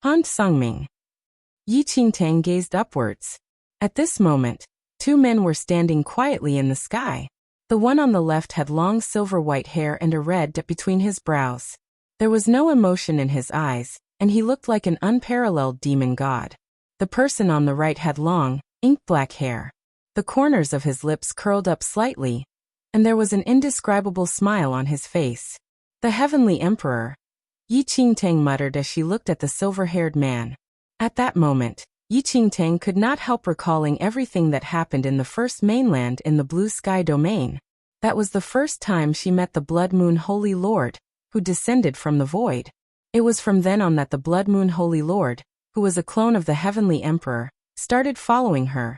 Han Sungming. Yi Qingtang gazed upwards. At this moment, two men were standing quietly in the sky. The one on the left had long silver-white hair and a red dot between his brows. There was no emotion in his eyes, and he looked like an unparalleled demon god. The person on the right had long, ink-black hair. The corners of his lips curled up slightly, and there was an indescribable smile on his face. The Heavenly Emperor, Yi Qingtang muttered as she looked at the silver-haired man. At that moment, Yi Qingtang could not help recalling everything that happened in the first mainland in the Blue Sky domain. That was the first time she met the Blood Moon Holy Lord, who descended from the void. It was from then on that the Blood Moon Holy Lord, who was a clone of the Heavenly Emperor, started following her.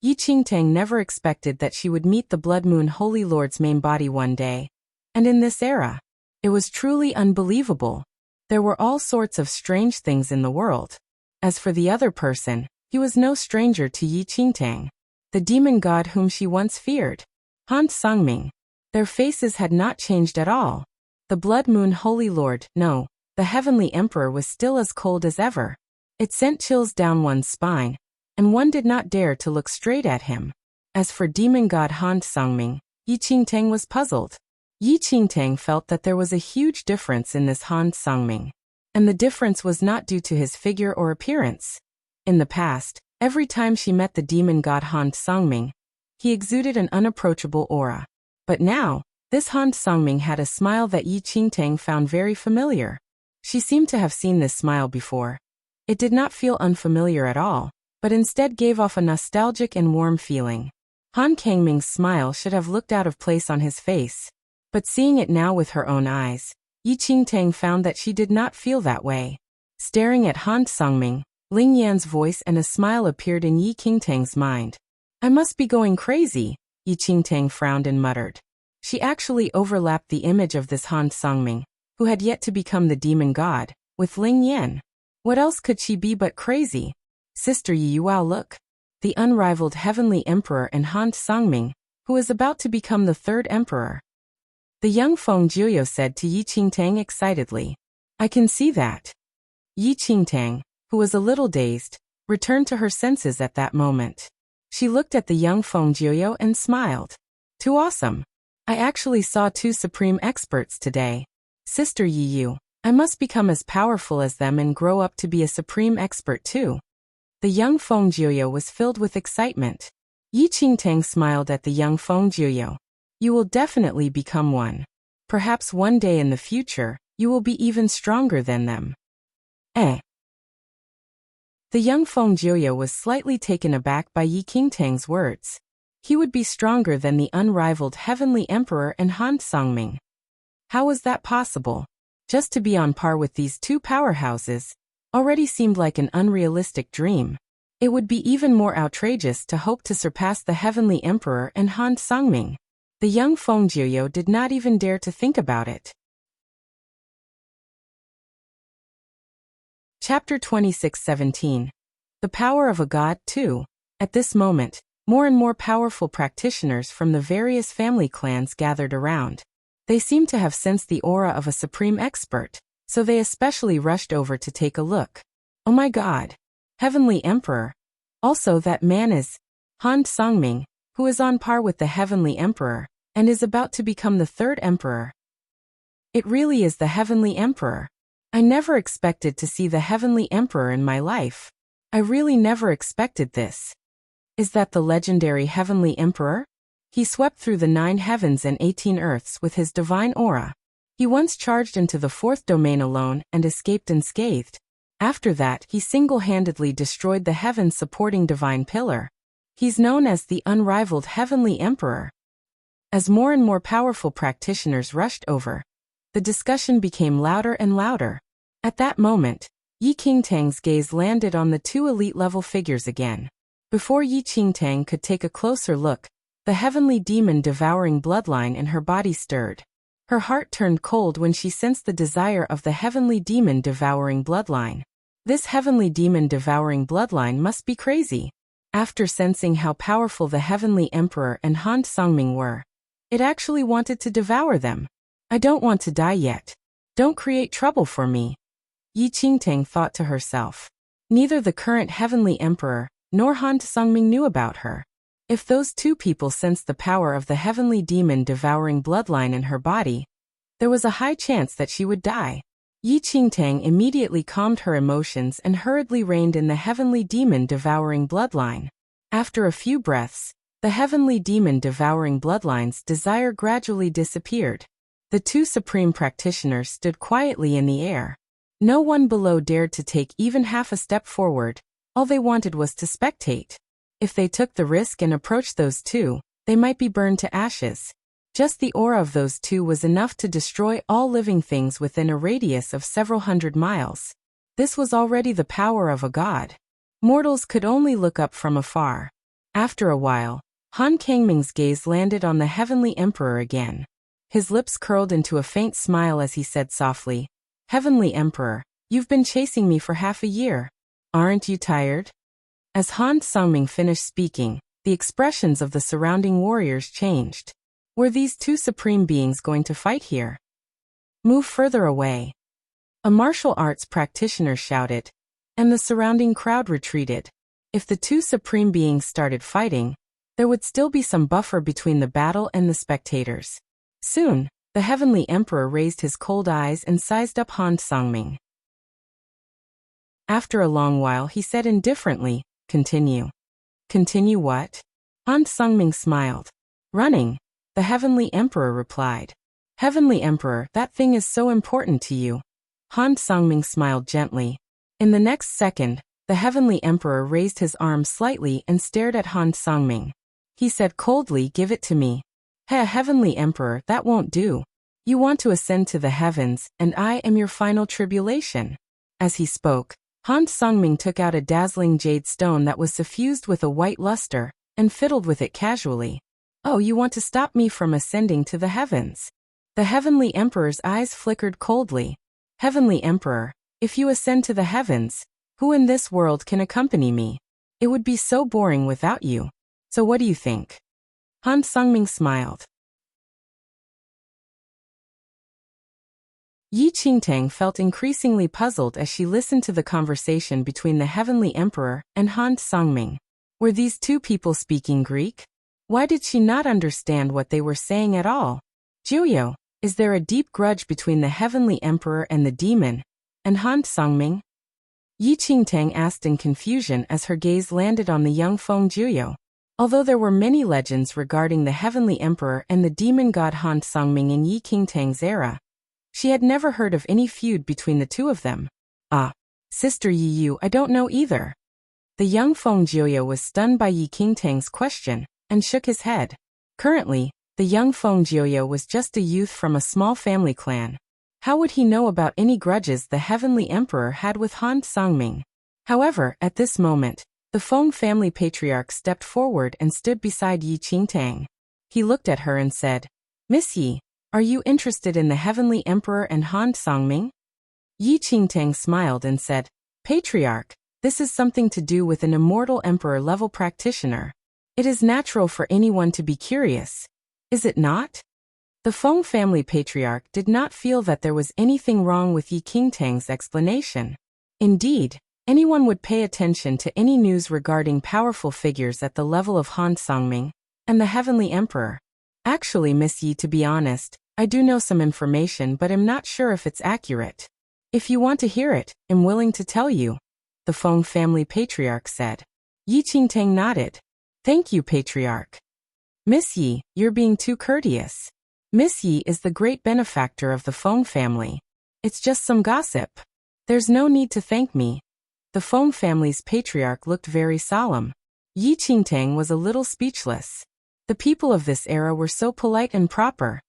Yi Qingtang never expected that she would meet the Blood Moon Holy Lord's main body one day. And in this era, it was truly unbelievable. There were all sorts of strange things in the world. As for the other person, he was no stranger to Yi Qingtang, the demon god whom she once feared. Han Sungming. Their faces had not changed at all. The Blood Moon Holy Lord, no, the Heavenly Emperor was still as cold as ever. It sent chills down one's spine, and one did not dare to look straight at him. As for demon god Han Sungming, Yi Qingtang was puzzled. Yi Qingtang felt that there was a huge difference in this Han Sungming. And the difference was not due to his figure or appearance. In the past, every time she met the demon god Han Sungming, he exuded an unapproachable aura. But now, this Han Sungming had a smile that Yi Qingtang found very familiar. She seemed to have seen this smile before. It did not feel unfamiliar at all, but instead gave off a nostalgic and warm feeling. Han Kangming's smile should have looked out of place on his face. But seeing it now with her own eyes, Yi Qingtang found that she did not feel that way. Staring at Han Sungming, Ling Yan's voice and a smile appeared in Yi Qingtang's mind. I must be going crazy, Yi Qingtang frowned and muttered. She actually overlapped the image of this Han Sungming, who had yet to become the demon god, with Ling Yan. What else could she be but crazy? Sister Yi, wow, look. The unrivaled Heavenly Emperor and Han Sungming, who is about to become the third emperor. The young Feng Jiuyo said to Yi Qingtang excitedly. I can see that. Yi Qingtang, who was a little dazed, returned to her senses at that moment. She looked at the young Feng Jiuyo and smiled. Too awesome. I actually saw two supreme experts today. Sister Yi Yu, I must become as powerful as them and grow up to be a supreme expert too. The young Feng Jiuyo was filled with excitement. Yi Qingtang smiled at the young Feng Jiuyo. You will definitely become one. Perhaps one day in the future, you will be even stronger than them. The young Feng Jiuyo was slightly taken aback by Yi Qingtang's words. He would be stronger than the unrivaled Heavenly Emperor and Han Sungming. How was that possible? Just to be on par with these two powerhouses already seemed like an unrealistic dream. It would be even more outrageous to hope to surpass the Heavenly Emperor and Han Sungming. The young Feng Jiuyo did not even dare to think about it. Chapter 26:17. The Power of a God, too. At this moment, more and more powerful practitioners from the various family clans gathered around. They seemed to have sensed the aura of a supreme expert, so they especially rushed over to take a look. Oh my God! Heavenly Emperor! Also that man is Han Sungming, who is on par with the Heavenly Emperor, and is about to become the third emperor. It really is the Heavenly Emperor. I never expected to see the Heavenly Emperor in my life. I really never expected this. Is that the legendary Heavenly Emperor? He swept through the 9 heavens and 18 earths with his divine aura. He once charged into the 4th domain alone and escaped unscathed. After that, he single-handedly destroyed the heaven-supporting divine pillar. He's known as the unrivaled Heavenly Emperor. As more and more powerful practitioners rushed over, the discussion became louder and louder. At that moment, Yi Qingtang's gaze landed on the 2 elite-level figures again. Before Yi Qingtang could take a closer look, the heavenly demon devouring bloodline in her body stirred. Her heart turned cold when she sensed the desire of the heavenly demon devouring bloodline. This heavenly demon devouring bloodline must be crazy. After sensing how powerful the Heavenly Emperor and Han Sungming were, it actually wanted to devour them. I don't want to die yet. Don't create trouble for me. Yi Qingtang thought to herself. Neither the current heavenly emperor nor Han Songming knew about her. If those two people sensed the power of the heavenly demon devouring bloodline in her body, there was a high chance that she would die. Yi Qingtang immediately calmed her emotions and hurriedly reined in the heavenly demon devouring bloodline. After a few breaths, the heavenly demon devouring bloodline's desire gradually disappeared. The two supreme practitioners stood quietly in the air. No one below dared to take even half a step forward. All they wanted was to spectate. If they took the risk and approached those two, they might be burned to ashes. Just the aura of those two was enough to destroy all living things within a radius of several hundred miles. This was already the power of a god. Mortals could only look up from afar. After a while, Han Kangming's gaze landed on the heavenly emperor again. His lips curled into a faint smile as he said softly, "Heavenly Emperor, you've been chasing me for half a year. Aren't you tired?" As Han Songming finished speaking, the expressions of the surrounding warriors changed. Were these two supreme beings going to fight here? "Move further away," a martial arts practitioner shouted, and the surrounding crowd retreated. If the two supreme beings started fighting, there would still be some buffer between the battle and the spectators. Soon, the heavenly emperor raised his cold eyes and sized up Han Songming. After a long while he said indifferently, "Continue." "Continue what?" Han Songming smiled. "Running," the heavenly emperor replied. "Heavenly Emperor, that thing is so important to you." Han Songming smiled gently. In the next second, the heavenly emperor raised his arm slightly and stared at Han Songming. He said coldly, "Give it to me." "Hey, heavenly emperor, that won't do. You want to ascend to the heavens, and I am your final tribulation." As he spoke, Han Songming took out a dazzling jade stone that was suffused with a white luster, and fiddled with it casually. "Oh, you want to stop me from ascending to the heavens?" The heavenly emperor's eyes flickered coldly. "Heavenly Emperor, if you ascend to the heavens, who in this world can accompany me? It would be so boring without you. So what do you think?" Han Songming smiled. Yi Qingtang felt increasingly puzzled as she listened to the conversation between the heavenly emperor and Han Songming. Were these two people speaking Greek? Why did she not understand what they were saying at all? "Jiuyo, is there a deep grudge between the heavenly emperor and the demon, and Han Songming?" Yi Qingtang asked in confusion as her gaze landed on the young Feng Jiuyo. Although there were many legends regarding the heavenly emperor and the demon god Han Songming in Yi Qingtang's era, she had never heard of any feud between the two of them. "Ah, Sister Yi Yu, I don't know either." The young Feng Jiuyo was stunned by Yi Qingtang's question and shook his head. Currently, the young Feng Jiuyo was just a youth from a small family clan. How would he know about any grudges the heavenly emperor had with Han Songming? However, at this moment, the Feng family patriarch stepped forward and stood beside Yi Qingtang. He looked at her and said, "Miss Yi, are you interested in the heavenly emperor and Han Songming?" Yi Qingtang smiled and said, "Patriarch, this is something to do with an immortal emperor-level practitioner. It is natural for anyone to be curious, is it not?" The Feng family patriarch did not feel that there was anything wrong with Yi Qingtang's explanation. Indeed, anyone would pay attention to any news regarding powerful figures at the level of Han Songming and the heavenly emperor. "Actually, Miss Yi, to be honest, I do know some information but am not sure if it's accurate. If you want to hear it, I'm willing to tell you," the Feng family patriarch said. Yi Qingtang nodded. "Thank you, patriarch." "Miss Yi, you're being too courteous. Miss Yi is the great benefactor of the Feng family. It's just some gossip. There's no need to thank me." The Feng family's patriarch looked very solemn. Yi Qingtang was a little speechless. The people of this era were so polite and proper.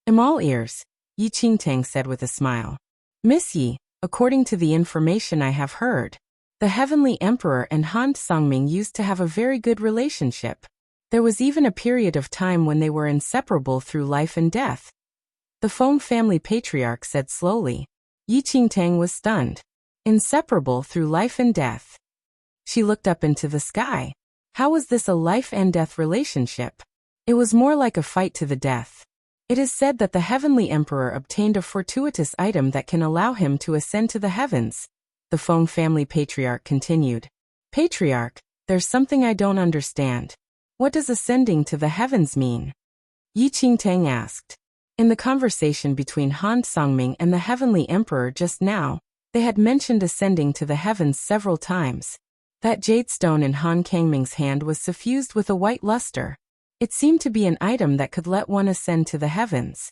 "I'm all ears," Yi Qingtang said with a smile. "Miss Yi, according to the information I have heard, the heavenly emperor and Han Songming used to have a very good relationship. There was even a period of time when they were inseparable through life and death." The Feng family patriarch said slowly. Yi Qingtang was stunned. Inseparable through life and death. She looked up into the sky. How was this a life and death relationship? It was more like a fight to the death. It is said that the Heavenly Emperor obtained a fortuitous item that can allow him to ascend to the heavens. The Feng family patriarch continued. Patriarch, there's something I don't understand. What does ascending to the heavens mean? Yi Qingtang asked. In the conversation between Han Songming and the Heavenly Emperor just now, they had mentioned ascending to the heavens several times. That jade stone in Han Kangming's hand was suffused with a white luster. It seemed to be an item that could let one ascend to the heavens.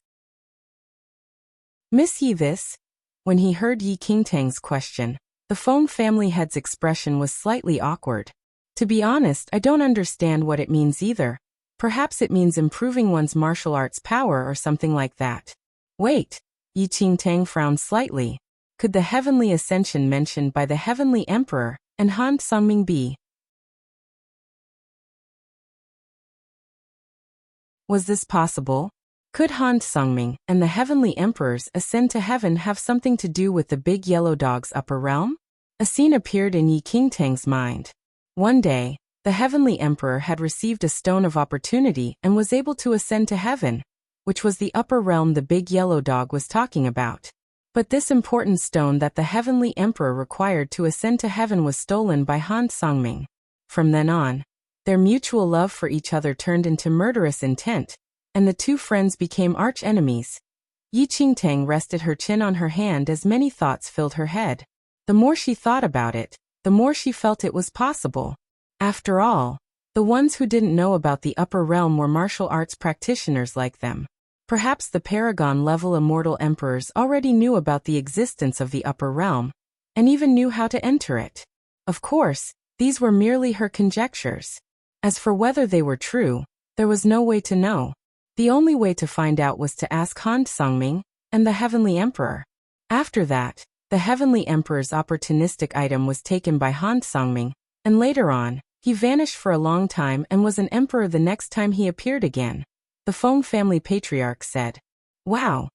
Miss Yi this? When he heard Yi Qingtang's question, the Feng family head's expression was slightly awkward. To be honest, I don't understand what it means either. Perhaps it means improving one's martial arts power or something like that. Wait, Yi Qingtang frowned slightly. Could the heavenly ascension mentioned by the Heavenly Emperor and Han Songming be? Was this possible? Could Han Songming and the Heavenly Emperor's ascent to heaven have something to do with the big yellow dog's upper realm? A scene appeared in Yi Qingtang's mind. One day, the Heavenly Emperor had received a stone of opportunity and was able to ascend to heaven, which was the upper realm the big yellow dog was talking about. But this important stone that the Heavenly Emperor required to ascend to heaven was stolen by Han Songming. From then on, their mutual love for each other turned into murderous intent, and the two friends became arch-enemies. Yi Qingtang rested her chin on her hand as many thoughts filled her head. The more she thought about it, the more she felt it was possible. After all, the ones who didn't know about the upper realm were martial arts practitioners like them. Perhaps the Paragon-level immortal emperors already knew about the existence of the upper realm, and even knew how to enter it. Of course, these were merely her conjectures. As for whether they were true, there was no way to know. The only way to find out was to ask Han Songming and the Heavenly Emperor. After that, the Heavenly Emperor's opportunistic item was taken by Han Songming, and later on, he vanished for a long time and was an emperor the next time he appeared again. The Feng family patriarch said. Wow.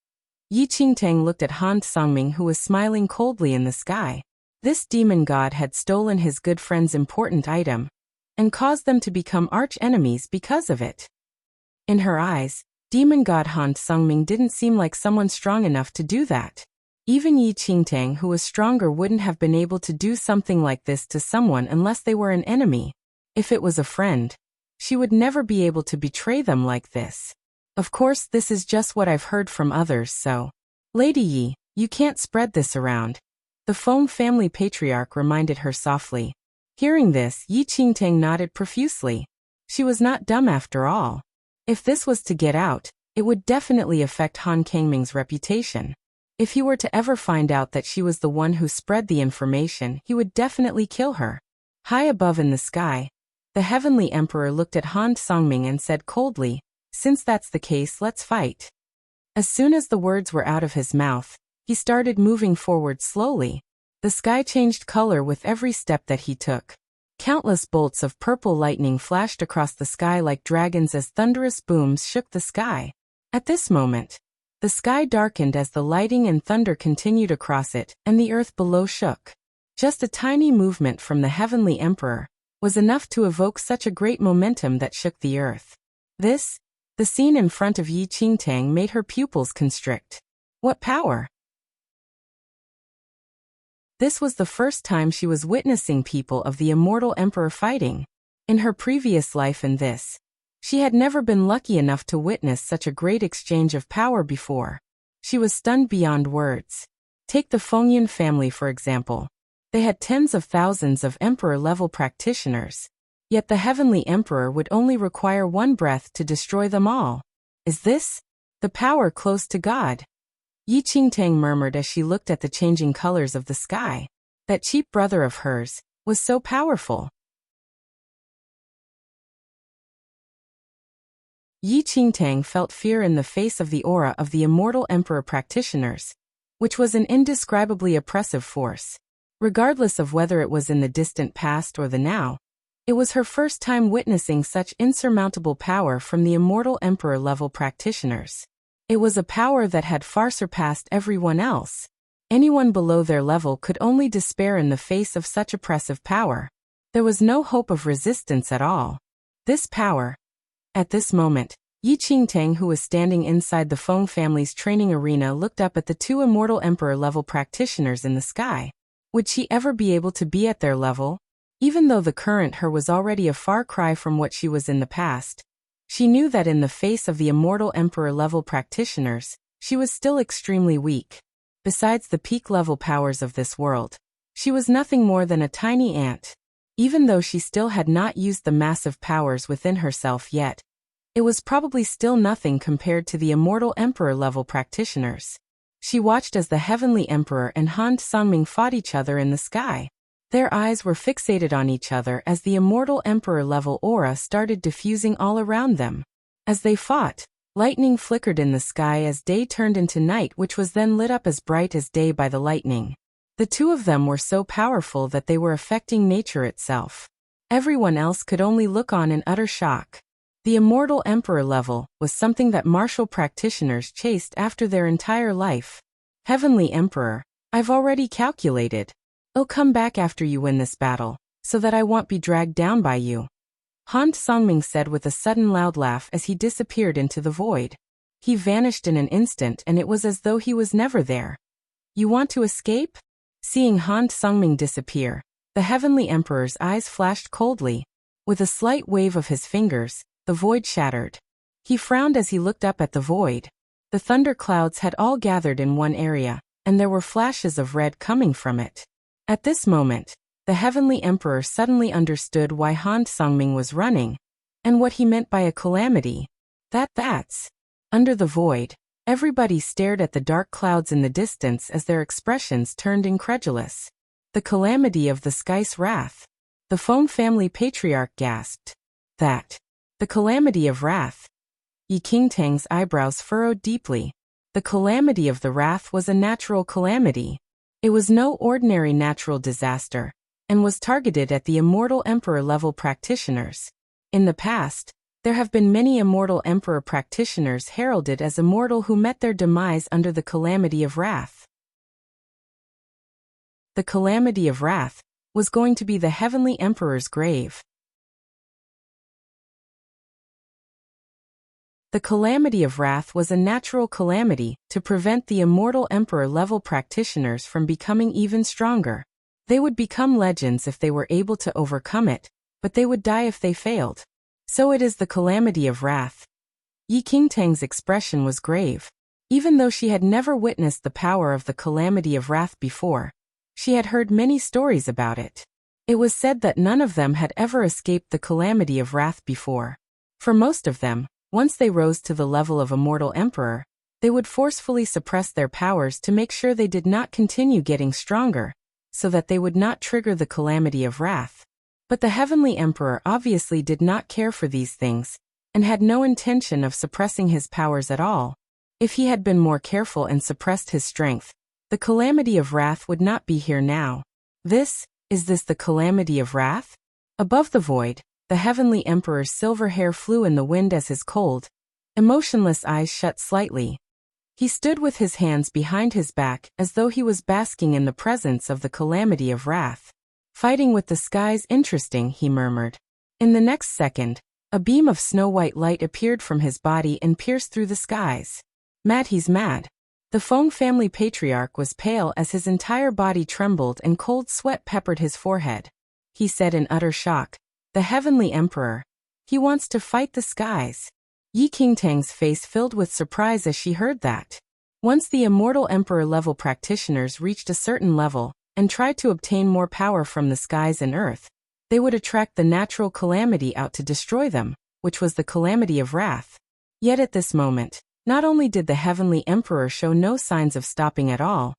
Yi Qingtang looked at Han Songming, who was smiling coldly in the sky. This demon god had stolen his good friend's important item, and caused them to become arch-enemies because of it. In her eyes, demon god Han Songming didn't seem like someone strong enough to do that. Even Yi Qingtang, who was stronger, wouldn't have been able to do something like this to someone unless they were an enemy. If it was a friend, she would never be able to betray them like this. Of course, this is just what I've heard from others, so. Lady Yi, you can't spread this around. The Feng family patriarch reminded her softly. Hearing this, Yi Qingtang nodded profusely. She was not dumb after all. If this was to get out, it would definitely affect Han Kangming's reputation. If he were to ever find out that she was the one who spread the information, he would definitely kill her. High above in the sky, the Heavenly Emperor looked at Han Songming and said coldly, "Since that's the case, let's fight." As soon as the words were out of his mouth, he started moving forward slowly. The sky changed color with every step that he took. Countless bolts of purple lightning flashed across the sky like dragons as thunderous booms shook the sky. At this moment, the sky darkened as the lightning and thunder continued across it, and the earth below shook. Just a tiny movement from the Heavenly Emperor was enough to evoke such a great momentum that shook the earth. The scene in front of Yi Qingtang made her pupils constrict. What power! This was the first time she was witnessing people of the immortal emperor fighting. In her previous life and this, she had never been lucky enough to witness such a great exchange of power before. She was stunned beyond words. Take the Fengyun family for example. They had tens of thousands of emperor-level practitioners. Yet the Heavenly Emperor would only require one breath to destroy them all. Is this the power close to God? Yi Qingtang murmured as she looked at the changing colors of the sky. That cheap brother of hers was so powerful. Yi Qingtang felt fear in the face of the aura of the immortal emperor practitioners, which was an indescribably oppressive force. Regardless of whether it was in the distant past or the now, it was her first time witnessing such insurmountable power from the immortal emperor-level practitioners. It was a power that had far surpassed everyone else. Anyone below their level could only despair in the face of such oppressive power. There was no hope of resistance at all. This power. At this moment, Yi Qingtang, who was standing inside the Feng family's training arena, looked up at the two immortal emperor-level practitioners in the sky. Would she ever be able to be at their level? Even though the current her was already a far cry from what she was in the past, she knew that in the face of the immortal emperor-level practitioners, she was still extremely weak. Besides the peak-level powers of this world, she was nothing more than a tiny ant. Even though she still had not used the massive powers within herself yet, it was probably still nothing compared to the immortal emperor-level practitioners. She watched as the Heavenly Emperor and Han Sangming fought each other in the sky. Their eyes were fixated on each other as the immortal emperor-level aura started diffusing all around them. As they fought, lightning flickered in the sky as day turned into night, which was then lit up as bright as day by the lightning. The two of them were so powerful that they were affecting nature itself. Everyone else could only look on in utter shock. The immortal emperor level was something that martial practitioners chased after their entire life. Heavenly Emperor, I've already calculated. I'll come back after you win this battle, so that I won't be dragged down by you. Han Sangming said with a sudden loud laugh as he disappeared into the void. He vanished in an instant and it was as though he was never there. You want to escape? Seeing Han Sangming disappear, the Heavenly Emperor's eyes flashed coldly. With a slight wave of his fingers, the void shattered. He frowned as he looked up at the void. The thunder clouds had all gathered in one area, and there were flashes of red coming from it. At this moment, the Heavenly Emperor suddenly understood why Han Sangming was running, and what he meant by a calamity. That's... Under the void, everybody stared at the dark clouds in the distance as their expressions turned incredulous. The calamity of the sky's wrath. The Feng family patriarch gasped. That. The calamity of wrath. Yi Qingtang's eyebrows furrowed deeply. The calamity of the wrath was a natural calamity. It was no ordinary natural disaster, and was targeted at the immortal emperor-level practitioners. In the past, there have been many immortal emperor practitioners heralded as immortal who met their demise under the calamity of wrath. The calamity of wrath was going to be the Heavenly Emperor's grave. The calamity of wrath was a natural calamity to prevent the immortal emperor-level practitioners from becoming even stronger. They would become legends if they were able to overcome it, but they would die if they failed. So it is the calamity of wrath. Yi Qingtang's expression was grave. Even though she had never witnessed the power of the calamity of wrath before, she had heard many stories about it. It was said that none of them had ever escaped the calamity of wrath before. For most of them, once they rose to the level of immortal emperor, they would forcefully suppress their powers to make sure they did not continue getting stronger, so that they would not trigger the calamity of wrath. But the Heavenly Emperor obviously did not care for these things, and had no intention of suppressing his powers at all. If he had been more careful and suppressed his strength, the calamity of wrath would not be here now. Is this the calamity of wrath? Above the void, the Heavenly Emperor's silver hair flew in the wind as his cold, emotionless eyes shut slightly. He stood with his hands behind his back as though he was basking in the presence of the calamity of wrath. Fighting with the skies interesting, he murmured. In the next second, a beam of snow-white light appeared from his body and pierced through the skies. Mad, he's mad. The Feng family patriarch was pale as his entire body trembled and cold sweat peppered his forehead. He said in utter shock, the Heavenly Emperor. He wants to fight the skies. Yi Qingtang's face filled with surprise as she heard that. Once the immortal emperor-level practitioners reached a certain level, and tried to obtain more power from the skies and earth, they would attract the natural calamity out to destroy them, which was the calamity of wrath. Yet at this moment, not only did the Heavenly Emperor show no signs of stopping at all,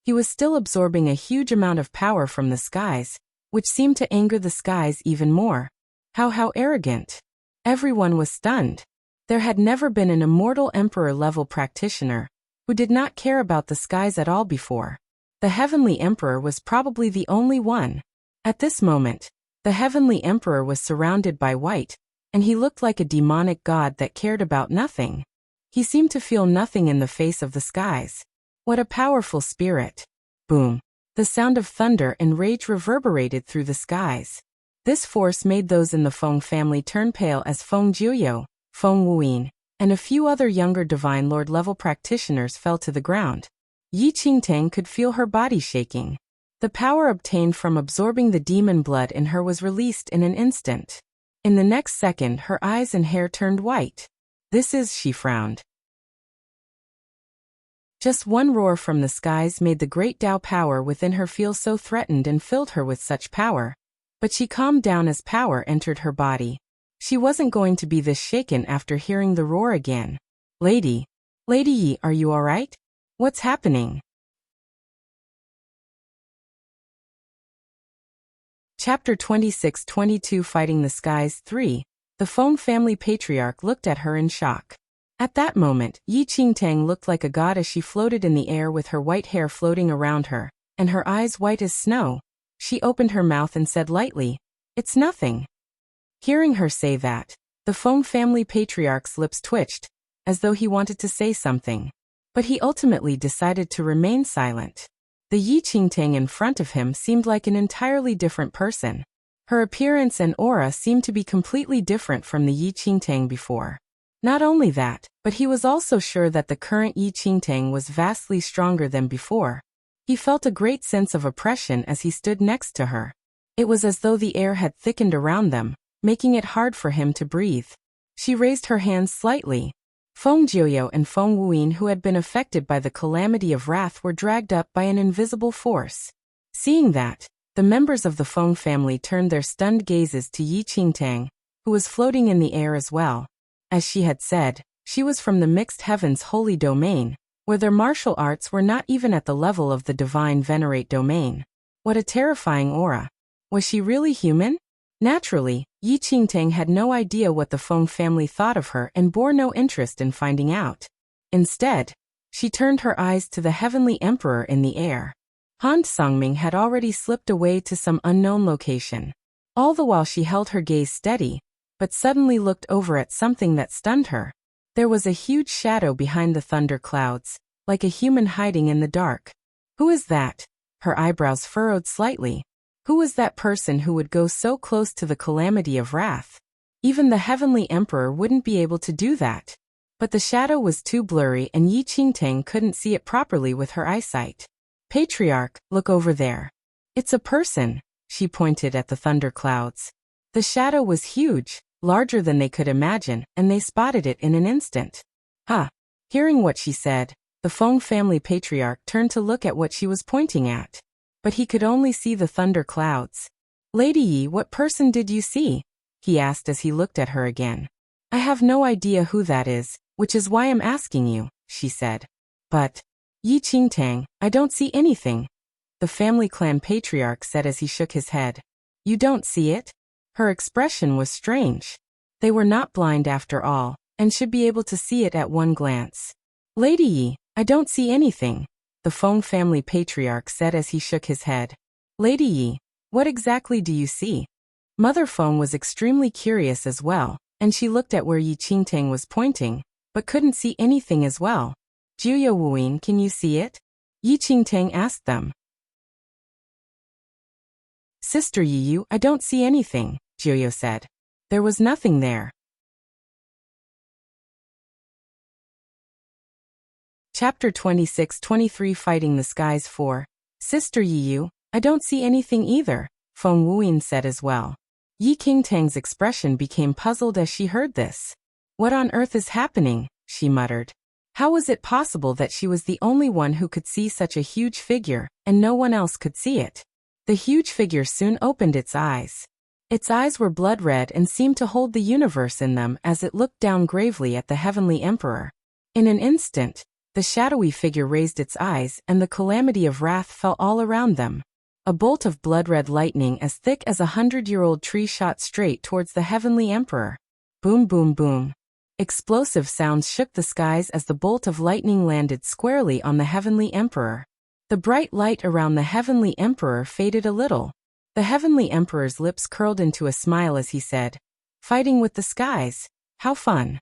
he was still absorbing a huge amount of power from the skies, which seemed to anger the skies even more. How arrogant. Everyone was stunned. There had never been an immortal emperor-level practitioner who did not care about the skies at all before. The Heavenly Emperor was probably the only one. At this moment, the Heavenly Emperor was surrounded by white, and he looked like a demonic god that cared about nothing. He seemed to feel nothing in the face of the skies. What a powerful spirit. Boom. The sound of thunder and rage reverberated through the skies. This force made those in the Feng family turn pale as Feng Jiuyo, Feng Wuyin, and a few other younger Divine Lord-level practitioners fell to the ground. Yi Qingtang could feel her body shaking. The power obtained from absorbing the demon blood in her was released in an instant. In the next second, her eyes and hair turned white. She frowned. Just one roar from the skies made the great Tao power within her feel so threatened and filled her with such power. But she calmed down as power entered her body. She wasn't going to be this shaken after hearing the roar again. Lady Yi, are you alright? What's happening? Chapter 26-22 Fighting the Skies 3. The Feng family patriarch looked at her in shock. At that moment, Yi Qingtang looked like a god as she floated in the air with her white hair floating around her, and her eyes white as snow. She opened her mouth and said lightly, "It's nothing." Hearing her say that, the Feng family patriarch's lips twitched, as though he wanted to say something. But he ultimately decided to remain silent. The Yi Qingtang in front of him seemed like an entirely different person. Her appearance and aura seemed to be completely different from the Yi Qingtang before. Not only that, but he was also sure that the current Yi Qingtang was vastly stronger than before. He felt a great sense of oppression as he stood next to her. It was as though the air had thickened around them, making it hard for him to breathe. She raised her hands slightly. Feng Jiuyou and Feng Wuyin, who had been affected by the calamity of wrath, were dragged up by an invisible force. Seeing that, the members of the Feng family turned their stunned gazes to Yi Qingtang, who was floating in the air as well. As she had said, she was from the mixed heavens holy domain, where their martial arts were not even at the level of the divine venerate domain. What a terrifying aura. Was she really human? Naturally, Yi Qingtang had no idea what the Feng family thought of her and bore no interest in finding out. Instead, she turned her eyes to the heavenly emperor in the air. Han Songming had already slipped away to some unknown location. All the while she held her gaze steady, but suddenly looked over at something that stunned her. There was a huge shadow behind the thunder clouds, like a human hiding in the dark. Who is that? Her eyebrows furrowed slightly. Who was that person who would go so close to the calamity of wrath? Even the heavenly emperor wouldn't be able to do that. But the shadow was too blurry and Yi Qingtang couldn't see it properly with her eyesight. Patriarch, look over there. It's a person, she pointed at the thunder clouds. The shadow was huge, larger than they could imagine, and they spotted it in an instant. Huh. Hearing what she said, the Feng family patriarch turned to look at what she was pointing at. But he could only see the thunder clouds. Lady Yi, what person did you see? He asked as he looked at her again. I have no idea who that is, which is why I'm asking you, she said. But, Yi Qingtang, I don't see anything, the family clan patriarch said as he shook his head. You don't see it? Her expression was strange. They were not blind after all, and should be able to see it at one glance. Lady Yi, I don't see anything, the Feng family patriarch said as he shook his head. Lady Yi, what exactly do you see? Mother Feng was extremely curious as well, and she looked at where Yi Qingtang was pointing, but couldn't see anything as well. Jiuyou Wuyin, can you see it? Yi Qingtang asked them. Sister Yiyu, I don't see anything, Jiuyou said. There was nothing there. Chapter 26-23 Fighting the Skies 4. Sister Yiyu, I don't see anything either, Feng Wuyin said as well. Yi Qingtang's expression became puzzled as she heard this. What on earth is happening? She muttered. How was it possible that she was the only one who could see such a huge figure, and no one else could see it? The huge figure soon opened its eyes. Its eyes were blood red and seemed to hold the universe in them as it looked down gravely at the heavenly emperor. In an instant, the shadowy figure raised its eyes and the calamity of wrath fell all around them. A bolt of blood-red lightning as thick as 100-year-old tree shot straight towards the heavenly emperor. Boom, boom, boom. Explosive sounds shook the skies as the bolt of lightning landed squarely on the heavenly emperor. The bright light around the heavenly emperor faded a little. The heavenly emperor's lips curled into a smile as he said, "Fighting with the skies, how fun."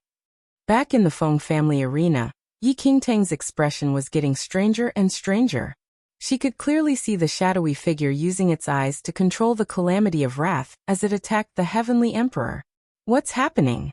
Back in the Feng family arena, Yi Qingtang's expression was getting stranger and stranger. She could clearly see the shadowy figure using its eyes to control the calamity of wrath as it attacked the heavenly emperor. What's happening?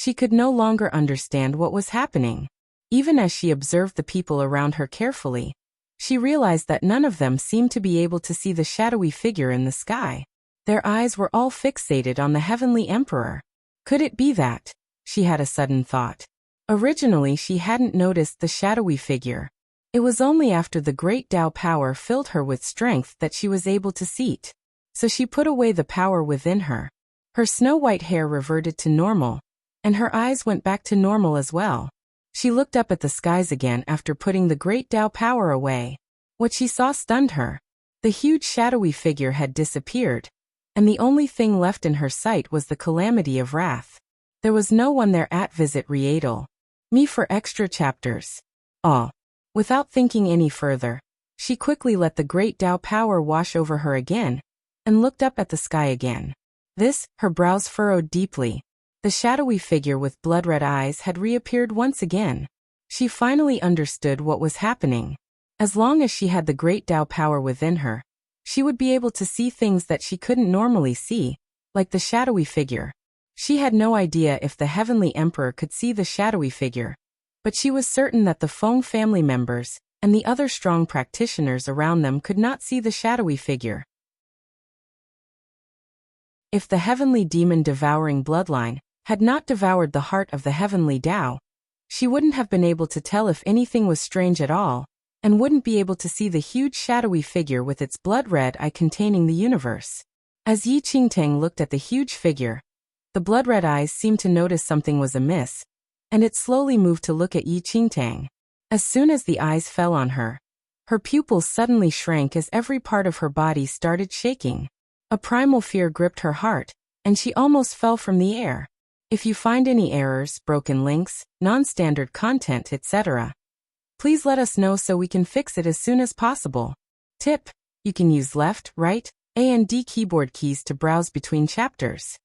She could no longer understand what was happening. Even as she observed the people around her carefully, she realized that none of them seemed to be able to see the shadowy figure in the sky. Their eyes were all fixated on the heavenly emperor. Could it be that? She had a sudden thought. Originally she hadn't noticed the shadowy figure. It was only after the great Tao power filled her with strength that she was able to see it. So she put away the power within her. Her snow-white hair reverted to normal, and her eyes went back to normal as well. She looked up at the skies again after putting the great Tao power away. What she saw stunned her. The huge shadowy figure had disappeared, and the only thing left in her sight was the calamity of wrath. There was no one there at visit Rietal. Me for extra chapters. Oh. Without thinking any further, she quickly let the great Tao power wash over her again, and looked up at the sky again. Her brows furrowed deeply. The shadowy figure with blood-red eyes had reappeared once again. She finally understood what was happening. As long as she had the great Tao power within her, she would be able to see things that she couldn't normally see, like the shadowy figure. She had no idea if the heavenly emperor could see the shadowy figure, but she was certain that the Feng family members and the other strong practitioners around them could not see the shadowy figure. If the heavenly demon-devouring bloodline had not devoured the heart of the heavenly Tao, she wouldn't have been able to tell if anything was strange at all, and wouldn't be able to see the huge shadowy figure with its blood-red eye containing the universe. As Yi Qingtang looked at the huge figure, the blood-red eyes seemed to notice something was amiss, and it slowly moved to look at Yi Qingtang. As soon as the eyes fell on her, her pupils suddenly shrank as every part of her body started shaking. A primal fear gripped her heart, and she almost fell from the air. If you find any errors, broken links, non-standard content, etc., please let us know so we can fix it as soon as possible. Tip: you can use left, right, A and D keyboard keys to browse between chapters.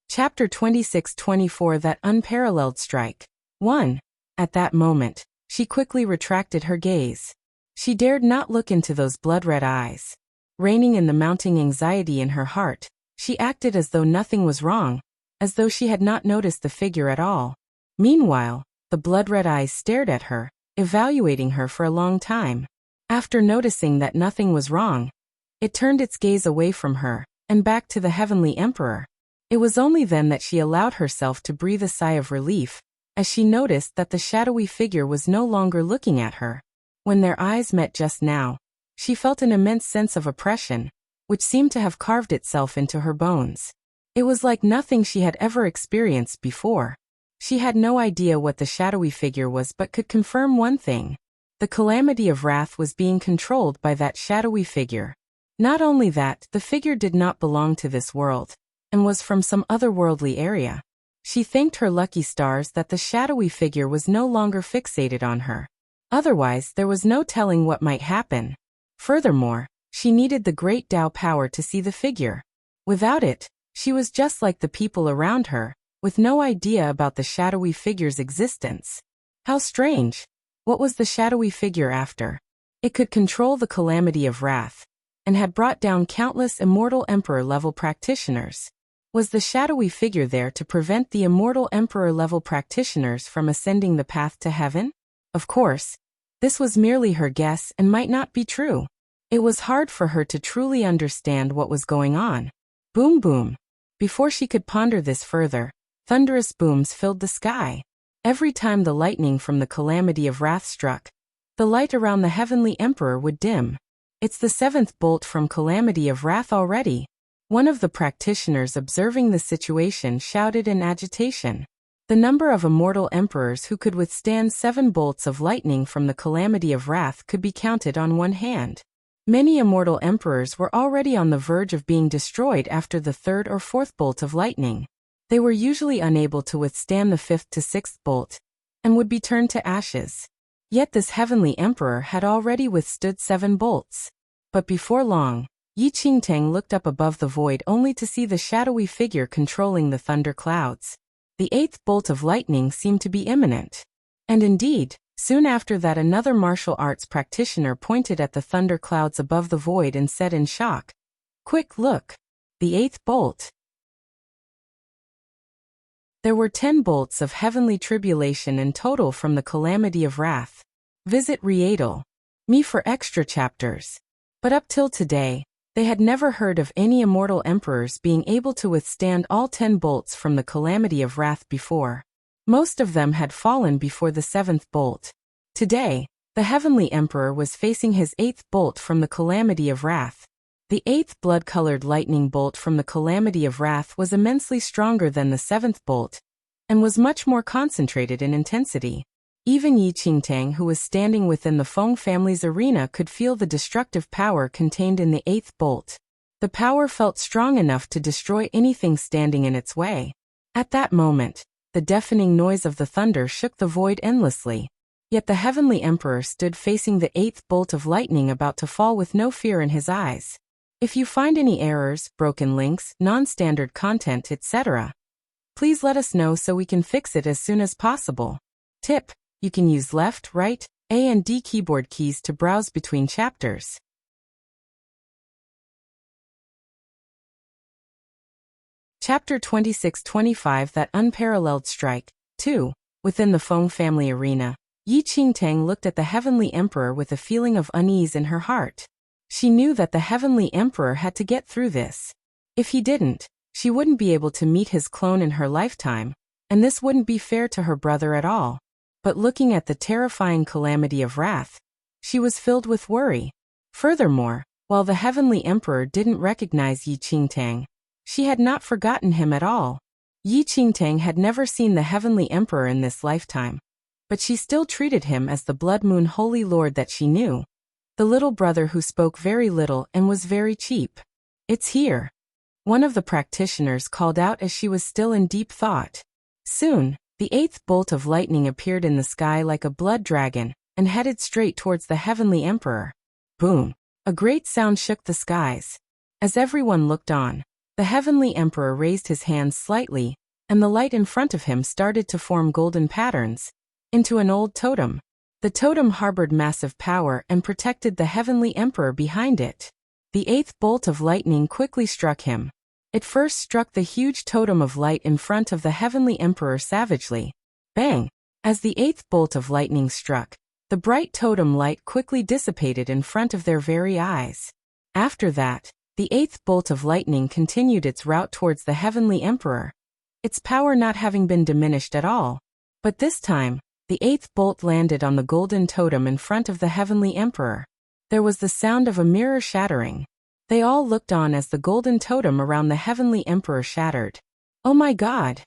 Chapter 26-24 That Unparalleled Strike. 1. At that moment, she quickly retracted her gaze. She dared not look into those blood-red eyes. Reining in the mounting anxiety in her heart, she acted as though nothing was wrong, as though she had not noticed the figure at all. Meanwhile, the blood-red eyes stared at her, evaluating her for a long time. After noticing that nothing was wrong, it turned its gaze away from her, and back to the heavenly emperor. It was only then that she allowed herself to breathe a sigh of relief, as she noticed that the shadowy figure was no longer looking at her. When their eyes met just now, she felt an immense sense of oppression, which seemed to have carved itself into her bones. It was like nothing she had ever experienced before. She had no idea what the shadowy figure was but could confirm one thing. The calamity of wrath was being controlled by that shadowy figure. Not only that, the figure did not belong to this world, and was from some otherworldly area. She thanked her lucky stars that the shadowy figure was no longer fixated on her. Otherwise, there was no telling what might happen. Furthermore, she needed the great Tao power to see the figure. Without it, she was just like the people around her, with no idea about the shadowy figure's existence. How strange! What was the shadowy figure after? It could control the calamity of wrath, and had brought down countless immortal emperor-level practitioners. Was the shadowy figure there to prevent the immortal emperor-level practitioners from ascending the path to heaven? Of course, this was merely her guess and might not be true. It was hard for her to truly understand what was going on. Boom boom. Before she could ponder this further, thunderous booms filled the sky. Every time the lightning from the calamity of wrath struck, the light around the heavenly emperor would dim. It's the seventh bolt from calamity of wrath already. One of the practitioners observing the situation shouted in agitation. The number of immortal emperors who could withstand 7 bolts of lightning from the calamity of wrath could be counted on one hand. Many immortal emperors were already on the verge of being destroyed after the 3rd or 4th bolt of lightning. They were usually unable to withstand the 5th to 6th bolt, and would be turned to ashes. Yet this heavenly emperor had already withstood 7 bolts. But before long, Yi Qingtang looked up above the void only to see the shadowy figure controlling the thunder clouds. The 8th bolt of lightning seemed to be imminent. And indeed, soon after that another martial arts practitioner pointed at the thunder clouds above the void and said in shock, "Quick, look! The 8th bolt. There were 10 bolts of heavenly tribulation in total from the calamity of wrath. Visit Readle.me for extra chapters. But up till today, they had never heard of any immortal emperors being able to withstand all 10 bolts from the calamity of wrath before. Most of them had fallen before the 7th bolt. Today, the heavenly emperor was facing his 8th bolt from the calamity of wrath. The 8th blood-colored lightning bolt from the calamity of wrath was immensely stronger than the 7th bolt, and was much more concentrated in intensity. Even Yi Qingtang, who was standing within the Feng family's arena, could feel the destructive power contained in the 8th bolt. The power felt strong enough to destroy anything standing in its way. At that moment, the deafening noise of the thunder shook the void endlessly. Yet the heavenly emperor stood facing the 8th bolt of lightning about to fall with no fear in his eyes. If you find any errors, broken links, non-standard content, etc., please let us know so we can fix it as soon as possible. Tip: you can use left, right, A and D keyboard keys to browse between chapters. Chapter 26-25 That Unparalleled Strike. 2. Within the Feng family arena, Yi Qingtang looked at the heavenly emperor with a feeling of unease in her heart. She knew that the heavenly emperor had to get through this. If he didn't, she wouldn't be able to meet his clone in her lifetime, and this wouldn't be fair to her brother at all. But looking at the terrifying calamity of wrath, she was filled with worry. Furthermore, while the heavenly emperor didn't recognize Yi Qingtang, she had not forgotten him at all. Yi Qingtang had never seen the heavenly emperor in this lifetime, but she still treated him as the Blood Moon Holy Lord that she knew, the little brother who spoke very little and was very cheap. "It's here," one of the practitioners called out as she was still in deep thought. Soon, the 8th bolt of lightning appeared in the sky like a blood dragon, and headed straight towards the heavenly emperor. Boom! A great sound shook the skies. As everyone looked on, the heavenly emperor raised his hands slightly, and the light in front of him started to form golden patterns into an old totem. The totem harbored massive power and protected the heavenly emperor behind it. The 8th bolt of lightning quickly struck him. It first struck the huge totem of light in front of the heavenly emperor savagely. Bang! As the 8th bolt of lightning struck, the bright totem light quickly dissipated in front of their very eyes. After that, the 8th bolt of lightning continued its route towards the heavenly emperor, its power not having been diminished at all. But this time, the 8th bolt landed on the golden totem in front of the heavenly emperor. There was the sound of a mirror shattering. They all looked on as the golden totem around the heavenly emperor shattered. Oh my God!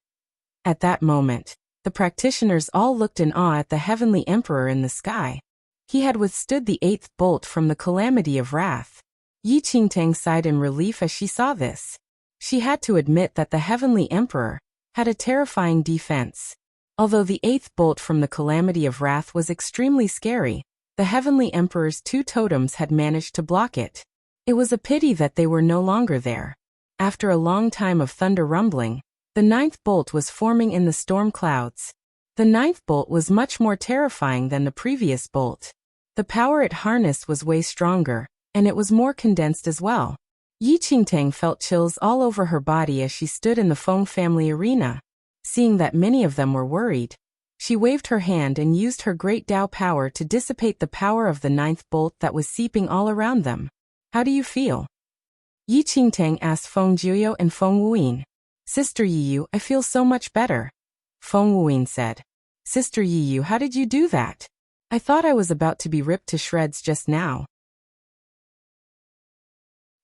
At that moment, the practitioners all looked in awe at the heavenly emperor in the sky. He had withstood the 8th bolt from the calamity of wrath. Yi Qingtang sighed in relief as she saw this. She had to admit that the heavenly emperor had a terrifying defense. Although the 8th bolt from the calamity of wrath was extremely scary, the heavenly emperor's 2 totems had managed to block it. It was a pity that they were no longer there. After a long time of thunder rumbling, the 9th bolt was forming in the storm clouds. The 9th bolt was much more terrifying than the previous bolt. The power it harnessed was way stronger, and it was more condensed as well. Yi Qingtang felt chills all over her body as she stood in the Feng family arena. Seeing that many of them were worried, she waved her hand and used her great Dao power to dissipate the power of the 9th bolt that was seeping all around them. "How do you feel?" Yi Qingtang asked Feng Jiuyo and Feng Wuyin. "Sister Yiyu, I feel so much better." Feng Wuyin said. "Sister Yiyu, how did you do that? I thought I was about to be ripped to shreds just now."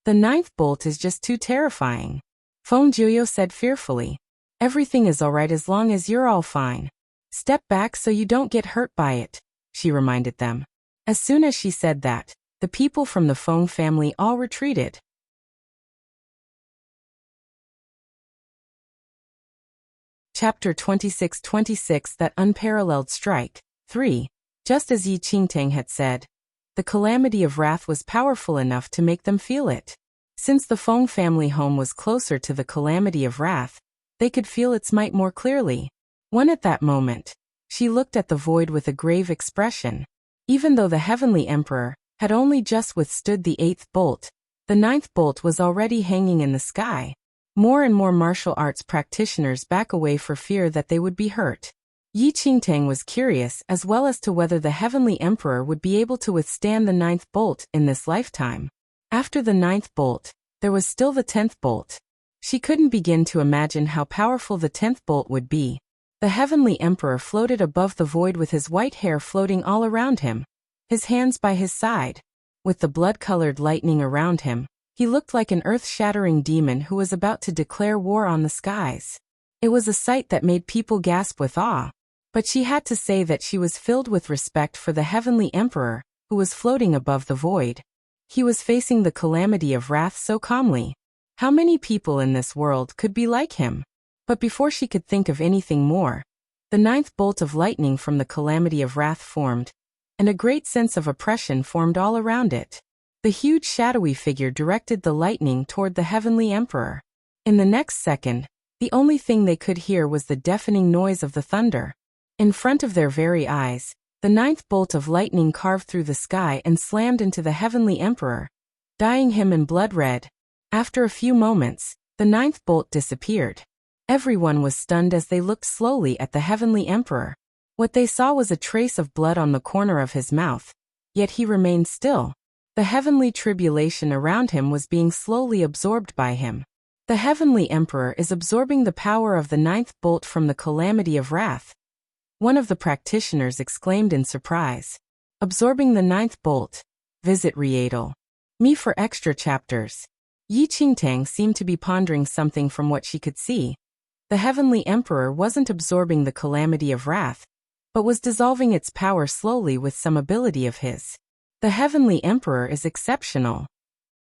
"The 9th bolt is just too terrifying," Feng Jiuyo said fearfully. "Everything is alright as long as you're all fine. Step back so you don't get hurt by it," she reminded them. As soon as she said that, the people from the Feng family all retreated. Chapter 26-26 That Unparalleled Strike. 3. Just as Yi Qingtang had said, the calamity of wrath was powerful enough to make them feel it. Since the Feng family home was closer to the calamity of wrath, they could feel its might more clearly. At that moment, she looked at the void with a grave expression. Even though the heavenly emperor had only just withstood the 8th bolt, The ninth bolt was already hanging in the sky. More and more martial arts practitioners back away for fear that they would be hurt. Yi Qingtang was curious as well as to whether the Heavenly Emperor would be able to withstand the ninth bolt in this lifetime. After the ninth bolt, there was still the 10th bolt. She couldn't begin to imagine how powerful the 10th bolt would be. The Heavenly Emperor floated above the void with his white hair floating all around him, his hands by his side. With the blood-colored lightning around him, he looked like an earth-shattering demon who was about to declare war on the skies. It was a sight that made people gasp with awe. But she had to say that she was filled with respect for the Heavenly Emperor, who was floating above the void. He was facing the calamity of wrath so calmly. How many people in this world could be like him? But before she could think of anything more, the ninth bolt of lightning from the calamity of wrath formed, and a great sense of oppression formed all around it. The huge shadowy figure directed the lightning toward the Heavenly Emperor. In the next second, the only thing they could hear was the deafening noise of the thunder. In front of their very eyes, the ninth bolt of lightning carved through the sky and slammed into the Heavenly Emperor, dyeing him in blood red. After a few moments, the ninth bolt disappeared. Everyone was stunned as they looked slowly at the Heavenly Emperor. What they saw was a trace of blood on the corner of his mouth, yet he remained still. The heavenly tribulation around him was being slowly absorbed by him. The Heavenly Emperor is absorbing the power of the ninth bolt from the calamity of wrath. One of the practitioners exclaimed in surprise. Absorbing the ninth bolt. Visit Rietal. Me for extra chapters. Yi Qingtang seemed to be pondering something from what she could see. The Heavenly Emperor wasn't absorbing the calamity of wrath, but was dissolving its power slowly with some ability of his. The Heavenly Emperor is exceptional.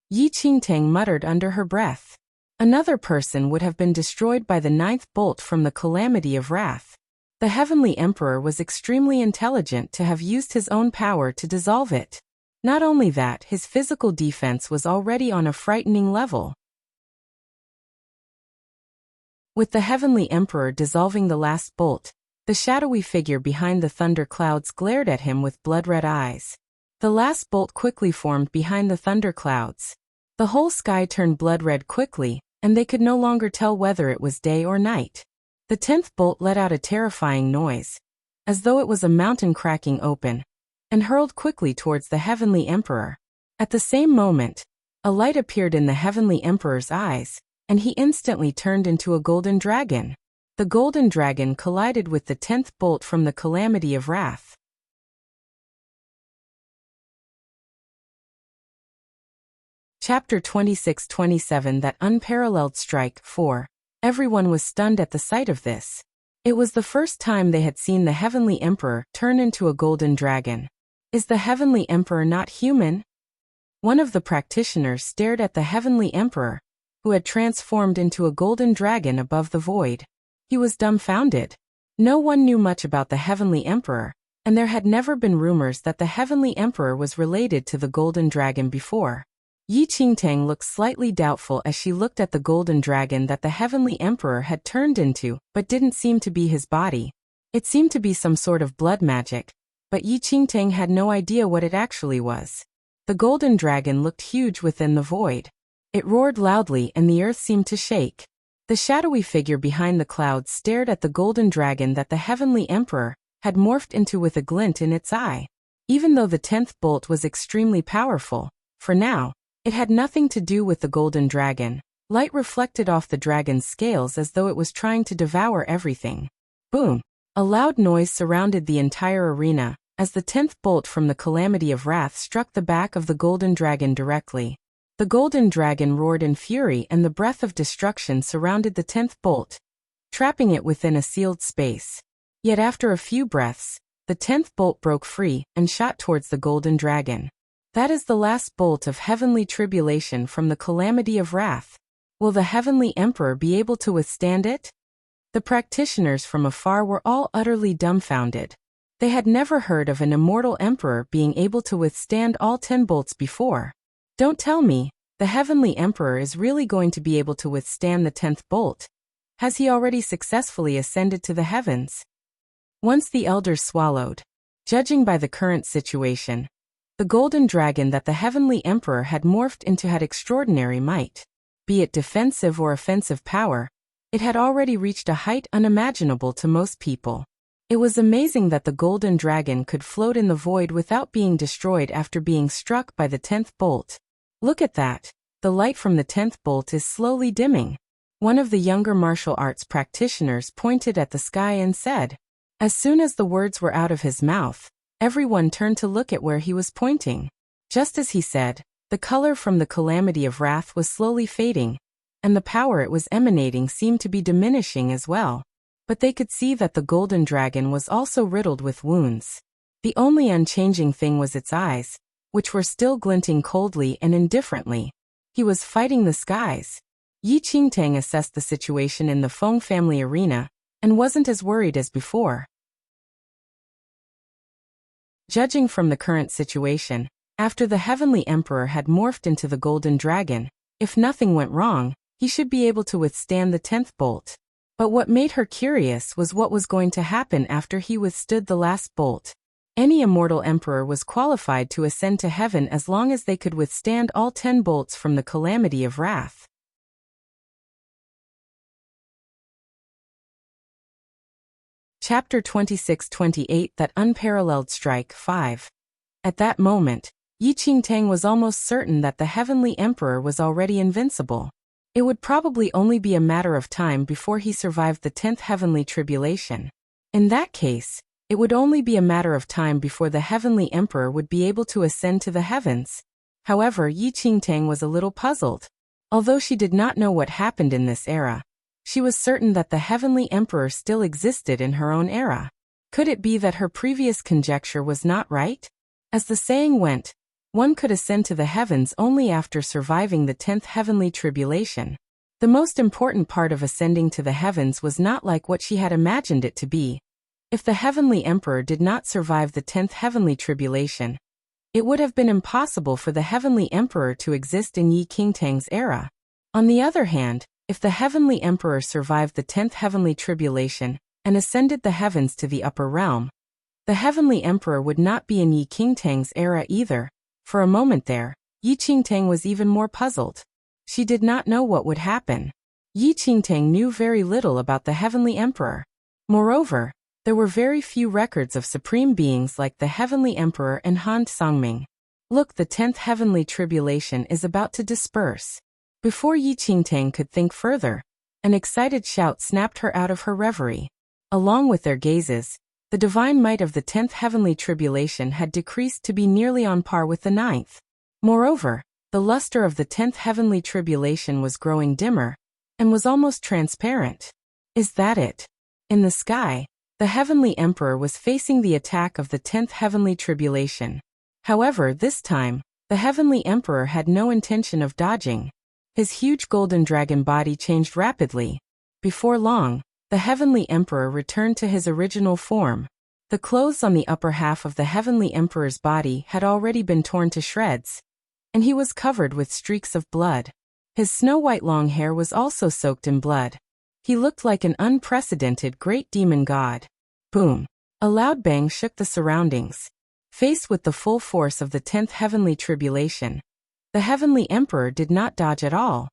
Yi Qingtang muttered under her breath. Another person would have been destroyed by the ninth bolt from the calamity of wrath. The Heavenly Emperor was extremely intelligent to have used his own power to dissolve it. Not only that, his physical defense was already on a frightening level. With the Heavenly Emperor dissolving the last bolt, the shadowy figure behind the thunder clouds glared at him with blood-red eyes. The last bolt quickly formed behind the thunder clouds. The whole sky turned blood-red quickly, and they could no longer tell whether it was day or night. The 10th bolt let out a terrifying noise, as though it was a mountain cracking open, and hurled quickly towards the Heavenly Emperor. At the same moment, a light appeared in the Heavenly Emperor's eyes, and he instantly turned into a golden dragon. The golden dragon collided with the 10th bolt from the calamity of wrath. Chapter 26-27 That Unparalleled Strike 4. Everyone was stunned at the sight of this. It was the first time they had seen the Heavenly Emperor turn into a golden dragon. Is the Heavenly Emperor not human? One of the practitioners stared at the Heavenly Emperor, who had transformed into a golden dragon above the void. He was dumbfounded. No one knew much about the Heavenly Emperor, and there had never been rumors that the Heavenly Emperor was related to the golden dragon before. Yi Qingtang looked slightly doubtful as she looked at the golden dragon that the Heavenly Emperor had turned into, but didn't seem to be his body. It seemed to be some sort of blood magic, but Yi Qingtang had no idea what it actually was. The golden dragon looked huge within the void. It roared loudly and the earth seemed to shake. The shadowy figure behind the clouds stared at the golden dragon that the Heavenly Emperor had morphed into with a glint in its eye. Even though the 10th bolt was extremely powerful, for now, it had nothing to do with the golden dragon. Light reflected off the dragon's scales as though it was trying to devour everything. Boom! A loud noise surrounded the entire arena, as the 10th bolt from the calamity of wrath struck the back of the golden dragon directly. The golden dragon roared in fury and the breath of destruction surrounded the 10th bolt, trapping it within a sealed space. Yet after a few breaths, the 10th bolt broke free and shot towards the golden dragon. That is the last bolt of heavenly tribulation from the calamity of wrath. Will the Heavenly Emperor be able to withstand it? The practitioners from afar were all utterly dumbfounded. They had never heard of an immortal emperor being able to withstand all 10 bolts before. Don't tell me, the Heavenly Emperor is really going to be able to withstand the 10th bolt. Has he already successfully ascended to the heavens? Once the elders swallowed. Judging by the current situation, The golden dragon that the heavenly emperor had morphed into had extraordinary might. Be it defensive or offensive power, it had already reached a height unimaginable to most people. It was amazing that the golden dragon could float in the void without being destroyed after being struck by the 10th bolt. Look at that. The light from the 10th bolt is slowly dimming. One of the younger martial arts practitioners pointed at the sky and said. As soon as the words were out of his mouth, everyone turned to look at where he was pointing. Just as he said, the color from the calamity of wrath was slowly fading, and the power it was emanating seemed to be diminishing as well. But they could see that the golden dragon was also riddled with wounds. The only unchanging thing was its eyes, which were still glinting coldly and indifferently. He was fighting the skies. Yi Qingtang assessed the situation in the Feng family arena, and wasn't as worried as before. Judging from the current situation, after the heavenly emperor had morphed into the golden dragon, if nothing went wrong, he should be able to withstand the 10th bolt. But what made her curious was what was going to happen after he withstood the last bolt. Any immortal emperor was qualified to ascend to heaven as long as they could withstand all 10 bolts from the calamity of wrath. Chapter 26-28 That Unparalleled Strike 5. At that moment, Yi Qingtang was almost certain that the heavenly emperor was already invincible. It would probably only be a matter of time before he survived the 10th heavenly tribulation. In that case, it would only be a matter of time before the heavenly emperor would be able to ascend to the heavens. However, Yi Qingtang was a little puzzled. Although she did not know what happened in this era, she was certain that the heavenly emperor still existed in her own era. Could it be that her previous conjecture was not right? As the saying went, one could ascend to the heavens only after surviving the 10th heavenly tribulation. The most important part of ascending to the heavens was not like what she had imagined it to be. If the heavenly emperor did not survive the 10th heavenly tribulation, it would have been impossible for the heavenly emperor to exist in Yi Qingtang's era. On the other hand, if the heavenly emperor survived the 10th heavenly tribulation and ascended the heavens to the upper realm, the heavenly emperor would not be in Yi Qingtang's era either. For a moment there, Yi Qingtang was even more puzzled. She did not know what would happen. Yi Qingtang knew very little about the heavenly emperor. Moreover, there were very few records of supreme beings like the heavenly emperor and Han Songming. Look, the 10th heavenly tribulation is about to disperse. Before Yi Qingtang could think further, an excited shout snapped her out of her reverie. Along with their gazes, the divine might of the 10th heavenly tribulation had decreased to be nearly on par with the 9th. Moreover, the luster of the 10th heavenly tribulation was growing dimmer, and was almost transparent. Is that it? In the sky, the heavenly emperor was facing the attack of the 10th heavenly tribulation. However, this time, the heavenly emperor had no intention of dodging. His huge golden dragon body changed rapidly. Before long, the heavenly emperor returned to his original form. The clothes on the upper half of the heavenly emperor's body had already been torn to shreds, and he was covered with streaks of blood. His snow-white long hair was also soaked in blood. He looked like an unprecedented great demon god. Boom! A loud bang shook the surroundings. Faced with the full force of the 10th heavenly tribulation, the heavenly emperor did not dodge at all.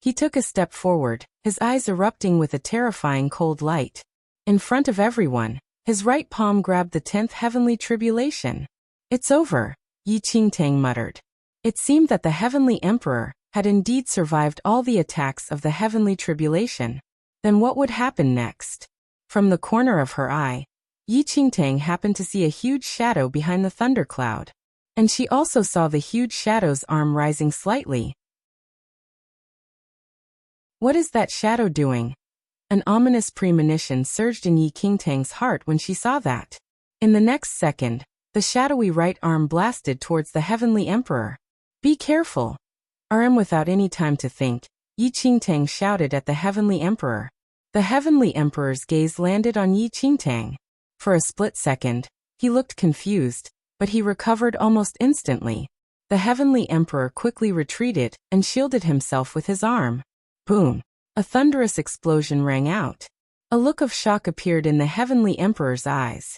He took a step forward, his eyes erupting with a terrifying cold light. In front of everyone, his right palm grabbed the 10th heavenly tribulation. It's over, Yi Qingtang muttered. It seemed that the heavenly emperor had indeed survived all the attacks of the heavenly tribulation. Then what would happen next? From the corner of her eye, Yi Qingtang happened to see a huge shadow behind the thundercloud. And she also saw the huge shadow's arm rising slightly. What is that shadow doing? An ominous premonition surged in Yi Qingtang's heart when she saw that. In the next second, the shadowy right arm blasted towards the heavenly emperor. Be careful! Without any time to think, Yi Qingtang shouted at the heavenly emperor. The heavenly emperor's gaze landed on Yi Qingtang. For a split second, he looked confused, but he recovered almost instantly. The heavenly emperor quickly retreated and shielded himself with his arm. Boom! A thunderous explosion rang out. A look of shock appeared in the heavenly emperor's eyes.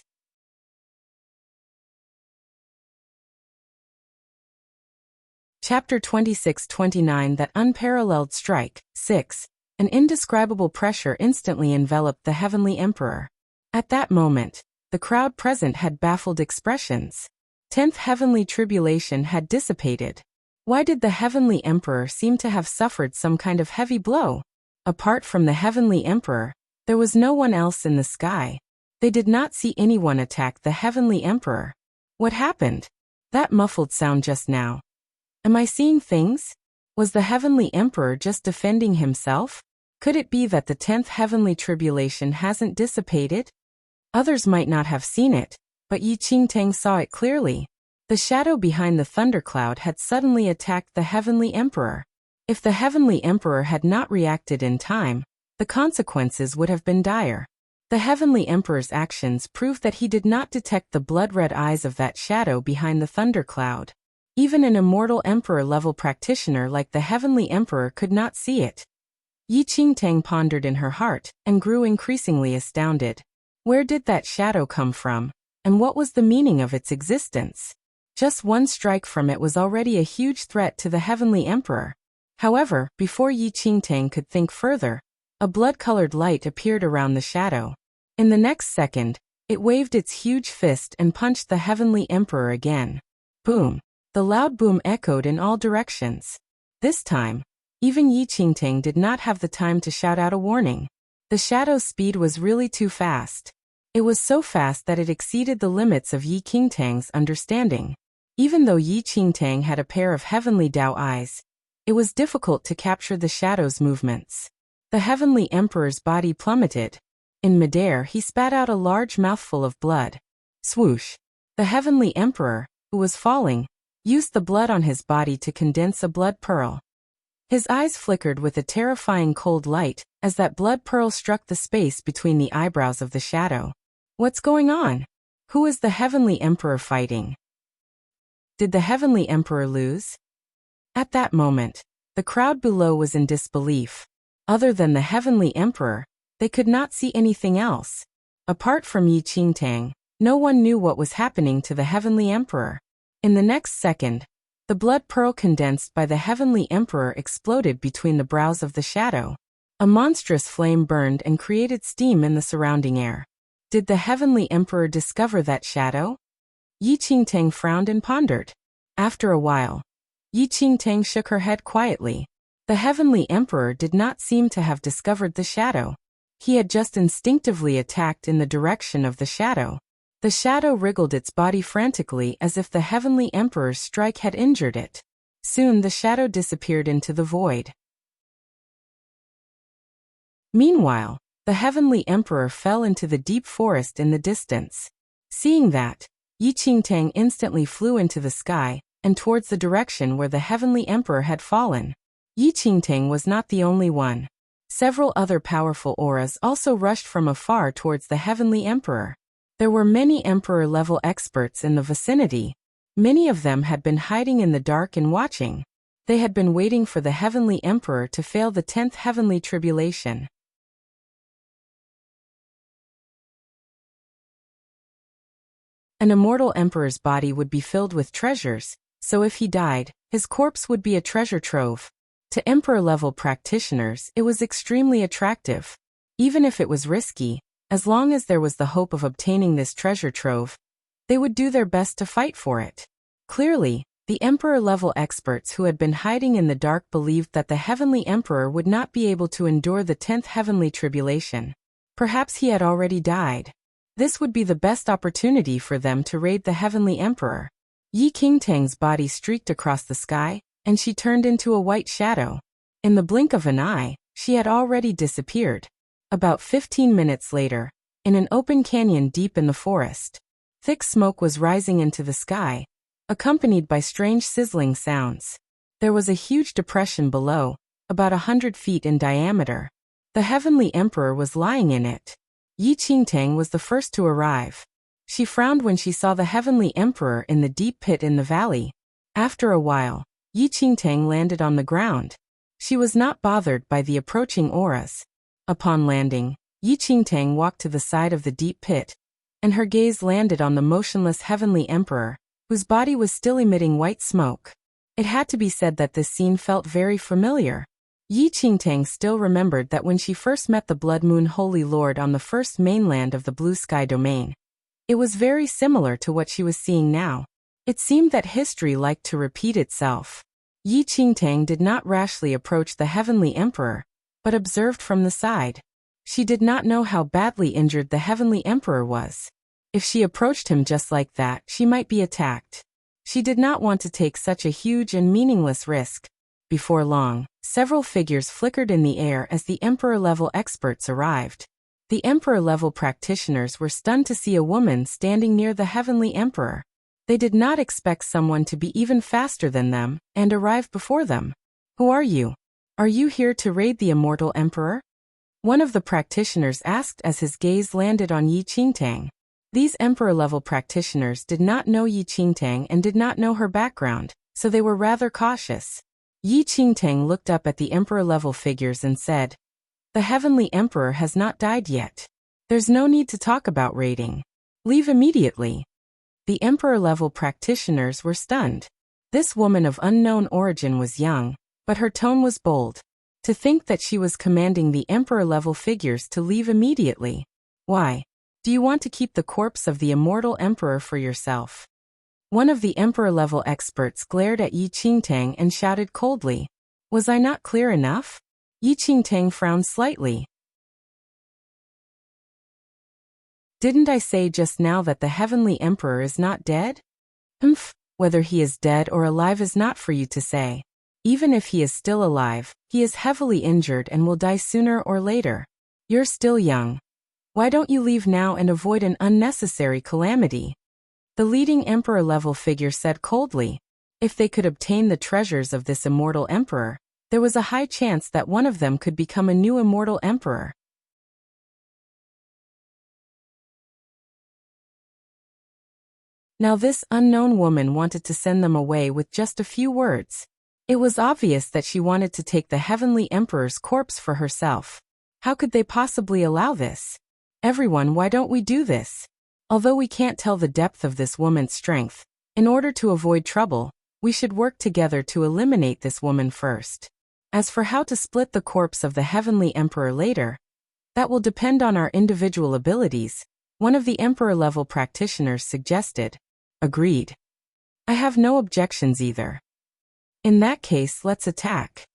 Chapter 26-29 That Unparalleled Strike. 6. An indescribable pressure instantly enveloped the Heavenly Emperor. At that moment, the crowd present had baffled expressions. 10th Heavenly Tribulation had dissipated. Why did the Heavenly Emperor seem to have suffered some kind of heavy blow? Apart from the Heavenly Emperor, there was no one else in the sky. They did not see anyone attack the Heavenly Emperor. What happened? That muffled sound just now. Am I seeing things? Was the Heavenly Emperor just defending himself? Could it be that the 10th Heavenly Tribulation hasn't dissipated? Others might not have seen it, but Yi Qingtang saw it clearly. The shadow behind the thundercloud had suddenly attacked the Heavenly Emperor. If the Heavenly Emperor had not reacted in time, the consequences would have been dire. The Heavenly Emperor's actions proved that he did not detect the blood-red eyes of that shadow behind the thundercloud. Even an immortal Emperor-level practitioner like the Heavenly Emperor could not see it. Yi Qingtang pondered in her heart and grew increasingly astounded. Where did that shadow come from, and what was the meaning of its existence? Just one strike from it was already a huge threat to the Heavenly Emperor. However, before Yi Qingtang could think further, a blood-colored light appeared around the shadow. In the next second, it waved its huge fist and punched the Heavenly Emperor again. Boom! The loud boom echoed in all directions. This time, even Yi Qingtang did not have the time to shout out a warning. The shadow's speed was really too fast. It was so fast that it exceeded the limits of Yi Qingtang's understanding. Even though Yi Qingtang had a pair of heavenly Dao eyes, it was difficult to capture the shadow's movements. The Heavenly Emperor's body plummeted. In midair, he spat out a large mouthful of blood. Swoosh! The Heavenly Emperor, who was falling, used the blood on his body to condense a blood pearl. His eyes flickered with a terrifying cold light as that blood pearl struck the space between the eyebrows of the shadow. What's going on? Who is the Heavenly Emperor fighting? Did the Heavenly Emperor lose? At that moment, the crowd below was in disbelief. Other than the Heavenly Emperor, they could not see anything else. Apart from Yi Qingtang, no one knew what was happening to the Heavenly Emperor. In the next second, the blood pearl condensed by the Heavenly Emperor exploded between the brows of the shadow. A monstrous flame burned and created steam in the surrounding air. Did the Heavenly Emperor discover that shadow? Yi Qingtang frowned and pondered. After a while, Yi Qingtang shook her head quietly. The Heavenly Emperor did not seem to have discovered the shadow. He had just instinctively attacked in the direction of the shadow. The shadow wriggled its body frantically as if the Heavenly Emperor's strike had injured it. Soon the shadow disappeared into the void. Meanwhile, the Heavenly Emperor fell into the deep forest in the distance. Seeing that, Yi Qingtang instantly flew into the sky and towards the direction where the Heavenly Emperor had fallen. Yi Qingtang was not the only one. Several other powerful auras also rushed from afar towards the Heavenly Emperor. There were many Emperor-level experts in the vicinity. Many of them had been hiding in the dark and watching. They had been waiting for the Heavenly Emperor to fail the 10th Heavenly Tribulation. An immortal emperor's body would be filled with treasures, so if he died, his corpse would be a treasure trove. To emperor-level practitioners, it was extremely attractive. Even if it was risky, as long as there was the hope of obtaining this treasure trove, they would do their best to fight for it. Clearly, the emperor-level experts who had been hiding in the dark believed that the Heavenly Emperor would not be able to endure the 10th Heavenly Tribulation. Perhaps he had already died. This would be the best opportunity for them to raid the Heavenly Emperor. Yi Qingtang's body streaked across the sky, and she turned into a white shadow. In the blink of an eye, she had already disappeared. About 15 minutes later, in an open canyon deep in the forest, thick smoke was rising into the sky, accompanied by strange sizzling sounds. There was a huge depression below, about 100 feet in diameter. The Heavenly Emperor was lying in it. Yi Qingtang was the first to arrive. She frowned when she saw the Heavenly Emperor in the deep pit in the valley. After a while, Yi Qingtang landed on the ground. She was not bothered by the approaching auras. Upon landing, Yi Qingtang walked to the side of the deep pit, and her gaze landed on the motionless Heavenly Emperor, whose body was still emitting white smoke. It had to be said that this scene felt very familiar. Yi Qingtang still remembered that when she first met the Blood Moon Holy Lord on the first mainland of the Blue Sky Domain, it was very similar to what she was seeing now. It seemed that history liked to repeat itself. Yi Qingtang did not rashly approach the Heavenly Emperor, but observed from the side. She did not know how badly injured the Heavenly Emperor was. If she approached him just like that, she might be attacked. She did not want to take such a huge and meaningless risk. Before long, several figures flickered in the air as the Emperor-level experts arrived. The Emperor-level practitioners were stunned to see a woman standing near the Heavenly Emperor. They did not expect someone to be even faster than them and arrive before them. Who are you? Are you here to raid the Immortal Emperor? One of the practitioners asked as his gaze landed on Yi Qingtang. These Emperor-level practitioners did not know Yi Qingtang and did not know her background, so they were rather cautious. Yi Qingtang looked up at the Emperor-level figures and said, "The Heavenly Emperor has not died yet. There's no need to talk about raiding. Leave immediately." The Emperor-level practitioners were stunned. This woman of unknown origin was young, but her tone was bold. To think that she was commanding the Emperor-level figures to leave immediately. Why? Do you want to keep the corpse of the Immortal Emperor for yourself? One of the Emperor-level experts glared at Yi Qingtang and shouted coldly, "Was I not clear enough?" Yi Qingtang frowned slightly. "Didn't I say just now that the Heavenly Emperor is not dead?" Whether he is dead or alive is not for you to say. Even if he is still alive, he is heavily injured and will die sooner or later. You're still young. Why don't you leave now and avoid an unnecessary calamity?" The leading Emperor-level figure said coldly. If they could obtain the treasures of this Immortal Emperor, there was a high chance that one of them could become a new Immortal Emperor. Now this unknown woman wanted to send them away with just a few words. It was obvious that she wanted to take the Heavenly Emperor's corpse for herself. How could they possibly allow this? "Everyone, why don't we do this?" Although we can't tell the depth of this woman's strength, in order to avoid trouble, we should work together to eliminate this woman first. As for how to split the corpse of the Heavenly Emperor later, that will depend on our individual abilities, one of the Emperor-level practitioners suggested. Agreed. I have no objections either. In that case, let's attack.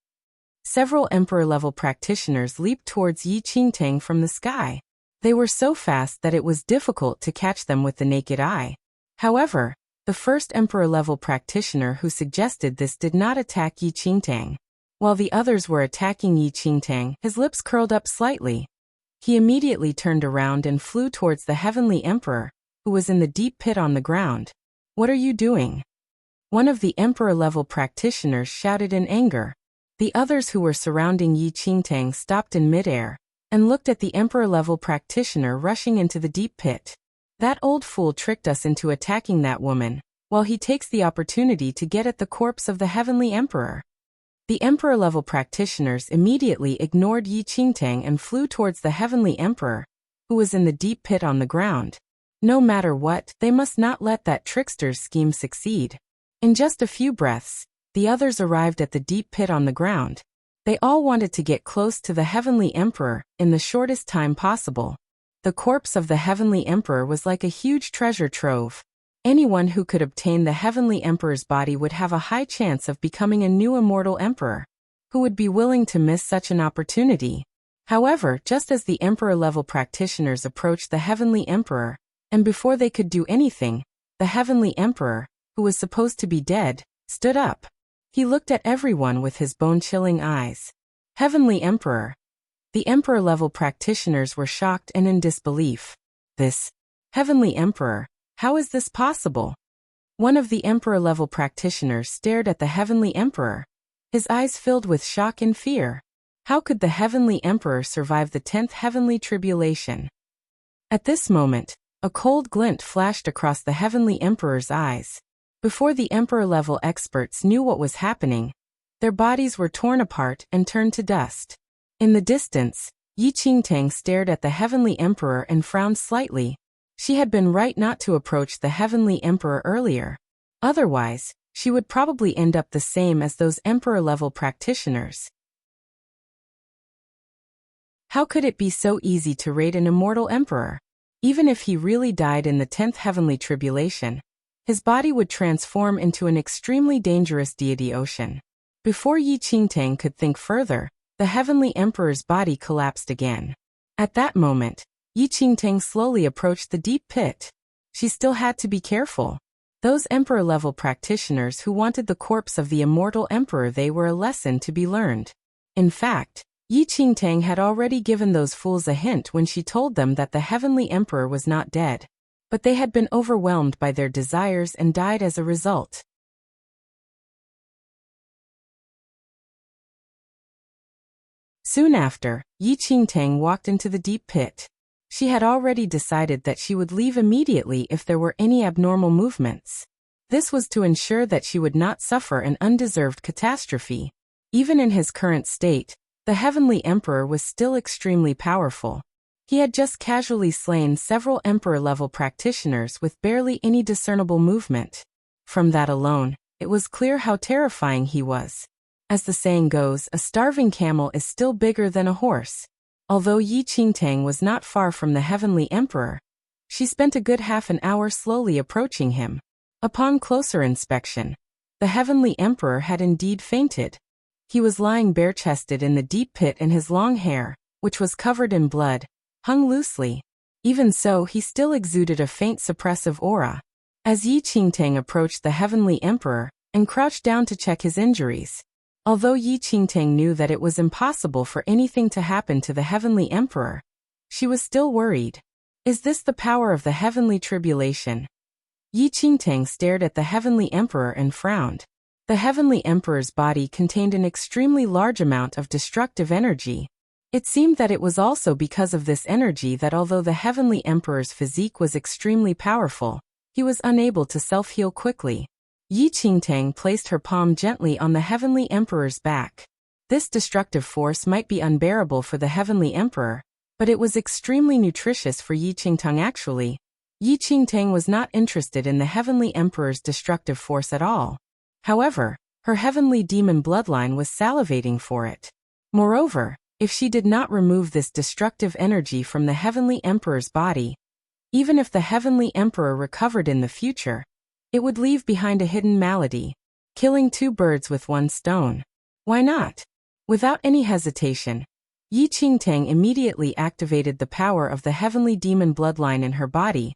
Several Emperor-level practitioners leaped towards Yi Qingtang from the sky. They were so fast that it was difficult to catch them with the naked eye. However, the first Emperor-level practitioner who suggested this did not attack Yi Qingtang. While the others were attacking Yi Qingtang, his lips curled up slightly. He immediately turned around and flew towards the Heavenly Emperor, who was in the deep pit on the ground. "What are you doing?" One of the Emperor-level practitioners shouted in anger. The others who were surrounding Yi Qingtang stopped in midair and looked at the Emperor-level practitioner rushing into the deep pit. "That old fool tricked us into attacking that woman, while he takes the opportunity to get at the corpse of the Heavenly Emperor." The Emperor-level practitioners immediately ignored Yi Qingtang and flew towards the Heavenly Emperor, who was in the deep pit on the ground. No matter what, they must not let that trickster's scheme succeed. In just a few breaths, the others arrived at the deep pit on the ground. They all wanted to get close to the Heavenly Emperor in the shortest time possible. The corpse of the Heavenly Emperor was like a huge treasure trove. Anyone who could obtain the Heavenly Emperor's body would have a high chance of becoming a new Immortal Emperor. Who would be willing to miss such an opportunity? However, just as the Emperor-level practitioners approached the Heavenly Emperor, and before they could do anything, the Heavenly Emperor, who was supposed to be dead, stood up. He looked at everyone with his bone-chilling eyes. "Heavenly Emperor." The Emperor-level practitioners were shocked and in disbelief. "This Heavenly Emperor, how is this possible?" One of the Emperor-level practitioners stared at the Heavenly Emperor. His eyes filled with shock and fear. How could the Heavenly Emperor survive the 10th Heavenly Tribulation? At this moment, a cold glint flashed across the Heavenly Emperor's eyes. Before the Emperor-level experts knew what was happening, their bodies were torn apart and turned to dust. In the distance, Yi Qingtang stared at the Heavenly Emperor and frowned slightly. She had been right not to approach the Heavenly Emperor earlier. Otherwise, she would probably end up the same as those emperor-level practitioners. How could it be so easy to raid an immortal emperor? Even if he really died in the 10th heavenly tribulation, his body would transform into an extremely dangerous deity ocean. Before Yi Qingtang could think further, the heavenly emperor's body collapsed again. At that moment, Yi Qingtang slowly approached the deep pit. She still had to be careful. Those emperor-level practitioners who wanted the corpse of the immortal emperor, they were a lesson to be learned. In fact, Yi Qingtang had already given those fools a hint when she told them that the heavenly emperor was not dead, but they had been overwhelmed by their desires and died as a result. Soon after, Yi Qingtang walked into the deep pit. She had already decided that she would leave immediately if there were any abnormal movements. This was to ensure that she would not suffer an undeserved catastrophe. Even in his current state, the heavenly emperor was still extremely powerful. He had just casually slain several emperor-level practitioners with barely any discernible movement. From that alone, it was clear how terrifying he was. As the saying goes, a starving camel is still bigger than a horse. Although Yi Qingtang was not far from the heavenly emperor, she spent a good half an hour slowly approaching him. Upon closer inspection, the heavenly emperor had indeed fainted. He was lying bare-chested in the deep pit, and his long hair, which was covered in blood, hung loosely. Even so, he still exuded a faint suppressive aura. As Yi Qingtang approached the heavenly emperor and crouched down to check his injuries, although Yi Qingtang knew that it was impossible for anything to happen to the heavenly emperor, she was still worried. Is this the power of the heavenly tribulation? Yi Qingtang stared at the heavenly emperor and frowned. The heavenly emperor's body contained an extremely large amount of destructive energy. It seemed that it was also because of this energy that although the heavenly emperor's physique was extremely powerful, he was unable to self-heal quickly. Yi Qingtang placed her palm gently on the heavenly emperor's back. This destructive force might be unbearable for the heavenly emperor, but it was extremely nutritious for Yi Qingtang actually. Yi Qingtang was not interested in the heavenly emperor's destructive force at all. However, her heavenly demon bloodline was salivating for it. Moreover, if she did not remove this destructive energy from the heavenly emperor's body, even if the heavenly emperor recovered in the future, it would leave behind a hidden malady, killing two birds with one stone. Why not? Without any hesitation, Yi Qingtang immediately activated the power of the heavenly demon bloodline in her body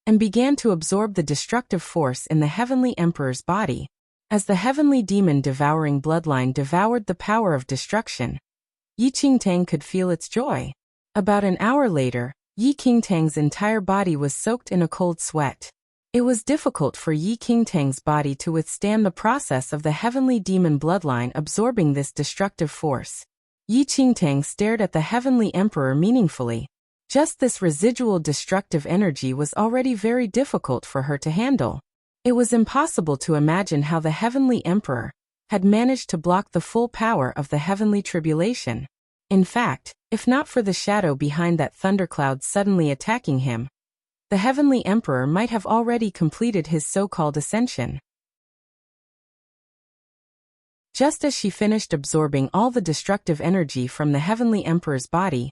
and began to absorb the destructive force in the heavenly emperor's body. As the heavenly demon devouring bloodline devoured the power of destruction, Yi Qingtang could feel its joy. About an hour later, Yi Qingtang's entire body was soaked in a cold sweat. It was difficult for Yi Qingtang's body to withstand the process of the heavenly demon bloodline absorbing this destructive force. Yi Qingtang stared at the heavenly emperor meaningfully. Just this residual destructive energy was already very difficult for her to handle. It was impossible to imagine how the heavenly emperor had managed to block the full power of the heavenly tribulation. In fact, if not for the shadow behind that thundercloud suddenly attacking him, the heavenly emperor might have already completed his so-called ascension. Just as she finished absorbing all the destructive energy from the heavenly emperor's body,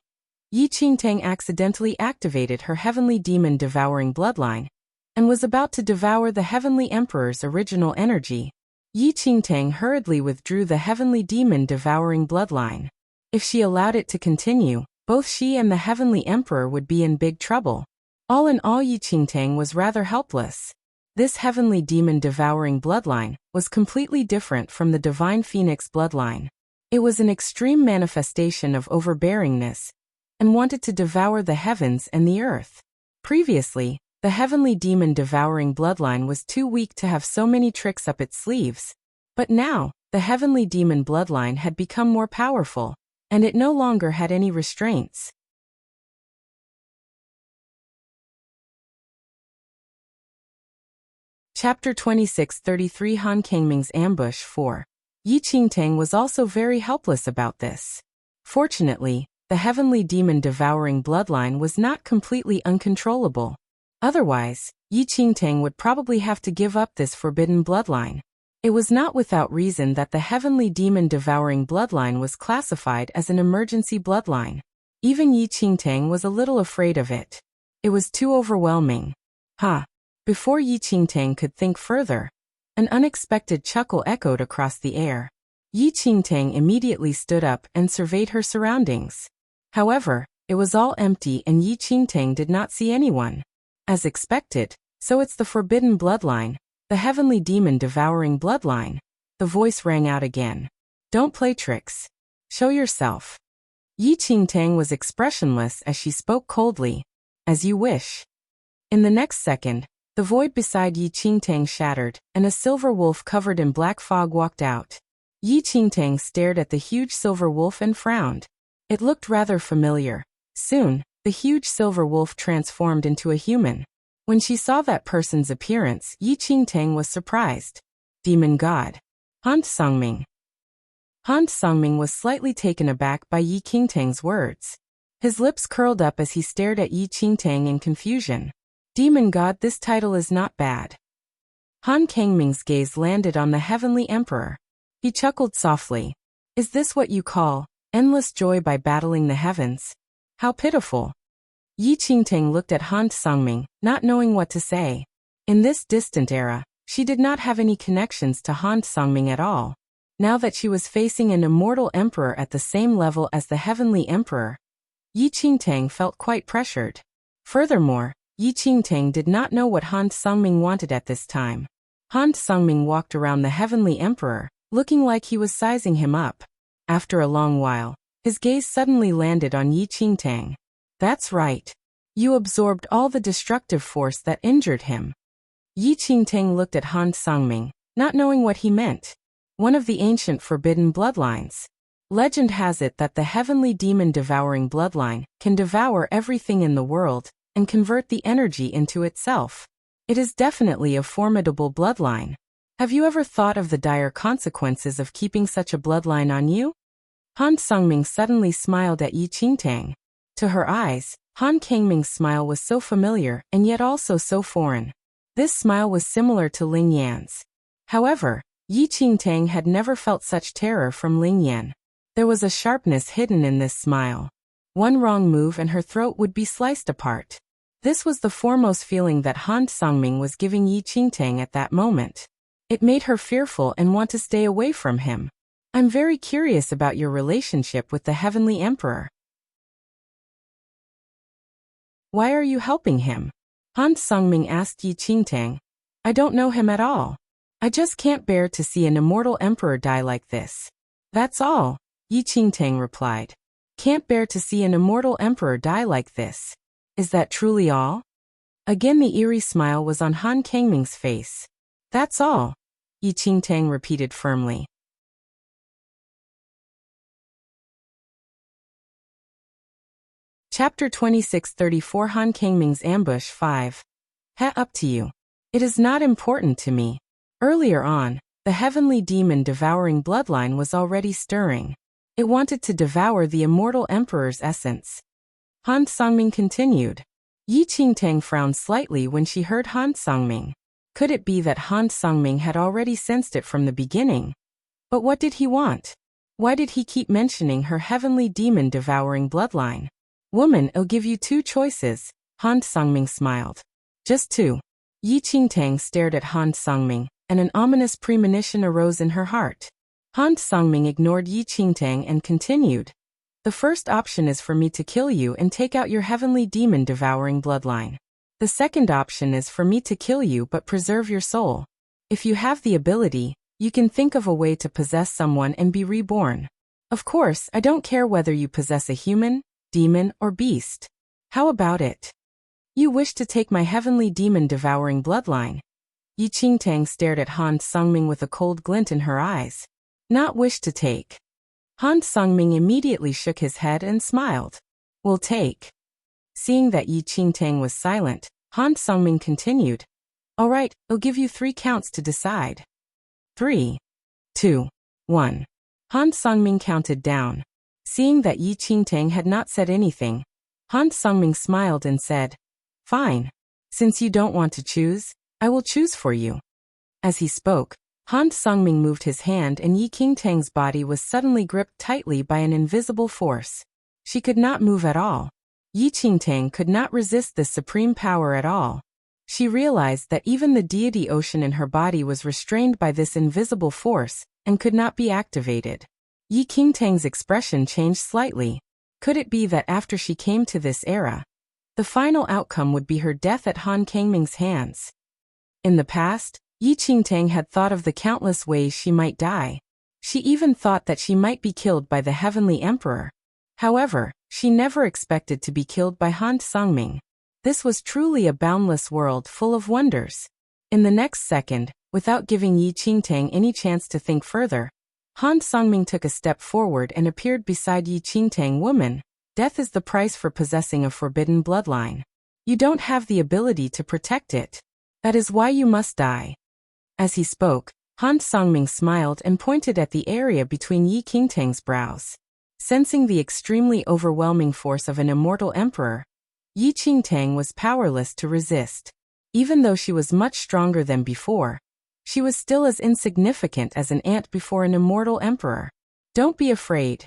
Yi Qingtang accidentally activated her heavenly demon devouring bloodline and was about to devour the heavenly emperor's original energy. Yi Qingtang hurriedly withdrew the heavenly demon devouring bloodline. If she allowed it to continue, both she and the heavenly emperor would be in big trouble. All in all, Yi Qingtang was rather helpless. This heavenly demon devouring bloodline was completely different from the divine phoenix bloodline. It was an extreme manifestation of overbearingness and wanted to devour the heavens and the earth. Previously, the heavenly demon devouring bloodline was too weak to have so many tricks up its sleeves. But now, the heavenly demon bloodline had become more powerful, and it no longer had any restraints. Chapter 26:33 Han Kangming's Ambush 4. Yi Qingtang was also very helpless about this. Fortunately, the heavenly demon devouring bloodline was not completely uncontrollable. Otherwise, Yi Qingtang would probably have to give up this forbidden bloodline. It was not without reason that the heavenly demon-devouring bloodline was classified as an emergency bloodline. Even Yi Qingtang was a little afraid of it. It was too overwhelming. Ha! Before Yi Qingtang could think further, an unexpected chuckle echoed across the air. Yi Qingtang immediately stood up and surveyed her surroundings. However, it was all empty and Yi Qingtang did not see anyone. As expected, so it's the forbidden bloodline, the heavenly demon-devouring bloodline. The voice rang out again. Don't play tricks. Show yourself. Yi Qingtang was expressionless as she spoke coldly. As you wish. In the next second, the void beside Yi Qingtang shattered, and a silver wolf covered in black fog walked out. Yi Qingtang stared at the huge silver wolf and frowned. It looked rather familiar. Soon, the huge silver wolf transformed into a human. When she saw that person's appearance, Yi Qingtang was surprised. Demon God. Han Songming. Han Songming was slightly taken aback by Yi Qingtang's words. His lips curled up as he stared at Yi Qingtang in confusion. Demon God, this title is not bad. Han Kangming's gaze landed on the heavenly emperor. He chuckled softly. Is this what you call endless joy by battling the heavens? How pitiful. Yi Qingtang looked at Han Songming, not knowing what to say. In this distant era, she did not have any connections to Han Songming at all. Now that she was facing an immortal emperor at the same level as the heavenly emperor, Yi Qingtang felt quite pressured. Furthermore, Yi Qingtang did not know what Han Songming wanted at this time. Han Songming walked around the heavenly emperor, looking like he was sizing him up. After a long while, his gaze suddenly landed on Yi Qingtang. That's right. You absorbed all the destructive force that injured him. Yi Qingtang looked at Han Songming, not knowing what he meant. One of the ancient forbidden bloodlines. Legend has it that the heavenly demon-devouring bloodline can devour everything in the world and convert the energy into itself. It is definitely a formidable bloodline. Have you ever thought of the dire consequences of keeping such a bloodline on you? Han Songming suddenly smiled at Yi Qingtang. To her eyes, Han Kangming's smile was so familiar and yet also so foreign. This smile was similar to Ling Yan's. However, Yi Qingtang had never felt such terror from Ling Yan. There was a sharpness hidden in this smile. One wrong move and her throat would be sliced apart. This was the foremost feeling that Han Songming was giving Yi Qingtang at that moment. It made her fearful and want to stay away from him. I'm very curious about your relationship with the Heavenly Emperor. Why are you helping him? Han Songming asked Yi Qingtang. I don't know him at all. I just can't bear to see an immortal emperor die like this. That's all, Yi Qingtang replied. Can't bear to see an immortal emperor die like this. Is that truly all? Again the eerie smile was on Han Kangming's face. That's all, Yi Qingtang repeated firmly. Chapter 2634 Han Kangming's Ambush 5. Up to you. It is not important to me. Earlier on, the heavenly demon-devouring bloodline was already stirring. It wanted to devour the immortal emperor's essence. Han Songming continued. Yi Qingtang frowned slightly when she heard Han Songming. Could it be that Han Songming had already sensed it from the beginning? But what did he want? Why did he keep mentioning her heavenly demon-devouring bloodline? Woman, I'll give you two choices, Han Songming smiled. Just two. Yi Qingtang stared at Han Songming, and an ominous premonition arose in her heart. Han Songming ignored Yi Qingtang and continued. The first option is for me to kill you and take out your heavenly demon-devouring bloodline. The second option is for me to kill you but preserve your soul. If you have the ability, you can think of a way to possess someone and be reborn. Of course, I don't care whether you possess a human, demon, or beast. How about it? You wish to take my heavenly demon-devouring bloodline? Yi Qingtang stared at Han Songming with a cold glint in her eyes. Not wish to take. Han Songming immediately shook his head and smiled. Will take. Seeing that Yi Qingtang was silent, Han Songming continued. All right, I'll give you 3 counts to decide. 3, 2, 1. Han Songming counted down. Seeing that Yi Qingtang had not said anything, Han Songming smiled and said, Fine. Since you don't want to choose, I will choose for you. As he spoke, Han Sungming moved his hand and Yi Qingtang's body was suddenly gripped tightly by an invisible force. She could not move at all. Yi Qingtang could not resist this supreme power at all. She realized that even the deity ocean in her body was restrained by this invisible force and could not be activated. Yi Qingtang's expression changed slightly. Could it be that after she came to this era, the final outcome would be her death at Han Kangming's hands? In the past, Yi Qingtang had thought of the countless ways she might die. She even thought that she might be killed by the Heavenly Emperor. However, she never expected to be killed by Han Sungming. This was truly a boundless world full of wonders. In the next second, without giving Yi Qingtang any chance to think further, Han Sungming took a step forward and appeared beside Yi Qingtang. Woman, death is the price for possessing a forbidden bloodline. You don't have the ability to protect it. That is why you must die. As he spoke, Han Sungming smiled and pointed at the area between Yi Qingtang's brows. Sensing the extremely overwhelming force of an immortal emperor, Yi Qingtang was powerless to resist. Even though she was much stronger than before, she was still as insignificant as an ant before an immortal emperor. Don't be afraid.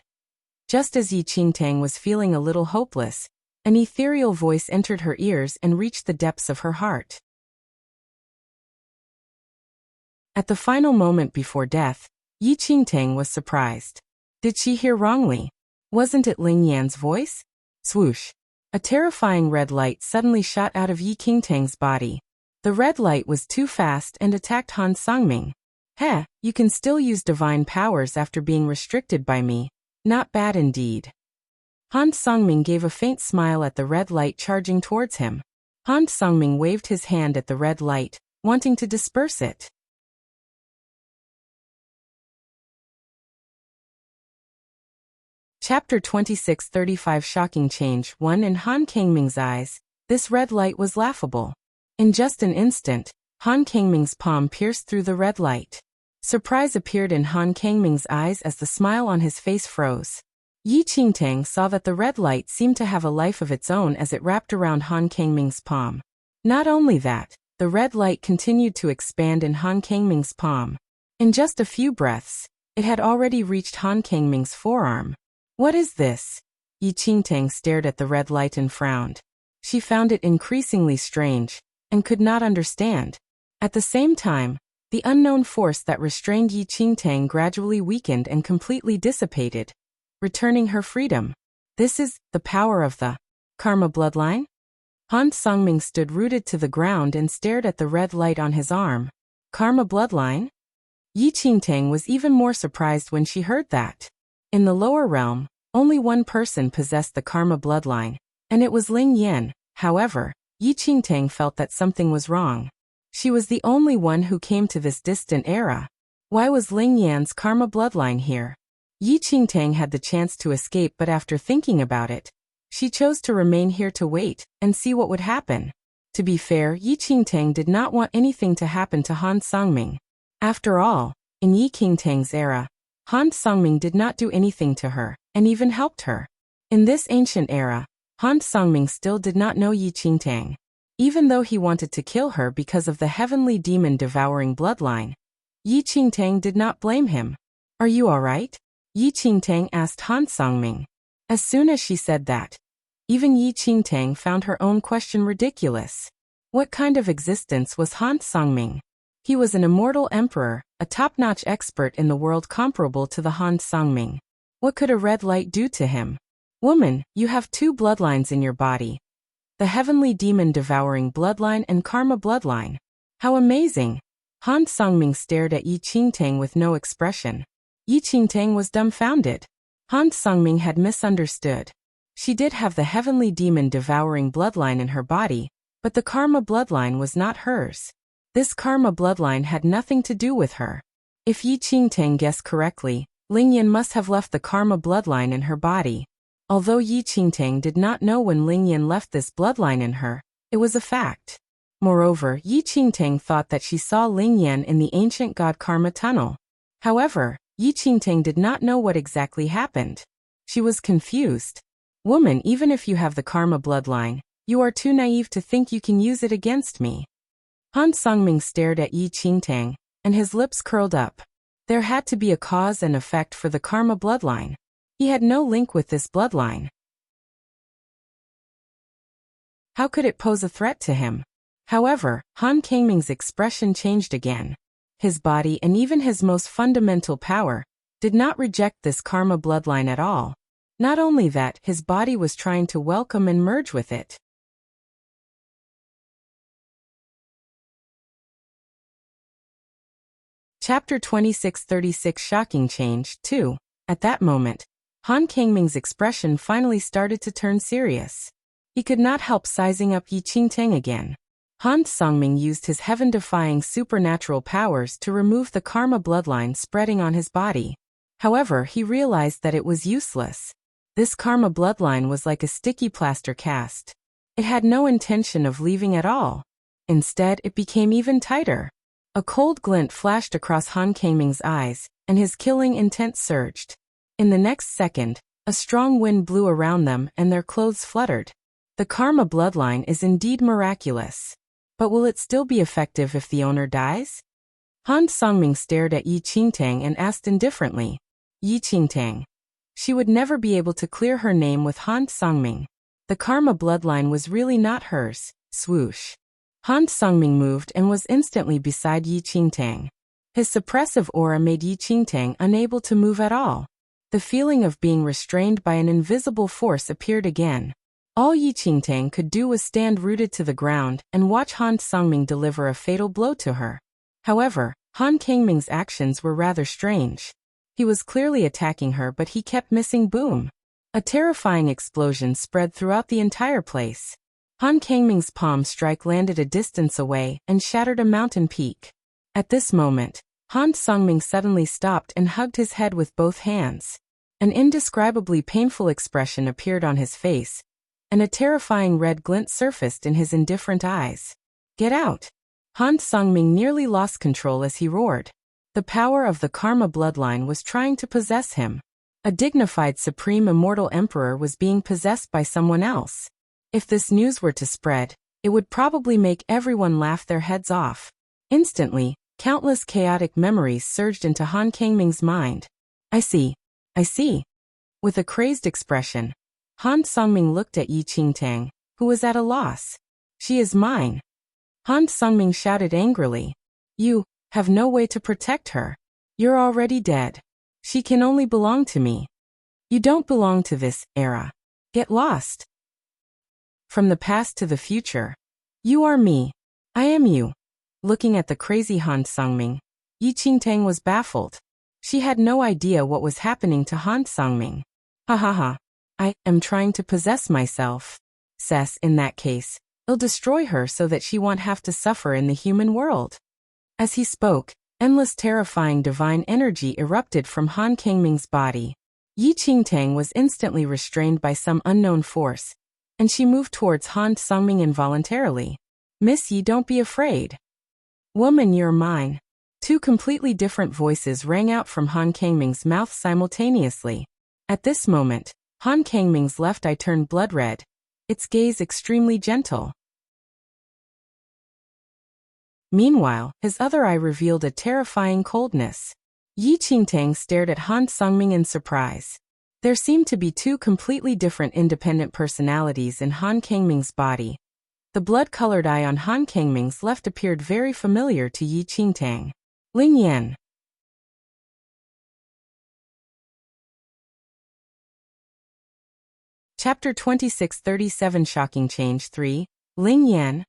Just as Yi Qingtang was feeling a little hopeless, an ethereal voice entered her ears and reached the depths of her heart. At the final moment before death, Yi Qingtang was surprised. Did she hear wrongly? Wasn't it Ling Yan's voice? Swoosh! A terrifying red light suddenly shot out of Yi Qingtang's body. The red light was too fast and attacked Han Sungming. Heh, you can still use divine powers after being restricted by me. Not bad indeed. Han Sungming gave a faint smile at the red light charging towards him. Han Sungming waved his hand at the red light, wanting to disperse it. Chapter 26:35 Shocking Change 1 In Han Kangming's eyes, this red light was laughable. In just an instant, Han Kangming's palm pierced through the red light. Surprise appeared in Han Kangming's eyes as the smile on his face froze. Yi Qingtang saw that the red light seemed to have a life of its own as it wrapped around Han Kangming's palm. Not only that, the red light continued to expand in Han Kangming's palm. In just a few breaths, it had already reached Han Kangming's forearm. What is this? Yi Qingtang stared at the red light and frowned. She found it increasingly strange, and could not understand. At the same time, the unknown force that restrained Yi Qingtang gradually weakened and completely dissipated, returning her freedom. This is the power of the Karma bloodline? Han Sungming stood rooted to the ground and stared at the red light on his arm. Karma bloodline? Yi Qingtang was even more surprised when she heard that. In the lower realm, only one person possessed the Karma bloodline, and it was Ling Yan. However, Yi Qingtang felt that something was wrong. She was the only one who came to this distant era. Why was Ling Yan's Karma bloodline here? Yi Qingtang had the chance to escape, but after thinking about it, she chose to remain here to wait and see what would happen. To be fair, Yi Qingtang did not want anything to happen to Han Sungming. After all, in Yi Qingtang's era, Han Sungming did not do anything to her, and even helped her. In this ancient era, Han Sungming still did not know Yi Qingtang. Even though he wanted to kill her because of the heavenly demon-devouring bloodline, Yi Qingtang did not blame him. Are you alright? Yi Qingtang asked Han Sungming. As soon as she said that, even Yi Qingtang found her own question ridiculous. What kind of existence was Han Sungming? He was an immortal emperor, a top-notch expert in the world comparable to the Han Sungming. What could a red light do to him? Woman, you have two bloodlines in your body. The heavenly demon-devouring bloodline and Karma bloodline. How amazing! Han Sungming stared at Yi Qingtang with no expression. Yi Qingtang was dumbfounded. Han Sungming had misunderstood. She did have the heavenly demon-devouring bloodline in her body, but the Karma bloodline was not hers. This Karma bloodline had nothing to do with her. If Yi Qingtang guessed correctly, Ling Yan must have left the Karma bloodline in her body. Although Yi Qingtang did not know when Ling Yan left this bloodline in her, it was a fact. Moreover, Yi Qingtang thought that she saw Ling Yan in the ancient god Karma tunnel. However, Yi Qingtang did not know what exactly happened. She was confused. Woman, even if you have the Karma bloodline, you are too naive to think you can use it against me. Han Sungming stared at Yi Qingtang, and his lips curled up. There had to be a cause and effect for the karma bloodline. He had no link with this bloodline. How could it pose a threat to him? However, Han Kangming's expression changed again. His body and even his most fundamental power did not reject this karma bloodline at all. Not only that, his body was trying to welcome and merge with it. Chapter 2636 Shocking Change 2. At that moment, Han Kangming's expression finally started to turn serious. He could not help sizing up Yi Qingtang again. Han Songming used his heaven-defying supernatural powers to remove the karma bloodline spreading on his body. However, he realized that it was useless. This karma bloodline was like a sticky plaster cast. It had no intention of leaving at all. Instead, it became even tighter. A cold glint flashed across Han Kangming's eyes, and his killing intent surged. In the next second, a strong wind blew around them and their clothes fluttered. The karma bloodline is indeed miraculous. But will it still be effective if the owner dies? Han Songming stared at Yi Qingtang and asked indifferently. Yi Qingtang. She would never be able to clear her name with Han Songming. The karma bloodline was really not hers. Swoosh. Han Songming moved and was instantly beside Yi Qingtang. His suppressive aura made Yi Qingtang unable to move at all. The feeling of being restrained by an invisible force appeared again. All Yi Qingtang could do was stand rooted to the ground and watch Han Songming deliver a fatal blow to her. However, Han Kangming's actions were rather strange. He was clearly attacking her, but he kept missing. Boom! A terrifying explosion spread throughout the entire place. Han Kangming's palm strike landed a distance away and shattered a mountain peak. At this moment, Han Songming suddenly stopped and hugged his head with both hands. An indescribably painful expression appeared on his face, and a terrifying red glint surfaced in his indifferent eyes. Get out! Han Songming nearly lost control as he roared. The power of the karma bloodline was trying to possess him. A dignified supreme immortal emperor was being possessed by someone else. If this news were to spread, it would probably make everyone laugh their heads off. Instantly, countless chaotic memories surged into Han Kangming's mind. I see. With a crazed expression, Han Songming looked at Yi Qingtang, who was at a loss. She is mine. Han Songming shouted angrily. You have no way to protect her. You're already dead. She can only belong to me. You don't belong to this era. Get lost. From the past to the future. You are me. I am you. Looking at the crazy Han Songming, Yi Qingtang was baffled. She had no idea what was happening to Han Songming. Ha ha ha. I am trying to possess myself. In that case, I'll destroy her so that she won't have to suffer in the human world. As he spoke, endless terrifying divine energy erupted from Han Kangming's body. Yi Qingtang was instantly restrained by some unknown force, and she moved towards Han Songming involuntarily. Miss Yi, don't be afraid. Woman, you're mine. Two completely different voices rang out from Han Kangming's mouth simultaneously. At this moment, Han Kangming's left eye turned blood red, its gaze extremely gentle. Meanwhile, his other eye revealed a terrifying coldness. Yi Qingtang stared at Han Songming in surprise. There seemed to be two completely different independent personalities in Han Kangming's body. The blood-colored eye on Han Kangming's left appeared very familiar to Yi Qingtang. Ling Yan. Chapter 2637 Shocking Change 3. Ling Yan.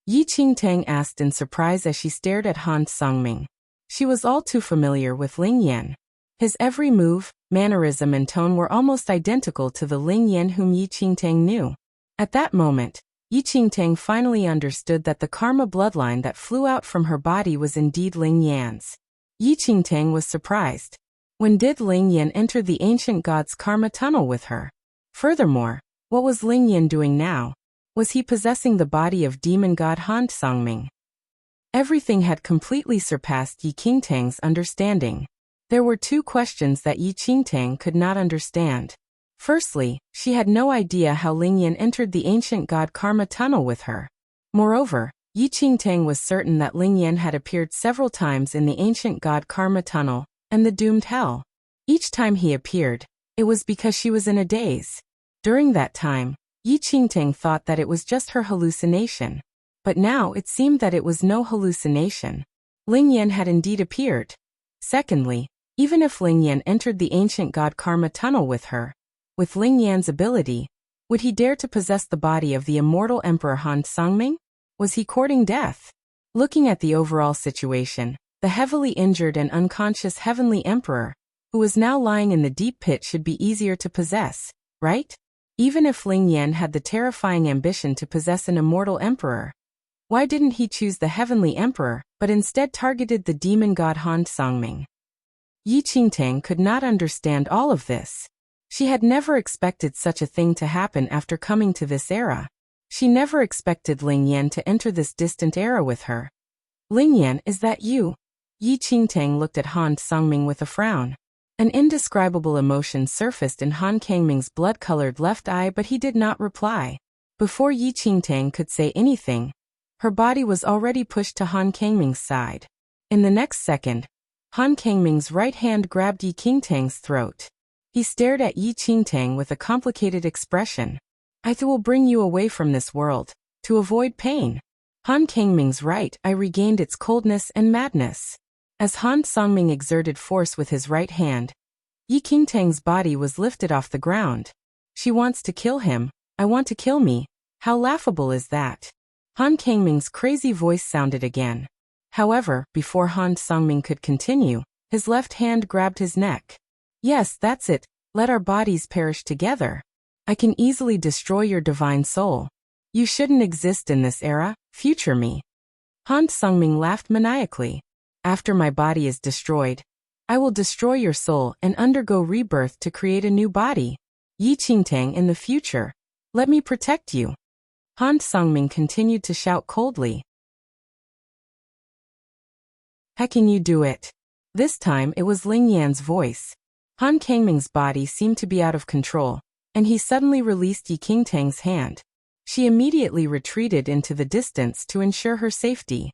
Yi Qingtang asked in surprise as she stared at Han Songming. She was all too familiar with Ling Yan. His every move, mannerism and tone were almost identical to the Ling Yan whom Yi Qingtang knew. At that moment, Yi Qingtang finally understood that the karma bloodline that flew out from her body was indeed Ling Yan's. Yi Qingtang was surprised. When did Ling Yan enter the ancient god's karma tunnel with her? Furthermore, what was Ling Yan doing now? Was he possessing the body of demon god Han Songming? Everything had completely surpassed Yi Qingtang's understanding. There were two questions that Yi Qingtang could not understand. Firstly, she had no idea how Ling Yan entered the ancient god karma tunnel with her. Moreover, Yi Qingtang was certain that Ling Yan had appeared several times in the ancient god Karma Tunnel and the doomed hell. Each time he appeared, it was because she was in a daze. During that time, Yi Qingtang thought that it was just her hallucination. But now it seemed that it was no hallucination. Ling Yan had indeed appeared. Secondly, even if Ling Yan entered the ancient god Karma Tunnel with her, with Ling Yan's ability, would he dare to possess the body of the immortal Emperor Han Songming? Was he courting death? Looking at the overall situation, the heavily injured and unconscious Heavenly Emperor, who was now lying in the deep pit, should be easier to possess, right? Even if Ling Yan had the terrifying ambition to possess an immortal emperor, why didn't he choose the Heavenly Emperor, but instead targeted the demon god Han Songming? Yi Qingtang could not understand all of this. She had never expected such a thing to happen after coming to this era. She never expected Ling Yan to enter this distant era with her. Ling Yan, is that you? Yi Qingtang looked at Han Songming with a frown. An indescribable emotion surfaced in Han Kangming's blood-colored left eye, but he did not reply. Before Yi Qingtang could say anything, her body was already pushed to Han Kangming's side. In the next second, Han Kangming's right hand grabbed Yi Qingtang's throat. He stared at Yi Qingtang with a complicated expression. I will bring you away from this world, to avoid pain. Han Kangming's right eye regained its coldness and madness. As Han Songming exerted force with his right hand, Yi Qingtang's body was lifted off the ground. She wants to kill him. I want to kill me. How laughable is that? Han Kangming's crazy voice sounded again. However, before Han Songming could continue, his left hand grabbed his neck. Yes, that's it. Let our bodies perish together. I can easily destroy your divine soul. You shouldn't exist in this era, future me. Han Songming laughed maniacally. After my body is destroyed, I will destroy your soul and undergo rebirth to create a new body. Yi Qingtang, in the future, let me protect you. Han Songming continued to shout coldly. How can you do it? This time it was Ling Yan's voice. Han Kangming's body seemed to be out of control, and he suddenly released Yi Qingtang's hand. She immediately retreated into the distance to ensure her safety.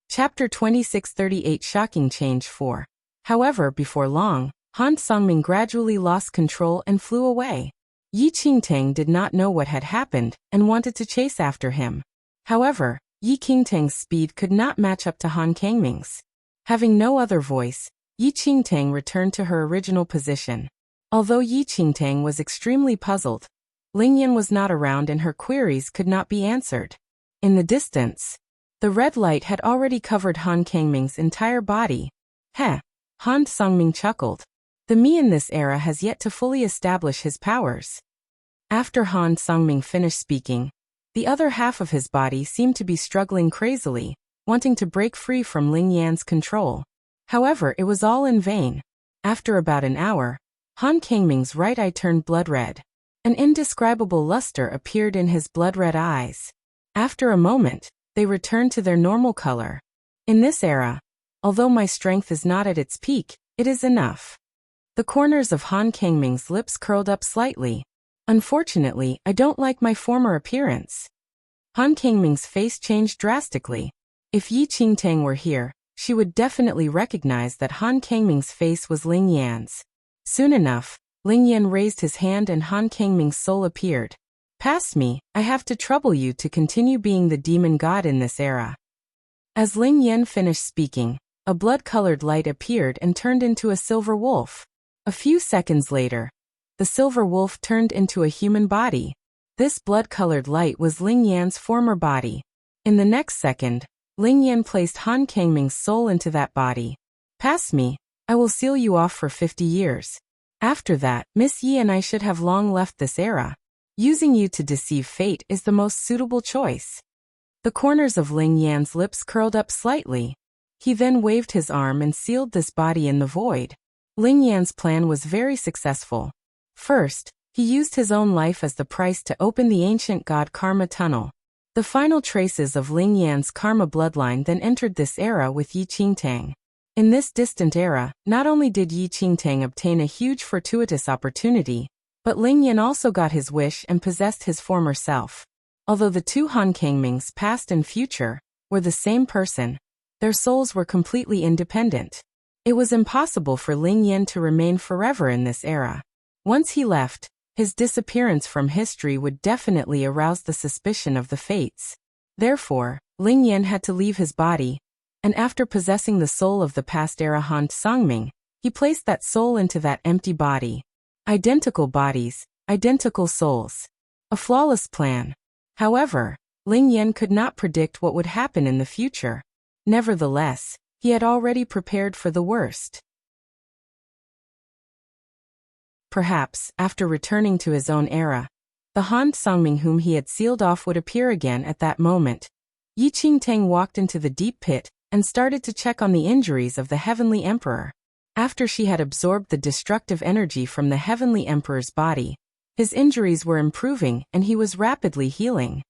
Chapter 2638 Shocking Change 4. However, before long, Han Songming gradually lost control and flew away. Yi Qingtang did not know what had happened and wanted to chase after him. However, Yi Qingtang's speed could not match up to Han Kangming's. Having no other voice, Yi Qingtang returned to her original position. Although Yi Qingtang was extremely puzzled, Ling Yan was not around and her queries could not be answered. In the distance, the red light had already covered Han Kangming's entire body. Heh, Han Songming chuckled. The me in this era has yet to fully establish his powers. After Han Songming finished speaking, the other half of his body seemed to be struggling crazily, wanting to break free from Ling Yan's control. However, it was all in vain. After about an hour, Han Kangming's right eye turned blood red. An indescribable luster appeared in his blood-red eyes. After a moment, they returned to their normal color. In this era, although my strength is not at its peak, it is enough. The corners of Han Kangming's lips curled up slightly. Unfortunately, I don't like my former appearance. Han Kangming's face changed drastically. If Yi Qingtang were here, she would definitely recognize that Han Kangming's face was Ling Yan's. Soon enough, Ling Yan raised his hand and Han Kangming's soul appeared. Pass me, I have to trouble you to continue being the demon god in this era. As Ling Yan finished speaking, a blood-colored light appeared and turned into a silver wolf. A few seconds later, the silver wolf turned into a human body. This blood-colored light was Ling Yan's former body. In the next second, Ling Yan placed Han Kangming's soul into that body. Pass me, I will seal you off for 50 years. After that, Miss Yi and I should have long left this era. Using you to deceive fate is the most suitable choice. The corners of Ling Yan's lips curled up slightly. He then waved his arm and sealed this body in the void. Ling Yan's plan was very successful. First, he used his own life as the price to open the ancient god Karma Tunnel. The final traces of Ling Yan's Karma bloodline then entered this era with Yi Qingtang. In this distant era, not only did Yi Qingtang obtain a huge fortuitous opportunity, But Ling Yan also got his wish and possessed his former self. Although the two Han Kangmings, past and future, were the same person, their souls were completely independent. It was impossible for Ling Yan to remain forever in this era. Once he left, his disappearance from history would definitely arouse the suspicion of the fates. Therefore, Ling Yan had to leave his body, and after possessing the soul of the past era Han Sangming, he placed that soul into that empty body. Identical bodies, identical souls. A flawless plan. However, Ling Yan could not predict what would happen in the future. Nevertheless, he had already prepared for the worst. Perhaps, after returning to his own era, the Han Sangming whom he had sealed off would appear again at that moment. Yi Qingtang walked into the deep pit and started to check on the injuries of the Heavenly Emperor. After she had absorbed the destructive energy from the Heavenly Emperor's body, his injuries were improving and he was rapidly healing.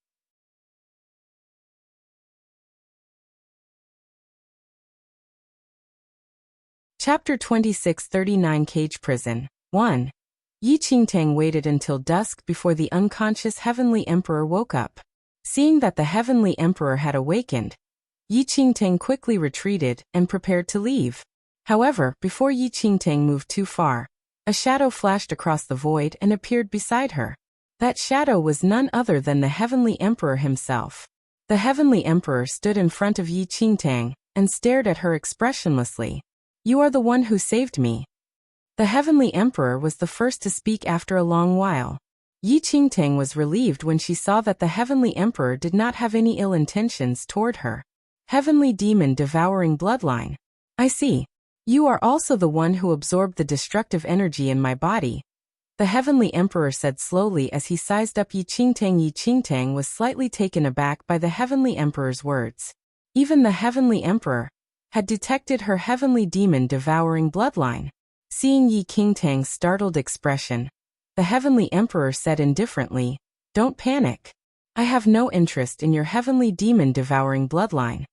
Chapter 2639 Cage Prison 1. Yi Qingtang waited until dusk before the unconscious Heavenly Emperor woke up. Seeing that the Heavenly Emperor had awakened, Yi Qingtang quickly retreated and prepared to leave. However, before Yi Qingtang moved too far, a shadow flashed across the void and appeared beside her. That shadow was none other than the Heavenly Emperor himself. The Heavenly Emperor stood in front of Yi Qingtang and stared at her expressionlessly. "You are the one who saved me." The Heavenly Emperor was the first to speak after a long while. Yi Qingtang was relieved when she saw that the Heavenly Emperor did not have any ill intentions toward her. Heavenly Demon devouring bloodline. I see. You are also the one who absorbed the destructive energy in my body, the Heavenly Emperor said slowly as he sized up Yi Qingtang. Yi Qingtang was slightly taken aback by the Heavenly Emperor's words. Even the Heavenly Emperor had detected her Heavenly Demon devouring bloodline. Seeing Yi Qingtang's startled expression, the Heavenly Emperor said indifferently, "Don't panic. I have no interest in your Heavenly Demon devouring bloodline."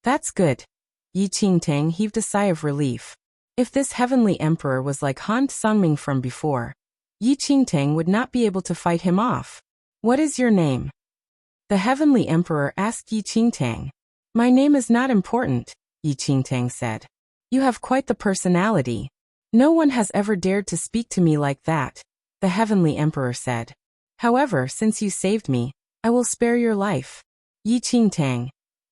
That's good. Yi Qingtang heaved a sigh of relief. If this Heavenly Emperor was like Han Sangming from before, Yi Qingtang would not be able to fight him off. What is your name? The Heavenly Emperor asked Yi Qingtang. My name is not important, Yi Qingtang said. You have quite the personality. No one has ever dared to speak to me like that, the Heavenly Emperor said. However, since you saved me, I will spare your life. Yi Qingtang,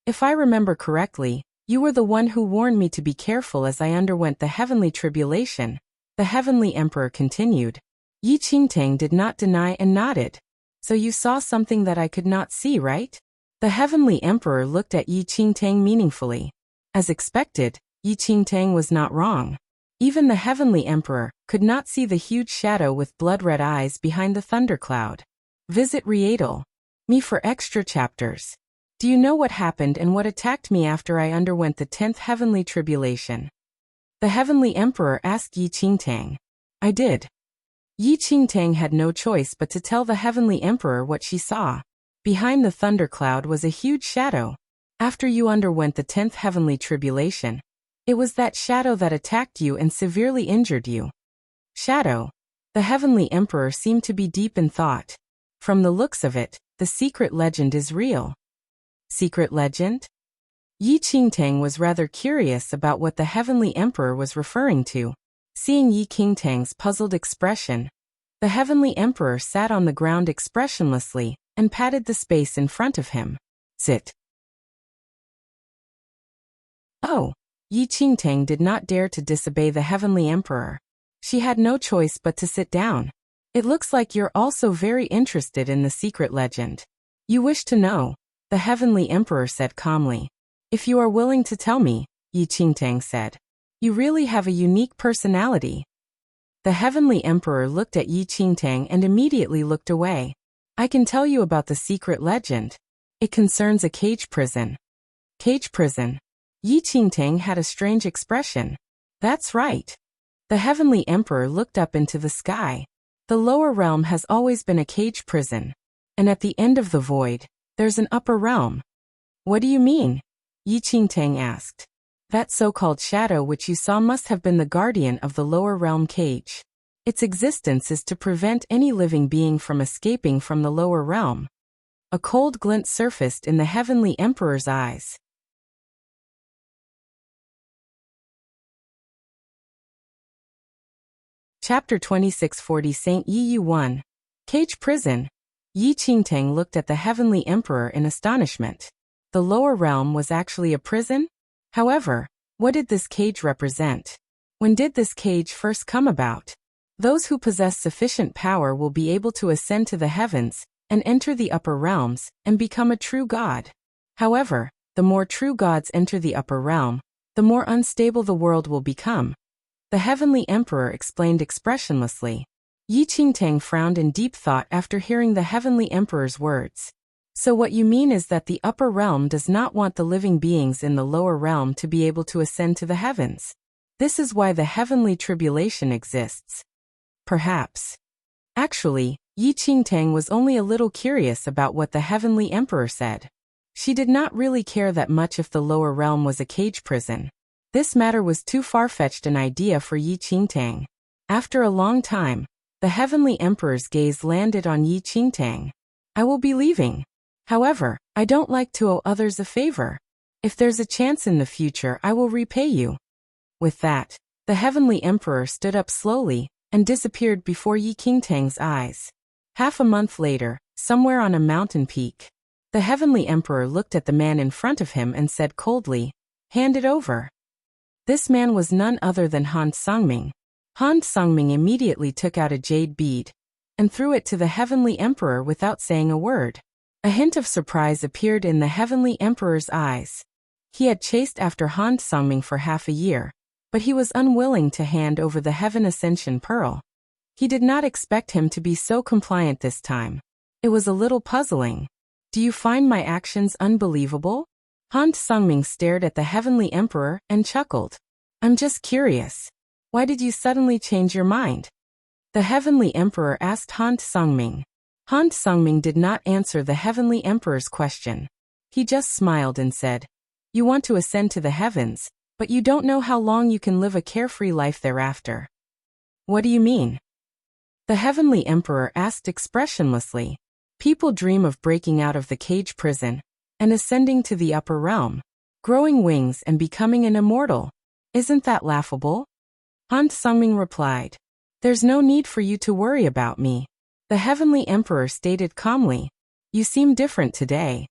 if I remember correctly, you were the one who warned me to be careful as I underwent the heavenly tribulation, the Heavenly Emperor continued. Yi Qingtang did not deny and nodded. So you saw something that I could not see, right? The Heavenly Emperor looked at Yi Qingtang meaningfully. As expected, Yi Qingtang was not wrong. Even the Heavenly Emperor could not see the huge shadow with blood-red eyes behind the thundercloud. Visit Rietal. Me for extra chapters. Do you know what happened and what attacked me after I underwent the 10th heavenly tribulation? The Heavenly Emperor asked Yi Qingtang. I did. Yi Qingtang had no choice but to tell the Heavenly Emperor what she saw. Behind the thundercloud was a huge shadow. After you underwent the 10th heavenly tribulation, it was that shadow that attacked you and severely injured you. Shadow. The Heavenly Emperor seemed to be deep in thought. From the looks of it, the secret legend is real. Secret legend? Yi Qingtang was rather curious about what the Heavenly Emperor was referring to. Seeing Yi Qingtang's puzzled expression, the Heavenly Emperor sat on the ground expressionlessly and patted the space in front of him. Sit. Oh. Yi Qingtang did not dare to disobey the Heavenly Emperor. She had no choice but to sit down. It looks like you're also very interested in the secret legend. You wish to know, the Heavenly Emperor said calmly. If you are willing to tell me, Yi Qingtang said. You really have a unique personality. The Heavenly Emperor looked at Yi Qingtang and immediately looked away. I can tell you about the secret legend. It concerns a cage prison. Cage prison. Yi Qingtang had a strange expression. That's right. The Heavenly Emperor looked up into the sky. The lower realm has always been a cage prison. And at the end of the void, there's an upper realm. What do you mean? Yi Qingtang asked. That so-called shadow which you saw must have been the guardian of the lower realm cage. Its existence is to prevent any living being from escaping from the lower realm. A cold glint surfaced in the heavenly emperor's eyes. Chapter 2640 Saint Yi 1. Cage Prison. Yi Qingtang looked at the heavenly emperor in astonishment. The lower realm was actually a prison? However, what did this cage represent? When did this cage first come about? Those who possess sufficient power will be able to ascend to the heavens and enter the upper realms and become a true god. However, the more true gods enter the upper realm, the more unstable the world will become. The heavenly emperor explained expressionlessly. Yi Qingtang frowned in deep thought after hearing the heavenly emperor's words. So what you mean is that the upper realm does not want the living beings in the lower realm to be able to ascend to the heavens. This is why the heavenly tribulation exists. Perhaps. Actually, Yi Qingtang was only a little curious about what the heavenly emperor said. She did not really care that much if the lower realm was a cage prison. This matter was too far-fetched an idea for Yi Qingtang. After a long time, the heavenly emperor's gaze landed on Yi Qingtang. I will be leaving. However, I don't like to owe others a favor. If there's a chance in the future, I will repay you. With that, the heavenly emperor stood up slowly and disappeared before Yi Qingtang's eyes. Half a month later, somewhere on a mountain peak, the heavenly emperor looked at the man in front of him and said coldly, "Hand it over." This man was none other than Han Songming. Han Songming immediately took out a jade bead and threw it to the heavenly emperor without saying a word. A hint of surprise appeared in the heavenly emperor's eyes. He had chased after Han Songming for half a year, but he was unwilling to hand over the Heaven Ascension Pearl. He did not expect him to be so compliant this time. It was a little puzzling. Do you find my actions unbelievable? Han Songming stared at the heavenly emperor and chuckled. I'm just curious. Why did you suddenly change your mind? The heavenly emperor asked Han Songming. Han Songming did not answer the heavenly emperor's question. He just smiled and said, "You want to ascend to the heavens, but you don't know how long you can live a carefree life thereafter." What do you mean? The heavenly emperor asked expressionlessly. People dream of breaking out of the cage prison and ascending to the upper realm, growing wings and becoming an immortal. Isn't that laughable? Han Songming replied, "There's no need for you to worry about me." The heavenly emperor stated calmly, "You seem different today.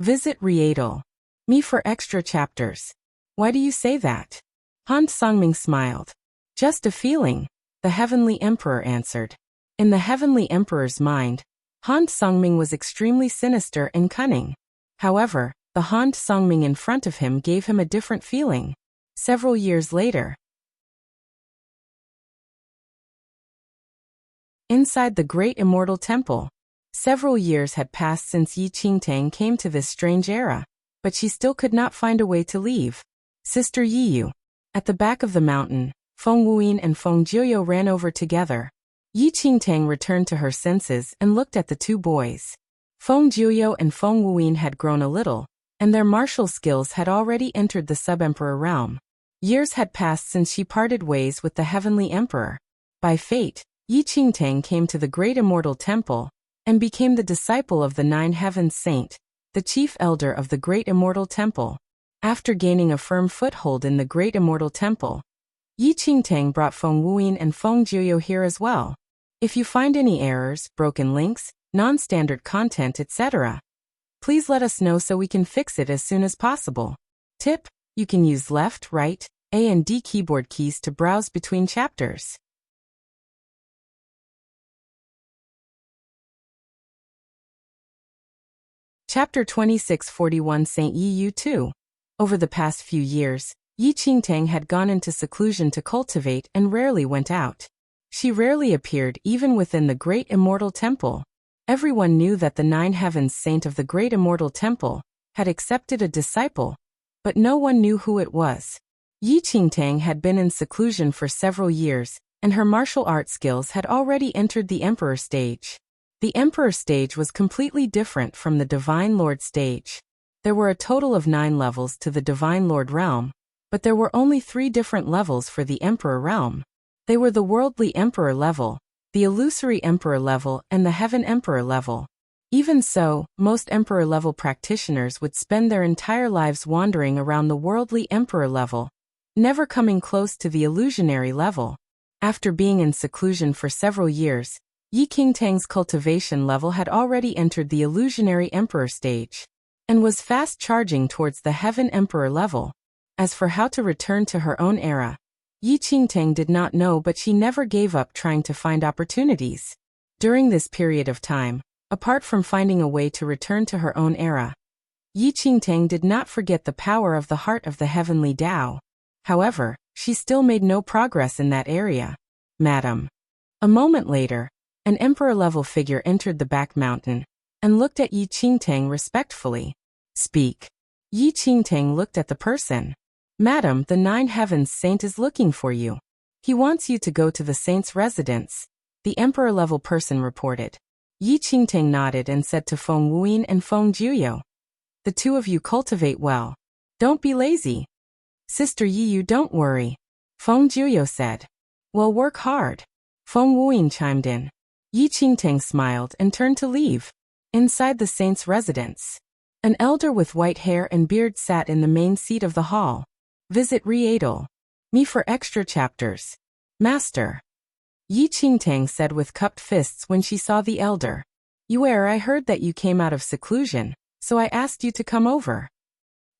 Visit Rietal. Me for extra chapters." Why do you say that? Han Songming smiled. Just a feeling, the heavenly emperor answered. In the heavenly emperor's mind, Han Songming was extremely sinister and cunning. However, the Han Songming in front of him gave him a different feeling. Several years later, inside the great immortal temple, several years had passed since Yi Qingtang came to this strange era, but she still could not find a way to leave. Sister Yiyu. At the back of the mountain, Feng Wuyin and Feng Jiuyo ran over together. Yi Qingtang returned to her senses and looked at the two boys. Feng Jiuyo and Feng Wuyin had grown a little, and their martial skills had already entered the sub-emperor realm. Years had passed since she parted ways with the heavenly emperor. By fate, Yi Qingtang came to the great immortal temple and became the disciple of the Nine Heavens Saint, the chief elder of the great immortal temple. After gaining a firm foothold in the great immortal temple, Yi Qingtang brought Feng Wuyin and Feng Jiuyo here as well. If you find any errors, broken links, non-standard content, etc., please let us know so we can fix it as soon as possible. Tip: you can use left, right, A and D keyboard keys to browse between chapters. Chapter 2641 Saint Yi 2. Over the past few years, Yi Qingtang had gone into seclusion to cultivate and rarely went out. She rarely appeared even within the great immortal temple. Everyone knew that the Nine Heavens Saint of the great immortal temple had accepted a disciple, but no one knew who it was. Yi Qingtang had been in seclusion for several years, and her martial arts skills had already entered the Emperor stage. The Emperor stage was completely different from the Divine Lord stage. There were a total of 9 levels to the Divine Lord realm, but there were only 3 different levels for the Emperor realm. They were the worldly emperor level, the illusory emperor level, and the heaven emperor level. Even so, most emperor-level practitioners would spend their entire lives wandering around the worldly emperor level, never coming close to the illusionary level. After being in seclusion for several years, Yi Qingtang's cultivation level had already entered the illusionary emperor stage, and was fast charging towards the heaven emperor level. As for how to return to her own era, Yi Qingtang did not know, but she never gave up trying to find opportunities. During this period of time, apart from finding a way to return to her own era, Yi Qingtang did not forget the power of the heart of the heavenly Tao. However, she still made no progress in that area. Madam. A moment later, an emperor-level figure entered the back mountain and looked at Yi Qingtang respectfully. Speak. Yi Qingtang looked at the person. Madam, the Nine Heavens Saint is looking for you. He wants you to go to the saint's residence, the emperor-level person reported. Yi Qingtang nodded and said to Feng Wuyin and Feng Juyo, "The two of you cultivate well. Don't be lazy." "Sister Yi, you don't worry," Feng Juyo said. "Well, work hard," Feng Wuyin chimed in. Yi Qingtang smiled and turned to leave. Inside the saint's residence, an elder with white hair and beard sat in the main seat of the hall. Visit Re-Adel. Me for extra chapters. Master. Yi Qingtang said with cupped fists when she saw the elder. "Yuer, I heard that you came out of seclusion, so I asked you to come over."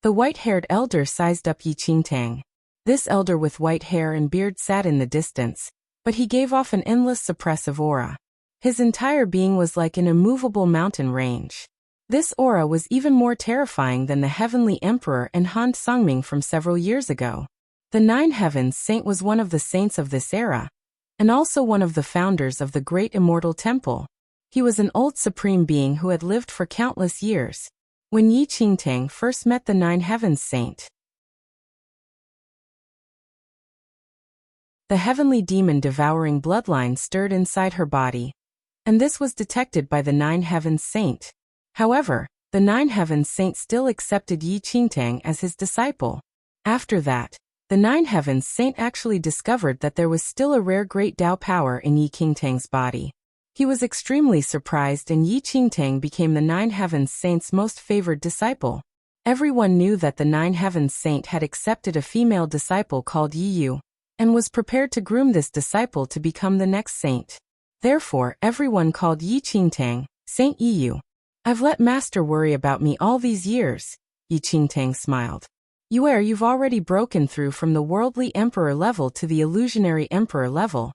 The white-haired elder sized up Yi Qingtang. This elder with white hair and beard sat in the distance, but he gave off an endless suppressive aura. His entire being was like an immovable mountain range. This aura was even more terrifying than the heavenly emperor and Han Songming from several years ago. The Nine Heavens Saint was one of the saints of this era, and also one of the founders of the Great Immortal Temple. He was an old supreme being who had lived for countless years. When Yi Qingtang first met the Nine Heavens Saint, the heavenly demon devouring bloodline stirred inside her body, and this was detected by the Nine Heavens Saint. However, the Nine Heavens Saint still accepted Yi Qingtang as his disciple. After that, the Nine Heavens Saint actually discovered that there was still a rare great Tao power in Yi Qingtang's body. He was extremely surprised, and Yi Qingtang became the Nine Heavens Saint's most favored disciple. Everyone knew that the Nine Heavens Saint had accepted a female disciple called Yi Yu, and was prepared to groom this disciple to become the next saint. Therefore, everyone called Yi Qingtang Saint Yi Yu. "I've let Master worry about me all these years," Yi Qingtang smiled. "You've already broken through from the worldly emperor level to the illusionary emperor level."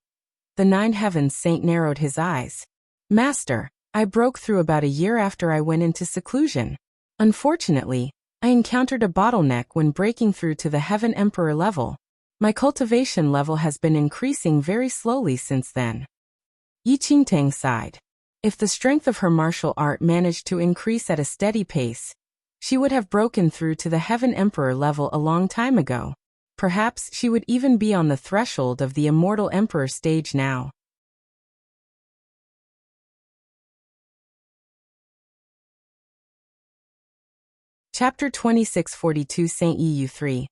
The Nine Heavens Saint narrowed his eyes. "Master, I broke through about a year after I went into seclusion. Unfortunately, I encountered a bottleneck when breaking through to the Heaven Emperor level. My cultivation level has been increasing very slowly since then." Yi Qingtang sighed. If the strength of her martial art managed to increase at a steady pace, she would have broken through to the Heaven Emperor level a long time ago. Perhaps she would even be on the threshold of the Immortal Emperor stage now. Chapter 2642 Saint Yi Yu 3.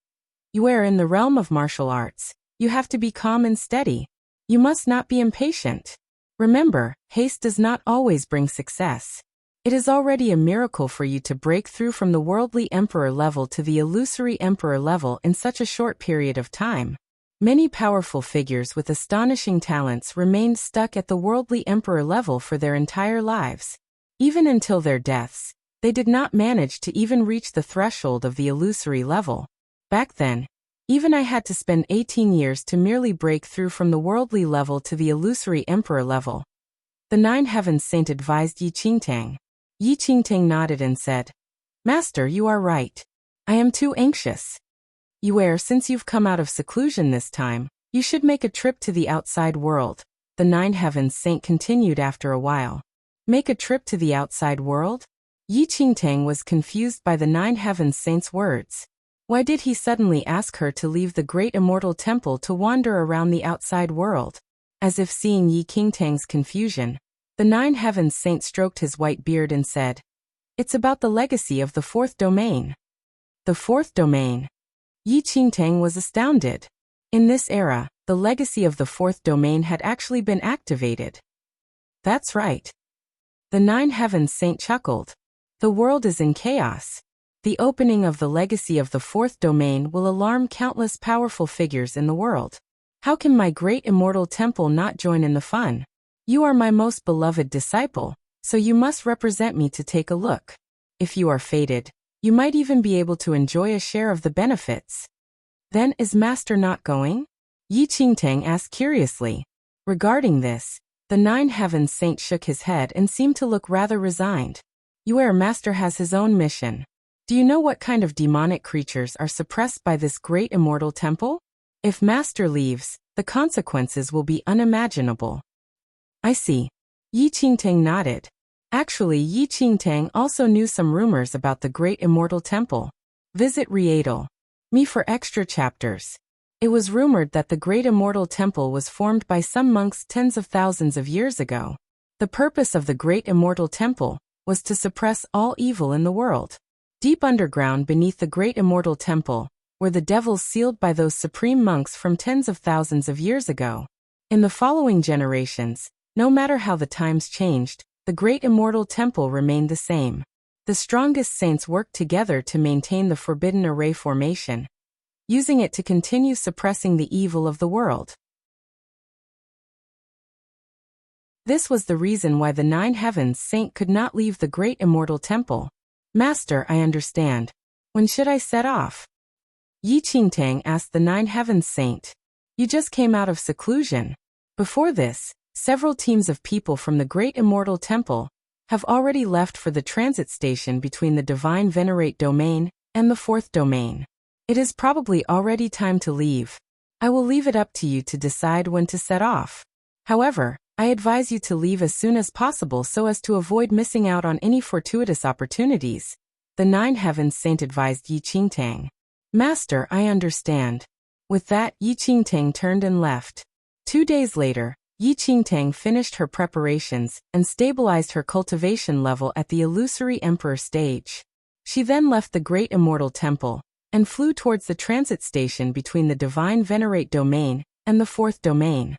You are in the realm of martial arts. You have to be calm and steady. You must not be impatient. Remember, haste does not always bring success. It is already a miracle for you to break through from the worldly emperor level to the illusory emperor level in such a short period of time. Many powerful figures with astonishing talents remained stuck at the worldly emperor level for their entire lives. Even until their deaths, they did not manage to even reach the threshold of the illusory level. Back then, even I had to spend 18 years to merely break through from the worldly level to the illusory emperor level. The Nine Heavens Saint advised Yi Qingtang. Yi Qingtang nodded and said, "Master, you are right. I am too anxious. Since you've come out of seclusion this time, you should make a trip to the outside world," the Nine Heavens Saint continued after a while. Make a trip to the outside world? Yi Qingtang was confused by the Nine Heavens Saint's words. Why did he suddenly ask her to leave the Great Immortal Temple to wander around the outside world? As if seeing Yi Qingtang's confusion, the Nine Heavens Saint stroked his white beard and said, "It's about the legacy of the fourth domain." The fourth domain? Yi Qingtang was astounded. In this era, the legacy of the fourth domain had actually been activated. That's right. The Nine Heavens Saint chuckled. The world is in chaos. The opening of the legacy of the fourth domain will alarm countless powerful figures in the world. How can my great immortal temple not join in the fun? You are my most beloved disciple, so you must represent me to take a look. If you are fated, you might even be able to enjoy a share of the benefits. Then is Master not going? Yi Qingtang asked curiously. Regarding this, the Nine Heavens Saint shook his head and seemed to look rather resigned. Your Master has his own mission. Do you know what kind of demonic creatures are suppressed by this great immortal temple? If Master leaves, the consequences will be unimaginable. I see. Yi Qingtang nodded. Actually, Yi Qingtang also knew some rumors about the great immortal temple. Visit Rietal. Me for extra chapters. It was rumored that the great immortal temple was formed by some monks tens of thousands of years ago. The purpose of the great immortal temple was to suppress all evil in the world. Deep underground beneath the great immortal temple were the devils sealed by those supreme monks from tens of thousands of years ago. In the following generations, no matter how the times changed, the great immortal temple remained the same. The strongest saints worked together to maintain the forbidden array formation, using it to continue suppressing the evil of the world. This was the reason why the Nine Heavens Saint could not leave the great immortal temple. Master, I understand. When should I set off? Yi Qingtang asked the Nine Heavens Saint. You just came out of seclusion. Before this, several teams of people from the great immortal temple have already left for the transit station between the divine venerate domain and the fourth domain. It is probably already time to leave. I will leave it up to you to decide when to set off. However, I advise you to leave as soon as possible so as to avoid missing out on any fortuitous opportunities, the Nine Heavens Saint advised Yi Qingtang. Master, I understand. With that, Yi Qingtang turned and left. 2 days later, Yi Qingtang finished her preparations and stabilized her cultivation level at the illusory emperor stage. She then left the great immortal temple and flew towards the transit station between the divine venerate domain and the fourth domain.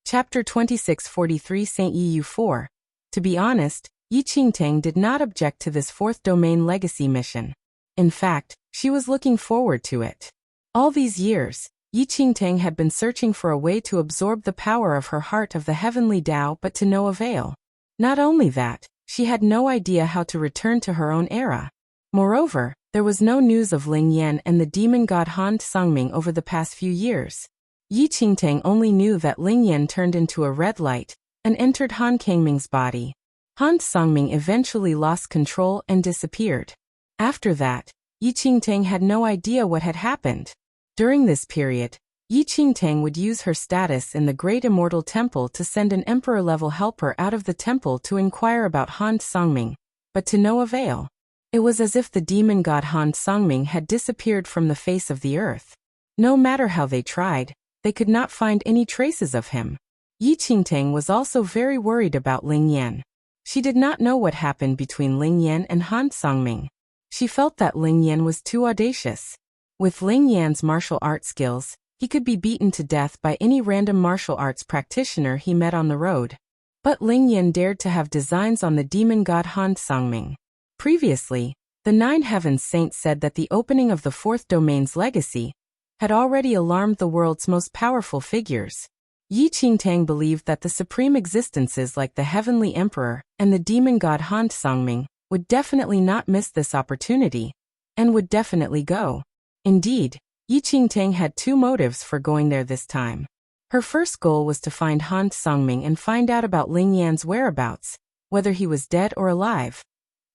Chapter 2643 Saint Yiyu 4. To be honest, Yi Qingtang did not object to this fourth domain legacy mission. In fact, she was looking forward to it. All these years, Yi Qingtang had been searching for a way to absorb the power of her heart of the heavenly Tao, but to no avail. Not only that, she had no idea how to return to her own era. Moreover, there was no news of Ling Yan and the demon god Han Songming over the past few years. Yi Qingtang only knew that Ling Yan turned into a red light and entered Han Kangming's body. Han Songming eventually lost control and disappeared. After that, Yi Qingtang had no idea what had happened. During this period, Yi Qingtang would use her status in the Great Immortal Temple to send an emperor-level helper out of the temple to inquire about Han Songming, but to no avail. It was as if the demon god Han Songming had disappeared from the face of the earth. No matter how they tried, they could not find any traces of him. Yi Qingtang was also very worried about Ling Yan. She did not know what happened between Ling Yan and Han Songming. She felt that Ling Yan was too audacious. With Ling Yan's martial arts skills, he could be beaten to death by any random martial arts practitioner he met on the road. But Ling Yan dared to have designs on the demon god Han Songming. Previously, the Nine Heavens Saint said that the opening of the fourth domain's legacy had already alarmed the world's most powerful figures. Yi Qingtang believed that the supreme existences like the Heavenly Emperor and the demon god Han Songming would definitely not miss this opportunity, and would definitely go. Indeed, Yi Qingtang had two motives for going there this time. Her first goal was to find Han Songming and find out about Ling Yan's whereabouts, whether he was dead or alive.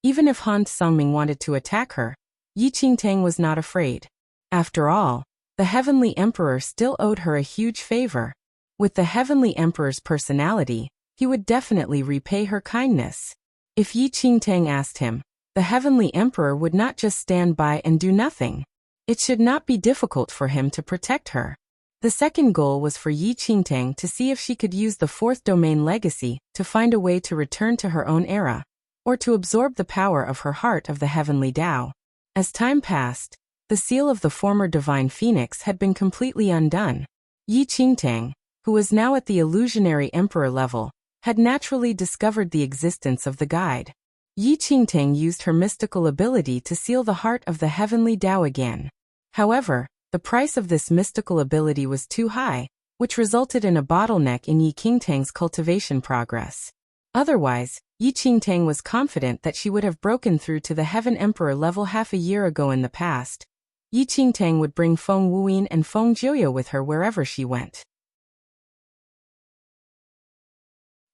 Even if Han Songming wanted to attack her, Yi Qingtang was not afraid. After all, the Heavenly Emperor still owed her a huge favor. With the Heavenly Emperor's personality, he would definitely repay her kindness. If Yi Qingtang asked him, the Heavenly Emperor would not just stand by and do nothing. It should not be difficult for him to protect her. The second goal was for Yi Qingtang to see if she could use the fourth domain legacy to find a way to return to her own era. or to absorb the power of her heart of the heavenly Tao. As time passed, the seal of the former divine phoenix had been completely undone. Yi Qingtang, who was now at the illusionary emperor level, had naturally discovered the existence of the guide. Yi Qingtang used her mystical ability to seal the heart of the heavenly Tao again. However, the price of this mystical ability was too high, which resulted in a bottleneck in Yi Qingtang's cultivation progress. Otherwise, Yi Qingtang was confident that she would have broken through to the Heaven Emperor level half a year ago in the past. Yi Qingtang would bring Feng Wuyin and Feng Jiuya with her wherever she went.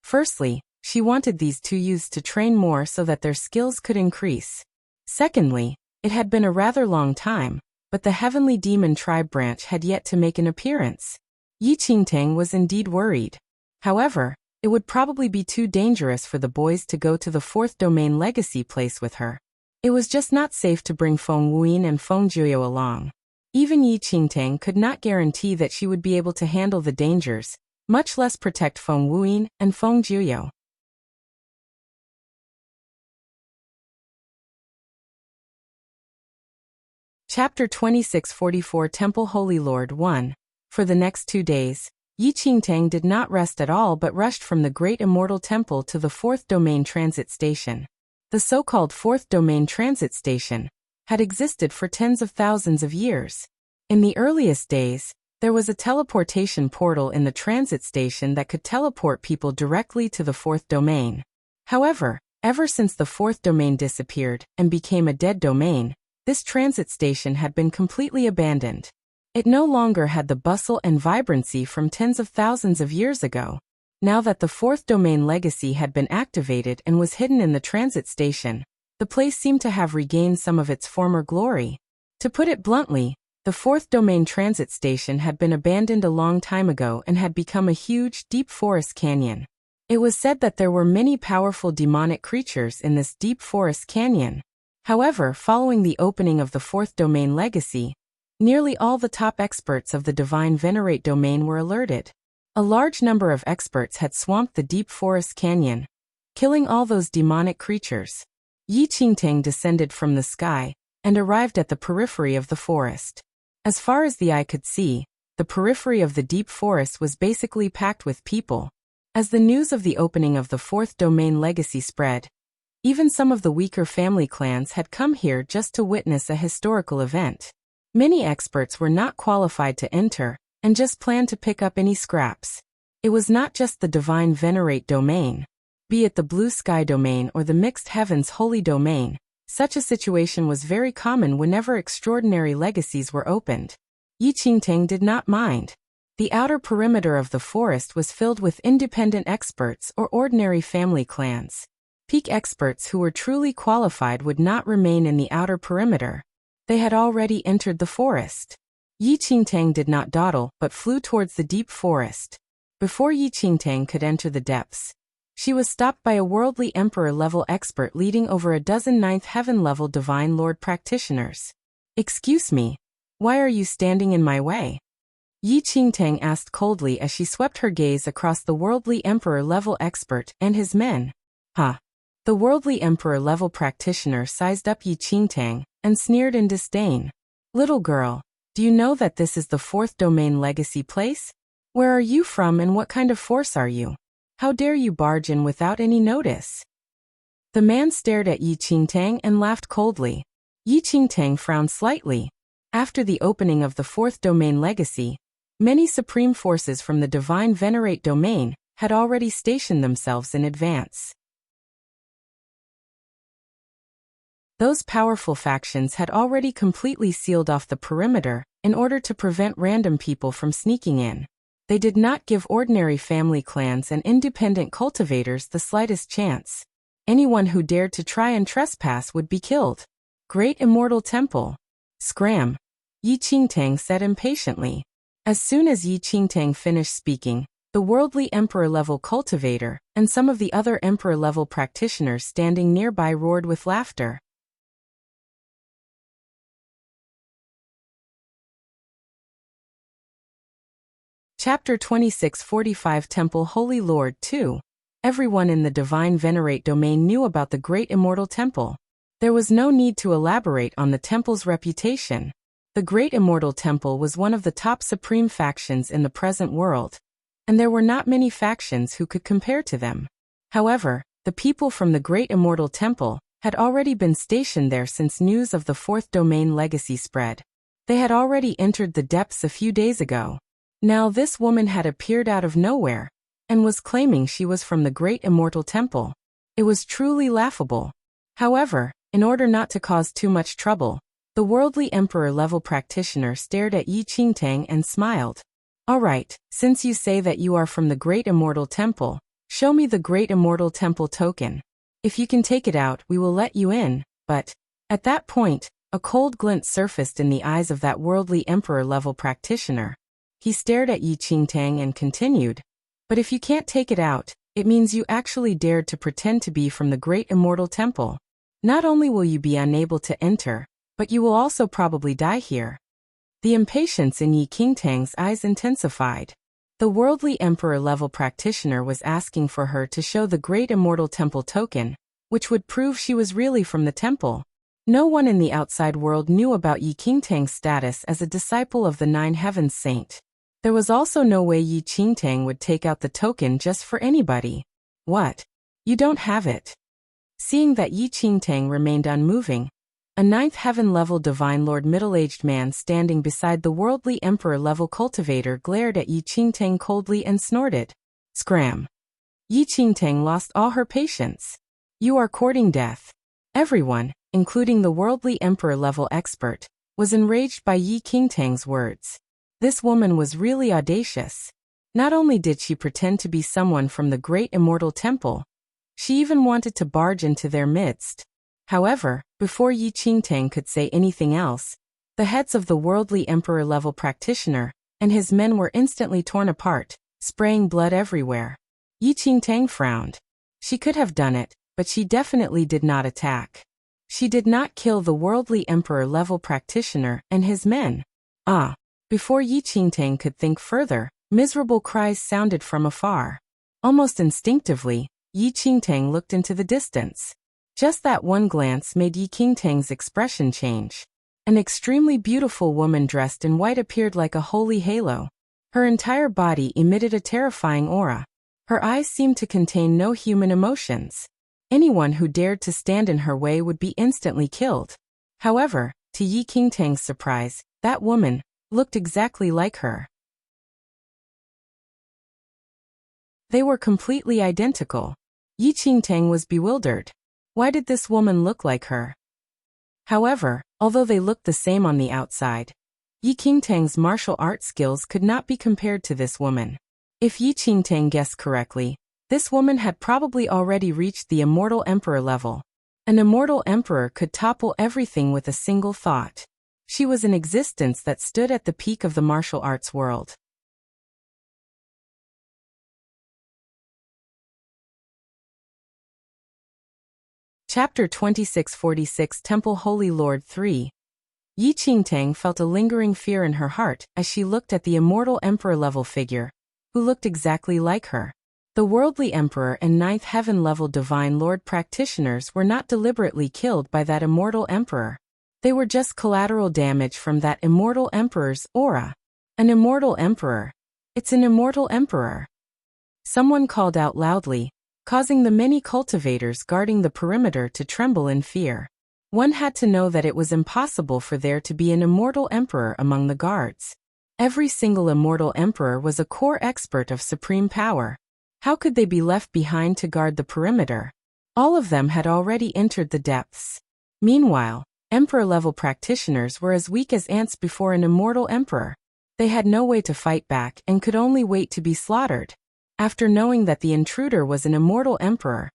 Firstly, she wanted these two youths to train more so that their skills could increase. Secondly, it had been a rather long time, but the Heavenly Demon Tribe branch had yet to make an appearance. Yi Qingtang was indeed worried. However, it would probably be too dangerous for the boys to go to the fourth domain legacy place with her. It was just not safe to bring Feng Wuyin and Feng Jiuya along. Even Yi Qingtang could not guarantee that she would be able to handle the dangers, much less protect Feng Wuyin and Feng Jiuya. Chapter 2644 Temple Holy Lord 1. For the next 2 days, Yi Qingtang did not rest at all but rushed from the Great Immortal Temple to the Fourth Domain Transit Station. The so-called Fourth Domain Transit Station had existed for tens of thousands of years. In the earliest days, there was a teleportation portal in the transit station that could teleport people directly to the Fourth Domain. However, ever since the Fourth Domain disappeared and became a dead domain, this transit station had been completely abandoned. It no longer had the bustle and vibrancy from tens of thousands of years ago. Now that the Fourth Domain legacy had been activated and was hidden in the transit station, the place seemed to have regained some of its former glory. To put it bluntly, the Fourth Domain Transit Station had been abandoned a long time ago and had become a huge, deep forest canyon. It was said that there were many powerful demonic creatures in this deep forest canyon. However, following the opening of the Fourth Domain Legacy, nearly all the top experts of the Divine Venerate domain were alerted. A large number of experts had swamped the deep forest canyon, killing all those demonic creatures. Yi Qingtang descended from the sky and arrived at the periphery of the forest. As far as the eye could see, the periphery of the deep forest was basically packed with people. As the news of the opening of the Fourth Domain Legacy spread, even some of the weaker family clans had come here just to witness a historical event. Many experts were not qualified to enter, and just planned to pick up any scraps. It was not just the Divine Venerate domain. Be it the Blue Sky domain or the Mixed Heavens Holy domain, such a situation was very common whenever extraordinary legacies were opened. Yi Qingtang did not mind. The outer perimeter of the forest was filled with independent experts or ordinary family clans. Peak experts who were truly qualified would not remain in the outer perimeter. They had already entered the forest. Yi Qingtang did not dawdle but flew towards the deep forest. Before Yi Qingtang could enter the depths, she was stopped by a worldly emperor-level expert leading over a dozen ninth heaven-level divine lord practitioners. "Excuse me, why are you standing in my way?" Yi Qingtang asked coldly as she swept her gaze across the worldly emperor-level expert and his men. "Huh." The worldly emperor-level practitioner sized up Yi Qingtang and sneered in disdain. "Little girl, do you know that this is the Fourth Domain Legacy place? Where are you from and what kind of force are you? How dare you barge in without any notice?" The man stared at Yi Qingtang and laughed coldly. Yi Qingtang frowned slightly. After the opening of the Fourth Domain Legacy, many supreme forces from the Divine Venerate domain had already stationed themselves in advance. Those powerful factions had already completely sealed off the perimeter in order to prevent random people from sneaking in. They did not give ordinary family clans and independent cultivators the slightest chance. Anyone who dared to try and trespass would be killed. "Great Immortal Temple." "Scram," Yi Qingtang said impatiently. As soon as Yi Qingtang finished speaking, the worldly emperor-level cultivator and some of the other emperor-level practitioners standing nearby roared with laughter. Chapter 2645 Temple Holy Lord 2. Everyone in the Divine Venerate domain knew about the Great Immortal Temple. There was no need to elaborate on the temple's reputation. The Great Immortal Temple was one of the top supreme factions in the present world, and there were not many factions who could compare to them. However, the people from the Great Immortal Temple had already been stationed there since news of the Fourth Domain legacy spread. They had already entered the depths a few days ago. Now this woman had appeared out of nowhere and was claiming she was from the Great Immortal Temple. It was truly laughable. However, in order not to cause too much trouble, the worldly emperor-level practitioner stared at Yi Qingtang and smiled. "All right, since you say that you are from the Great Immortal Temple, show me the Great Immortal Temple token. If you can take it out, we will let you in." But at that point, a cold glint surfaced in the eyes of that worldly emperor-level practitioner. He stared at Yi Qingtang and continued, "But if you can't take it out, it means you actually dared to pretend to be from the Great Immortal Temple. Not only will you be unable to enter, but you will also probably die here." The impatience in Yi Qingtang's eyes intensified. The worldly emperor-level practitioner was asking for her to show the Great Immortal Temple token, which would prove she was really from the temple. No one in the outside world knew about Yi Qingtang's status as a disciple of the Nine Heavens Saint. There was also no way Yi Qingtang would take out the token just for anybody. "What? You don't have it?" Seeing that Yi Qingtang remained unmoving, a ninth heaven-level divine lord middle-aged man standing beside the worldly emperor-level cultivator glared at Yi Qingtang coldly and snorted. Scram! Yi Qingtang lost all her patience. "You are courting death." Everyone, including the worldly emperor-level expert, was enraged by Yi Qingtang's words. This woman was really audacious. Not only did she pretend to be someone from the Great Immortal Temple, she even wanted to barge into their midst. However, before Yi Qingtang could say anything else, the heads of the worldly emperor-level practitioner and his men were instantly torn apart, spraying blood everywhere. Yi Qingtang frowned. She could have done it, but she definitely did not attack. She did not kill the worldly emperor-level practitioner and his men. Ah! Before Yi Qingtang could think further, miserable cries sounded from afar. Almost instinctively, Yi Qingtang looked into the distance. Just that one glance made Yi Qingtang's expression change. An extremely beautiful woman dressed in white appeared like a holy halo. Her entire body emitted a terrifying aura. Her eyes seemed to contain no human emotions. Anyone who dared to stand in her way would be instantly killed. However, to Yi Qingtang's surprise, that woman looked exactly like her. They were completely identical. Yi Qingtang was bewildered. Why did this woman look like her? However, although they looked the same on the outside, Yi Qingtang's martial arts skills could not be compared to this woman. If Yi Qingtang guessed correctly, this woman had probably already reached the Immortal Emperor level. An Immortal Emperor could topple everything with a single thought. She was an existence that stood at the peak of the martial arts world. Chapter 2646 Temple Holy Lord 3. Yi Qingtang felt a lingering fear in her heart as she looked at the Immortal Emperor-level figure, who looked exactly like her. The Worldly Emperor and Ninth Heaven-level Divine Lord practitioners were not deliberately killed by that Immortal Emperor. They were just collateral damage from that Immortal Emperor's aura. An Immortal Emperor. It's an Immortal Emperor. Someone called out loudly, causing the many cultivators guarding the perimeter to tremble in fear. One had to know that it was impossible for there to be an Immortal Emperor among the guards. Every single Immortal Emperor was a core expert of supreme power. How could they be left behind to guard the perimeter? All of them had already entered the depths. Meanwhile, Emperor-level practitioners were as weak as ants before an Immortal Emperor. They had no way to fight back and could only wait to be slaughtered. After knowing that the intruder was an Immortal Emperor,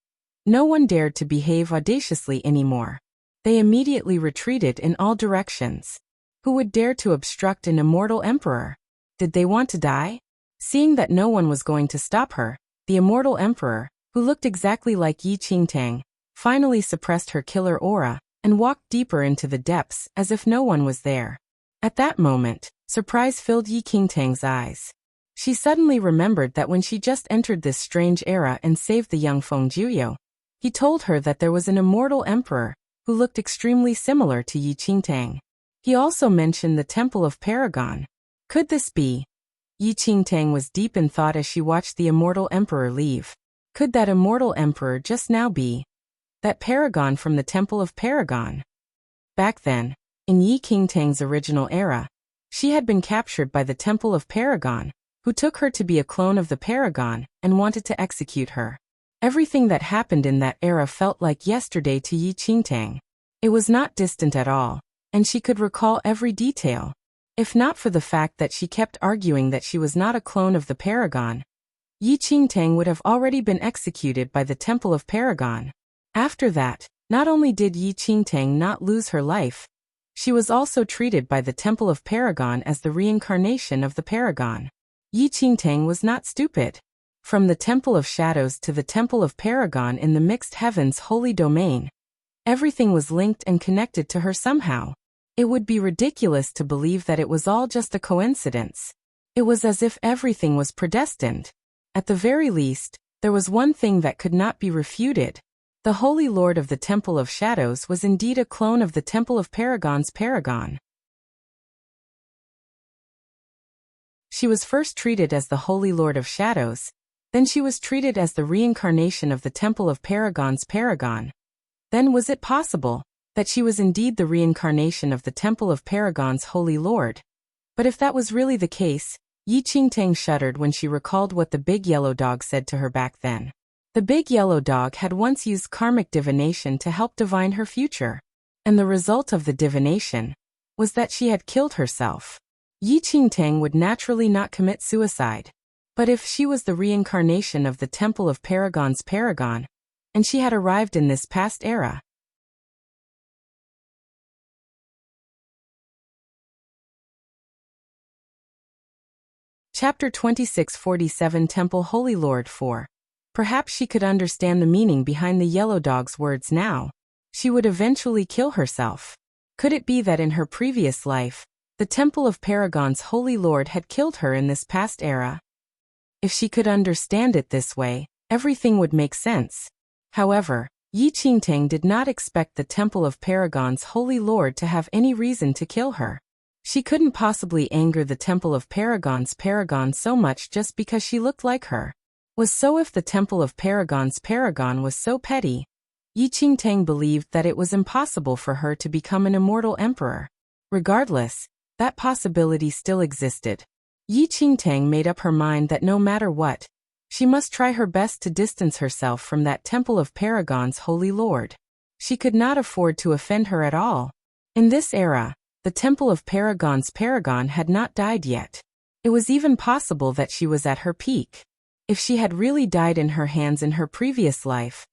no one dared to behave audaciously anymore. They immediately retreated in all directions. Who would dare to obstruct an Immortal Emperor? Did they want to die? Seeing that no one was going to stop her, the Immortal Emperor, who looked exactly like Yi Qingtang, finally suppressed her killer aura and walked deeper into the depths as if no one was there. At that moment, surprise filled Yi Qingtang's eyes. She suddenly remembered that when she just entered this strange era and saved the young Feng Jiuyo, he told her that there was an immortal emperor who looked extremely similar to Yi Qingtang. He also mentioned the Temple of Paragon. Could this be? Yi Qingtang was deep in thought as she watched the immortal emperor leave. Could that immortal emperor just now be that paragon from the Temple of Paragon? Back then, in Yi Qingtang's original era, she had been captured by the Temple of Paragon, who took her to be a clone of the paragon and wanted to execute her. Everything that happened in that era felt like yesterday to Yi Qingtang. It was not distant at all, and she could recall every detail. If not for the fact that she kept arguing that she was not a clone of the paragon, Yi Qingtang would have already been executed by the Temple of Paragon. After that, not only did Yi Qingtang not lose her life, she was also treated by the Temple of Paragon as the reincarnation of the paragon. Yi Qingtang was not stupid. From the Temple of Shadows to the Temple of Paragon in the Mixed Heavens holy domain, everything was linked and connected to her somehow. It would be ridiculous to believe that it was all just a coincidence. It was as if everything was predestined. At the very least, there was one thing that could not be refuted. The Holy Lord of the Temple of Shadows was indeed a clone of the Temple of Paragon's paragon. She was first treated as the Holy Lord of Shadows, then she was treated as the reincarnation of the Temple of Paragon's paragon. Then was it possible that she was indeed the reincarnation of the Temple of Paragon's Holy Lord? But if that was really the case, Yi Qingtang shuddered when she recalled what the big yellow dog said to her back then. The big yellow dog had once used karmic divination to help divine her future, and the result of the divination was that she had killed herself. Yi Qingtang would naturally not commit suicide. But if she was the reincarnation of the Temple of Paragon's paragon, and she had arrived in this past era. Chapter 2647 Temple Holy Lord 4. Perhaps she could understand the meaning behind the yellow dog's words now. She would eventually kill herself. Could it be that in her previous life, the Temple of Paragon's Holy Lord had killed her in this past era? If she could understand it this way, everything would make sense. However, Yi Qingtang did not expect the Temple of Paragon's Holy Lord to have any reason to kill her. She couldn't possibly anger the Temple of Paragon's paragon so much just because she looked like her. Was so if the Temple of Paragon's paragon was so petty, Yi Qingtang believed that it was impossible for her to become an immortal emperor. Regardless, that possibility still existed. Yi Qingtang made up her mind that no matter what, she must try her best to distance herself from that Temple of Paragon's Holy Lord. She could not afford to offend her at all. In this era, the Temple of Paragon's paragon had not died yet. It was even possible that she was at her peak. If she had really died in her hands in her previous life,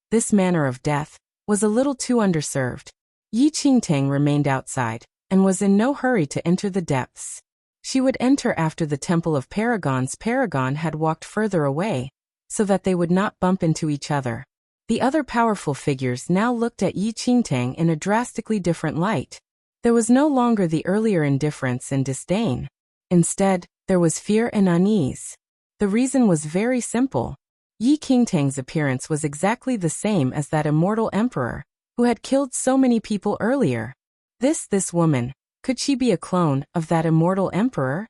this manner of death was a little too underserved. Yi Qingtang remained outside and was in no hurry to enter the depths. She would enter after the Temple of Paragon's paragon had walked further away, so that they would not bump into each other. The other powerful figures now looked at Yi Qingtang in a drastically different light. There was no longer the earlier indifference and disdain. Instead, there was fear and unease. The reason was very simple. Yi Qingtang's appearance was exactly the same as that immortal emperor, who had killed so many people earlier. This woman, could she be a clone of that immortal emperor?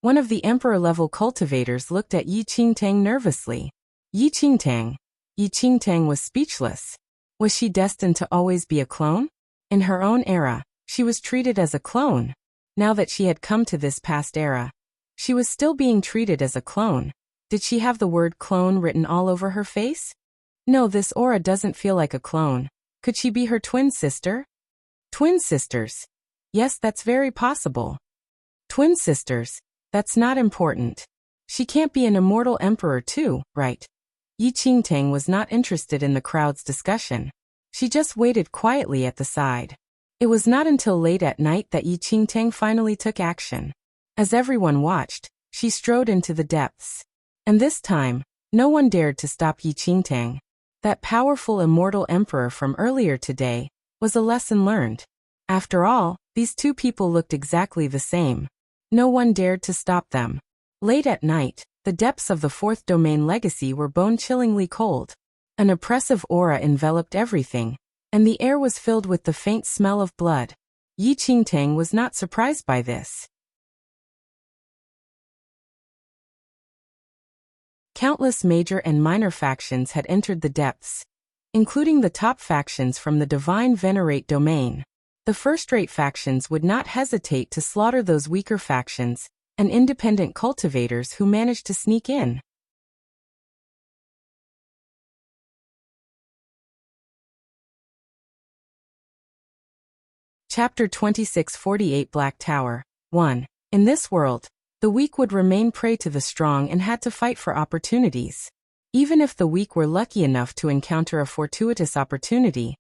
One of the emperor-level cultivators looked at Yi Qingtang nervously. Yi Qingtang was speechless. Was she destined to always be a clone? In her own era, she was treated as a clone. Now that she had come to this past era, she was still being treated as a clone. Did she have the word clone written all over her face? No, this aura doesn't feel like a clone. Could she be her twin sister? Twin sisters. Yes, that's very possible. Twin sisters, that's not important. She can't be an immortal emperor too, right? Yi Qingtang was not interested in the crowd's discussion. She just waited quietly at the side. It was not until late at night that Yi Qingtang finally took action. As everyone watched, she strode into the depths. And this time, no one dared to stop Yi Qingtang. That powerful immortal emperor from earlier today was a lesson learned. After all, these two people looked exactly the same. No one dared to stop them. Late at night, the depths of the fourth domain legacy were bone-chillingly cold. An oppressive aura enveloped everything, and the air was filled with the faint smell of blood. Yi Qingtang was not surprised by this. Countless major and minor factions had entered the depths, including the top factions from the Divine Venerate domain. The first-rate factions would not hesitate to slaughter those weaker factions and independent cultivators who managed to sneak in. Chapter 2648 Black Tower 1. In this world, the weak would remain prey to the strong and had to fight for opportunities. Even if the weak were lucky enough to encounter a fortuitous opportunity,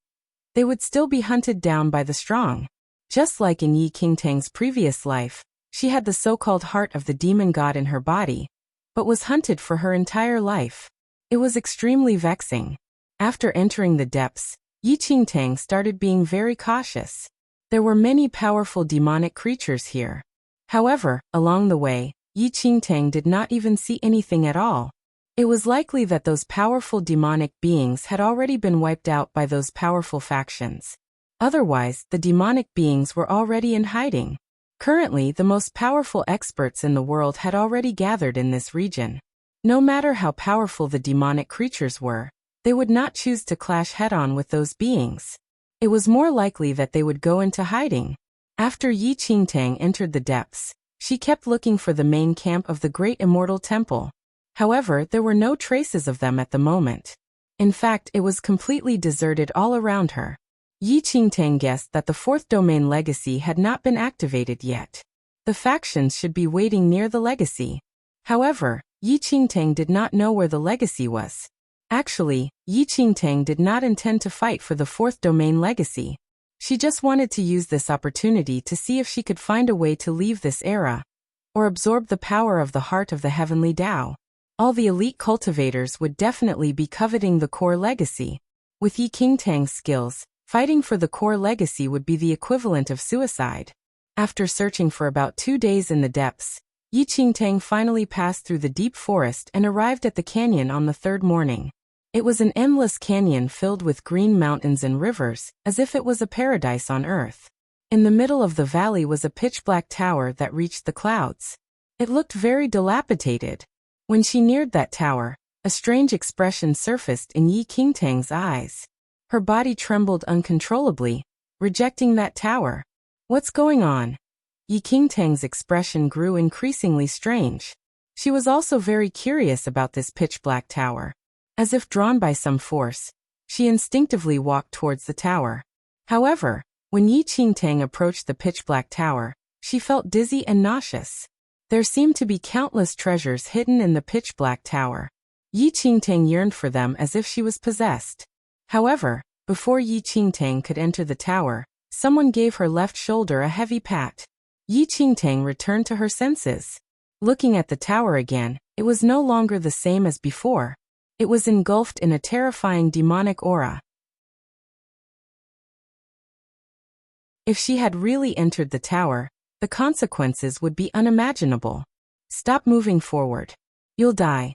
they would still be hunted down by the strong. Just like in Yi Qingtang's previous life, she had the so-called heart of the demon god in her body, but was hunted for her entire life. It was extremely vexing. After entering the depths, Yi Qingtang started being very cautious. There were many powerful demonic creatures here. However, along the way, Yi Qingtang did not even see anything at all. It was likely that those powerful demonic beings had already been wiped out by those powerful factions. Otherwise, the demonic beings were already in hiding. Currently, the most powerful experts in the world had already gathered in this region. No matter how powerful the demonic creatures were, they would not choose to clash head-on with those beings. It was more likely that they would go into hiding. After Yi Qingtang entered the depths, she kept looking for the main camp of the Great Immortal Temple. However, there were no traces of them at the moment. In fact, it was completely deserted all around her. Yi Qingtang guessed that the fourth domain legacy had not been activated yet. The factions should be waiting near the legacy. However, Yi Qingtang did not know where the legacy was. Actually, Yi Qingtang did not intend to fight for the fourth domain legacy. She just wanted to use this opportunity to see if she could find a way to leave this era, or absorb the power of the heart of the heavenly Tao. All the elite cultivators would definitely be coveting the core legacy. With Yi Qingtang's skills, fighting for the core legacy would be the equivalent of suicide. After searching for about 2 days in the depths, Yi Qingtang finally passed through the deep forest and arrived at the canyon on the third morning. It was an endless canyon filled with green mountains and rivers, as if it was a paradise on earth. In the middle of the valley was a pitch-black tower that reached the clouds. It looked very dilapidated. When she neared that tower, a strange expression surfaced in Yi Qingtang's eyes. Her body trembled uncontrollably, rejecting that tower. What's going on? Yi Qingtang's expression grew increasingly strange. She was also very curious about this pitch-black tower. As if drawn by some force, she instinctively walked towards the tower. However, when Yi Qingtang approached the pitch-black tower, she felt dizzy and nauseous. There seemed to be countless treasures hidden in the pitch-black tower. Yi Qingtang yearned for them as if she was possessed. However, before Yi Qingtang could enter the tower, someone gave her left shoulder a heavy pat. Yi Qingtang returned to her senses. Looking at the tower again, it was no longer the same as before. It was engulfed in a terrifying demonic aura. If she had really entered the tower, the consequences would be unimaginable. Stop moving forward. You'll die.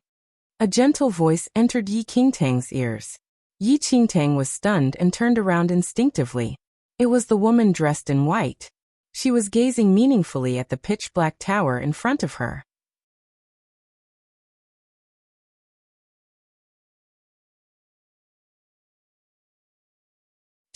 A gentle voice entered Yi Qingtang's ears. Yi Qingtang was stunned and turned around instinctively. It was the woman dressed in white. She was gazing meaningfully at the pitch-black tower in front of her.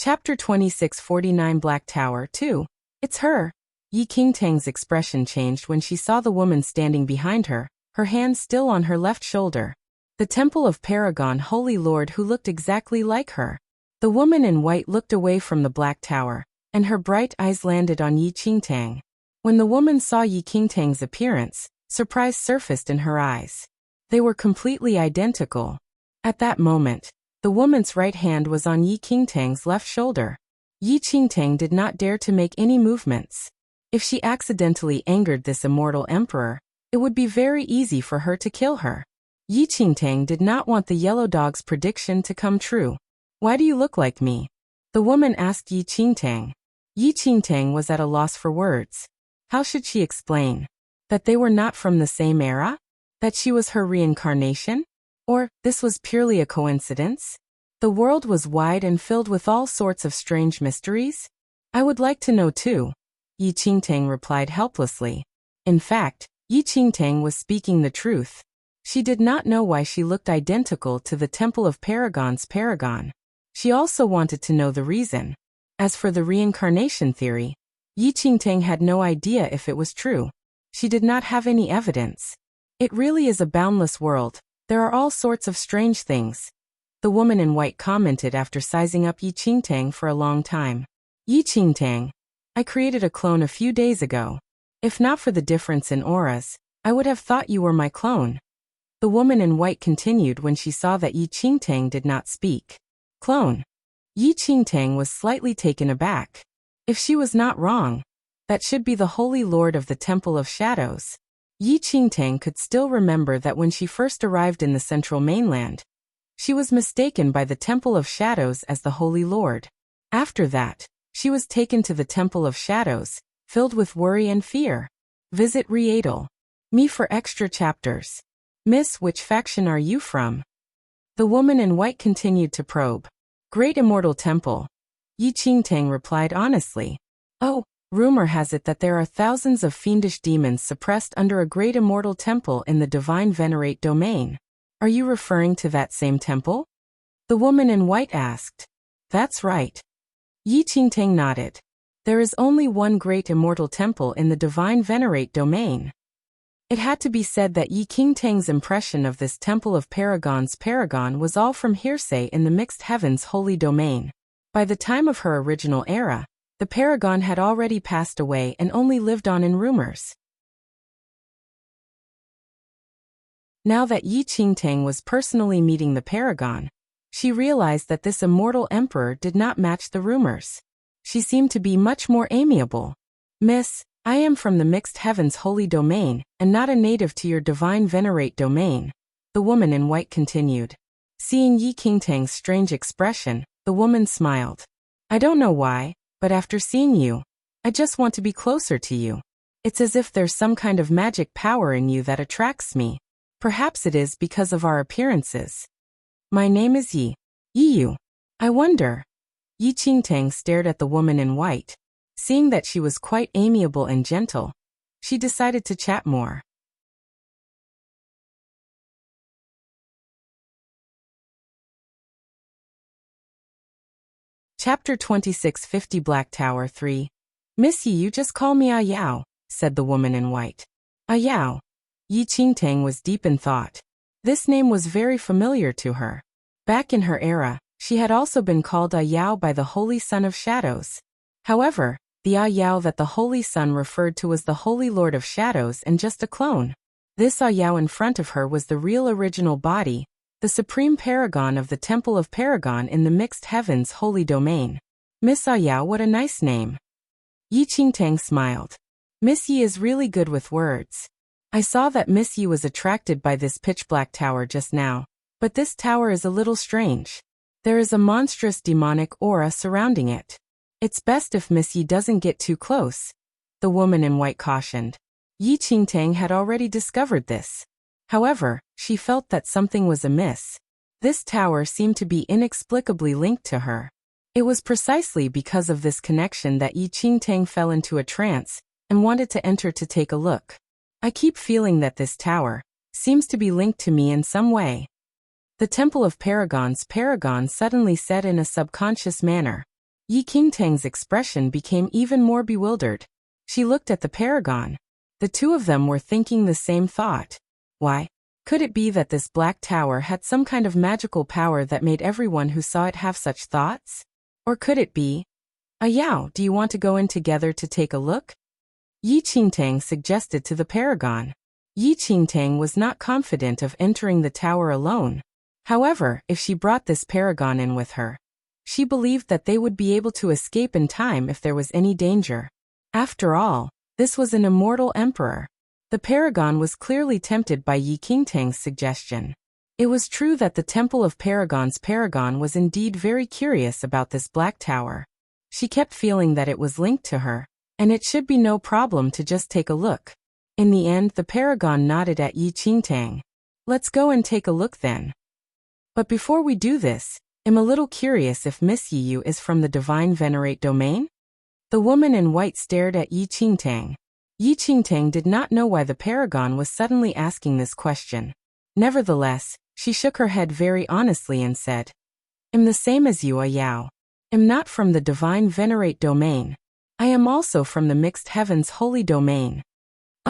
Chapter 2649 Black Tower 2. It's her. Yi Qingtang's expression changed when she saw the woman standing behind her, her hand still on her left shoulder. The Temple of Paragon Holy Lord who looked exactly like her. The woman in white looked away from the Black Tower, and her bright eyes landed on Yi Qingtang. When the woman saw Yi Qingtang's appearance, surprise surfaced in her eyes. They were completely identical. At that moment, the woman's right hand was on Yi Qingtang's left shoulder. Yi Qingtang did not dare to make any movements. If she accidentally angered this immortal emperor, it would be very easy for her to kill her. Yi Qingtang did not want the yellow dog's prediction to come true. Why do you look like me? The woman asked Yi Qingtang. Yi Qingtang was at a loss for words. How should she explain? That they were not from the same era? That she was her reincarnation? Or, this was purely a coincidence? The world was wide and filled with all sorts of strange mysteries. I would like to know too, Yi Qingtang replied helplessly. In fact, Yi Qingtang was speaking the truth. She did not know why she looked identical to the Temple of Paragon's paragon. She also wanted to know the reason. As for the reincarnation theory, Yi Qingtang had no idea if it was true. She did not have any evidence. It really is a boundless world. There are all sorts of strange things. The woman in white commented after sizing up Yi Qingtang for a long time. Yi Qingtang, I created a clone a few days ago. If not for the difference in auras, I would have thought you were my clone. The woman in white continued when she saw that Yi Qingtang did not speak. Clone. Yi Qingtang was slightly taken aback. If she was not wrong, that should be the Holy Lord of the Temple of Shadows. Yi Qingtang could still remember that when she first arrived in the central mainland, she was mistaken by the Temple of Shadows as the Holy Lord. After that, she was taken to the Temple of Shadows, filled with worry and fear. Visit Readle. Me for extra chapters. Miss, which faction are you from? The woman in white continued to probe. Great Immortal Temple. Yi Qingtang replied honestly. Oh, rumor has it that there are thousands of fiendish demons suppressed under a great immortal temple in the Divine Venerate domain. Are you referring to that same temple? The woman in white asked. That's right. Yi Qingtang nodded. There is only one great immortal temple in the Divine Venerate domain. It had to be said that Yi Qingtang's impression of this Temple of Paragon's paragon was all from hearsay in the Mixed Heavens holy domain. By the time of her original era, the paragon had already passed away and only lived on in rumors. Now that Yi Qingtang was personally meeting the paragon, she realized that this immortal emperor did not match the rumors. She seemed to be much more amiable. Miss, I am from the Mixed Heavens holy domain, and not a native to your Divine Venerate domain. The woman in white continued. Seeing Yi Qingtang's strange expression, the woman smiled. I don't know why, but after seeing you, I just want to be closer to you. It's as if there's some kind of magic power in you that attracts me. Perhaps it is because of our appearances. My name is Yi. Yi. I wonder. Yi Qingtang stared at the woman in white. Seeing that she was quite amiable and gentle, she decided to chat more. Chapter 2650 Black Tower 3. Miss Yi, you just call me Yao, said the woman in white. Yao. Yi Qingtang was deep in thought. This name was very familiar to her. Back in her era, she had also been called Yao by the Holy Son of Shadows. However, the Yao that the Holy Son referred to was the Holy Lord of Shadows and just a clone. This Yao in front of her was the real original body, the supreme paragon of the Temple of Paragon in the Mixed Heavens holy domain. Miss Yao, what a nice name. Yi Qingtang smiled. Miss Yi is really good with words. I saw that Miss Yi was attracted by this pitch-black tower just now, but this tower is a little strange. There is a monstrous demonic aura surrounding it. It's best if Miss Yi doesn't get too close, the woman in white cautioned. Yi Qingtang had already discovered this. However, she felt that something was amiss. This tower seemed to be inexplicably linked to her. It was precisely because of this connection that Yi Qingtang fell into a trance and wanted to enter to take a look. I keep feeling that this tower seems to be linked to me in some way. The Temple of Paragon's paragon suddenly said in a subconscious manner. Yi Qingtang's expression became even more bewildered. She looked at the paragon. The two of them were thinking the same thought. Why? Could it be that this black tower had some kind of magical power that made everyone who saw it have such thoughts? Or could it be? Yao, do you want to go in together to take a look? Yi Qingtang suggested to the paragon. Yi Qingtang was not confident of entering the tower alone. However, if she brought this paragon in with her, she believed that they would be able to escape in time if there was any danger. After all, this was an immortal emperor. The paragon was clearly tempted by Yi Qingtang's suggestion. It was true that the Temple of Paragon's paragon was indeed very curious about this black tower. She kept feeling that it was linked to her, and it should be no problem to just take a look. In the end, the paragon nodded at Yi Qingtang. Let's go and take a look then. But before we do this, I'm a little curious if Miss Yu is from the Divine Venerate domain? The woman in white stared at Yi Qingtang. Yi Qingtang did not know why the paragon was suddenly asking this question. Nevertheless, she shook her head very honestly and said, I'm the same as you, Yao. I'm not from the Divine Venerate domain. I am also from the Mixed Heavens Holy domain.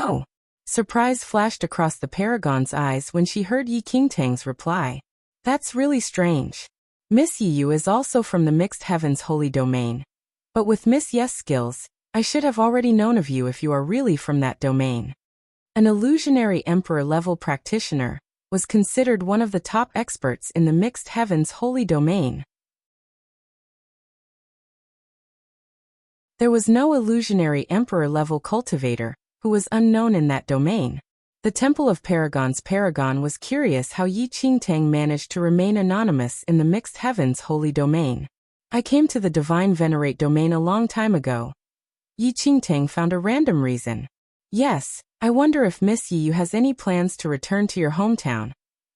Oh! Surprise flashed across the paragon's eyes when she heard Yi Qingtang's reply. That's really strange. Miss Yu is also from the Mixed Heavens Holy domain. But with Miss Yes skills, I should have already known of you if you are really from that domain. An illusionary emperor-level practitioner was considered one of the top experts in the Mixed Heavens Holy domain. There was no illusionary emperor-level cultivator who was unknown in that domain. The Temple of Paragon's paragon was curious how Yi Qingtang managed to remain anonymous in the Mixed Heavens Holy domain. I came to the Divine Venerate domain a long time ago. Yi Qingtang found a random reason. Yes, I wonder if Miss Yu has any plans to return to your hometown.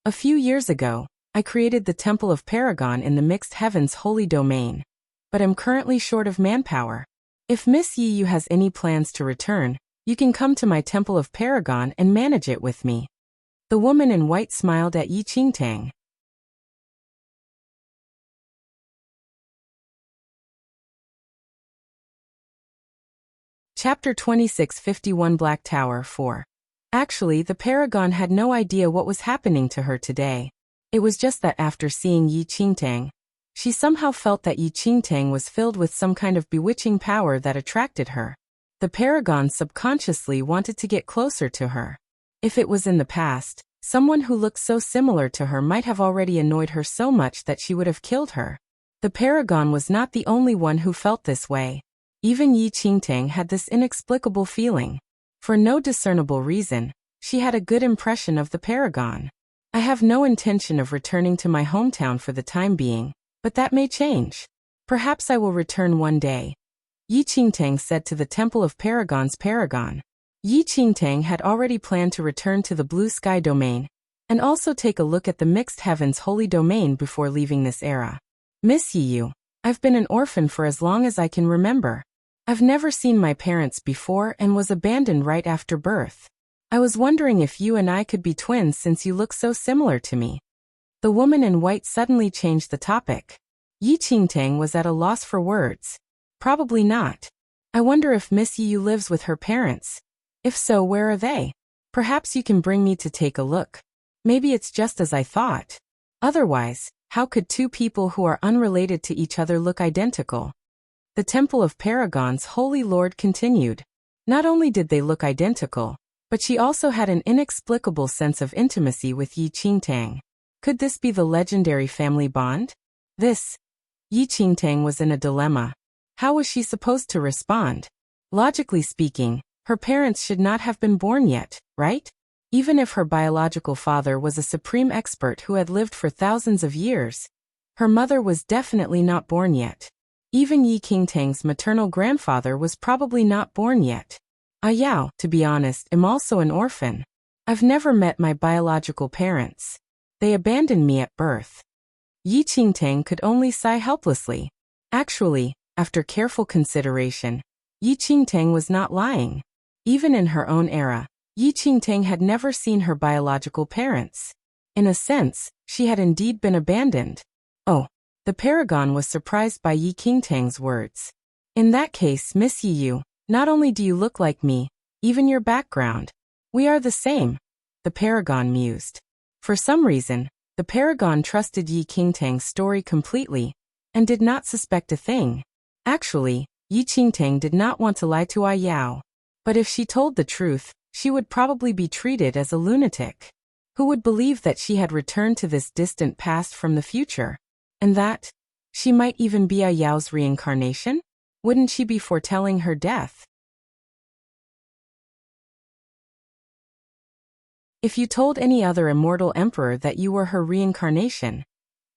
A few years ago, I created the Temple of Paragon in the Mixed Heavens Holy domain. But am currently short of manpower. If Miss Yu has any plans to return, you can come to my Temple of Paragon and manage it with me. The woman in white smiled at Yi Qingtang. Chapter 2651 Black Tower 4. Actually, the paragon had no idea what was happening to her today. It was just that after seeing Yi Qingtang, she somehow felt that Yi Qingtang was filled with some kind of bewitching power that attracted her. The paragon subconsciously wanted to get closer to her. If it was in the past, someone who looked so similar to her might have already annoyed her so much that she would have killed her. The paragon was not the only one who felt this way. Even Yi Qingtang had this inexplicable feeling. For no discernible reason, she had a good impression of the paragon. I have no intention of returning to my hometown for the time being, but that may change. Perhaps I will return one day. Yi Qingtang said to the Temple of Paragon's paragon. Yi Qingtang had already planned to return to the Blue Sky domain, and also take a look at the Mixed Heavens Holy domain before leaving this era. Miss Yu, I've been an orphan for as long as I can remember. I've never seen my parents before and was abandoned right after birth. I was wondering if you and I could be twins since you look so similar to me. The woman in white suddenly changed the topic. Yi Qingtang was at a loss for words. Probably not. I wonder if Miss Yu lives with her parents. If so, where are they? Perhaps you can bring me to take a look. Maybe it's just as I thought. Otherwise, how could two people who are unrelated to each other look identical? The Temple of Paragon's Holy Lord continued. Not only did they look identical, but she also had an inexplicable sense of intimacy with Yi Qingtang. Could this be the legendary family bond? Yi Qingtang was in a dilemma. How was she supposed to respond? Logically speaking, her parents should not have been born yet, right? Even if her biological father was a supreme expert who had lived for thousands of years, her mother was definitely not born yet. Even Yi Qingtang's maternal grandfather was probably not born yet. Yao, to be honest, am also an orphan. I've never met my biological parents. They abandoned me at birth. Yi Qingtang could only sigh helplessly. Actually, after careful consideration, Yi Qingtang was not lying. Even in her own era, Yi Qingtang had never seen her biological parents. In a sense, she had indeed been abandoned. Oh, the paragon was surprised by Yi Qingtang's words. In that case, Miss Yu, not only do you look like me, even your background. We are the same, the paragon mused. For some reason, the paragon trusted Yi Qingtang's story completely, and did not suspect a thing. Actually, Yi Qingtang did not want to lie to Yao. But if she told the truth, she would probably be treated as a lunatic. Who would believe that she had returned to this distant past from the future? And that she might even be Yao's reincarnation? Wouldn't she be foretelling her death? If you told any other immortal emperor that you were her reincarnation,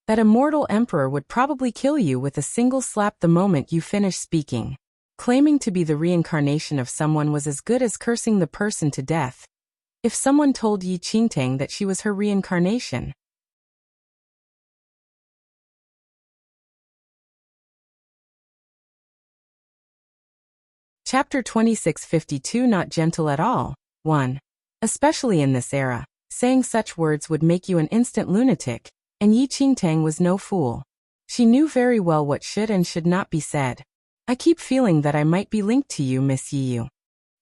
that immortal emperor would probably kill you with a single slap the moment you finish speaking. Claiming to be the reincarnation of someone was as good as cursing the person to death. If someone told Yi Qingtang that she was her reincarnation. Chapter 2652 Not gentle at all. 1. Especially in this era, saying such words would make you an instant lunatic, and Yi Qingtang was no fool. She knew very well what should and should not be said. I keep feeling that I might be linked to you, Miss Yiyu.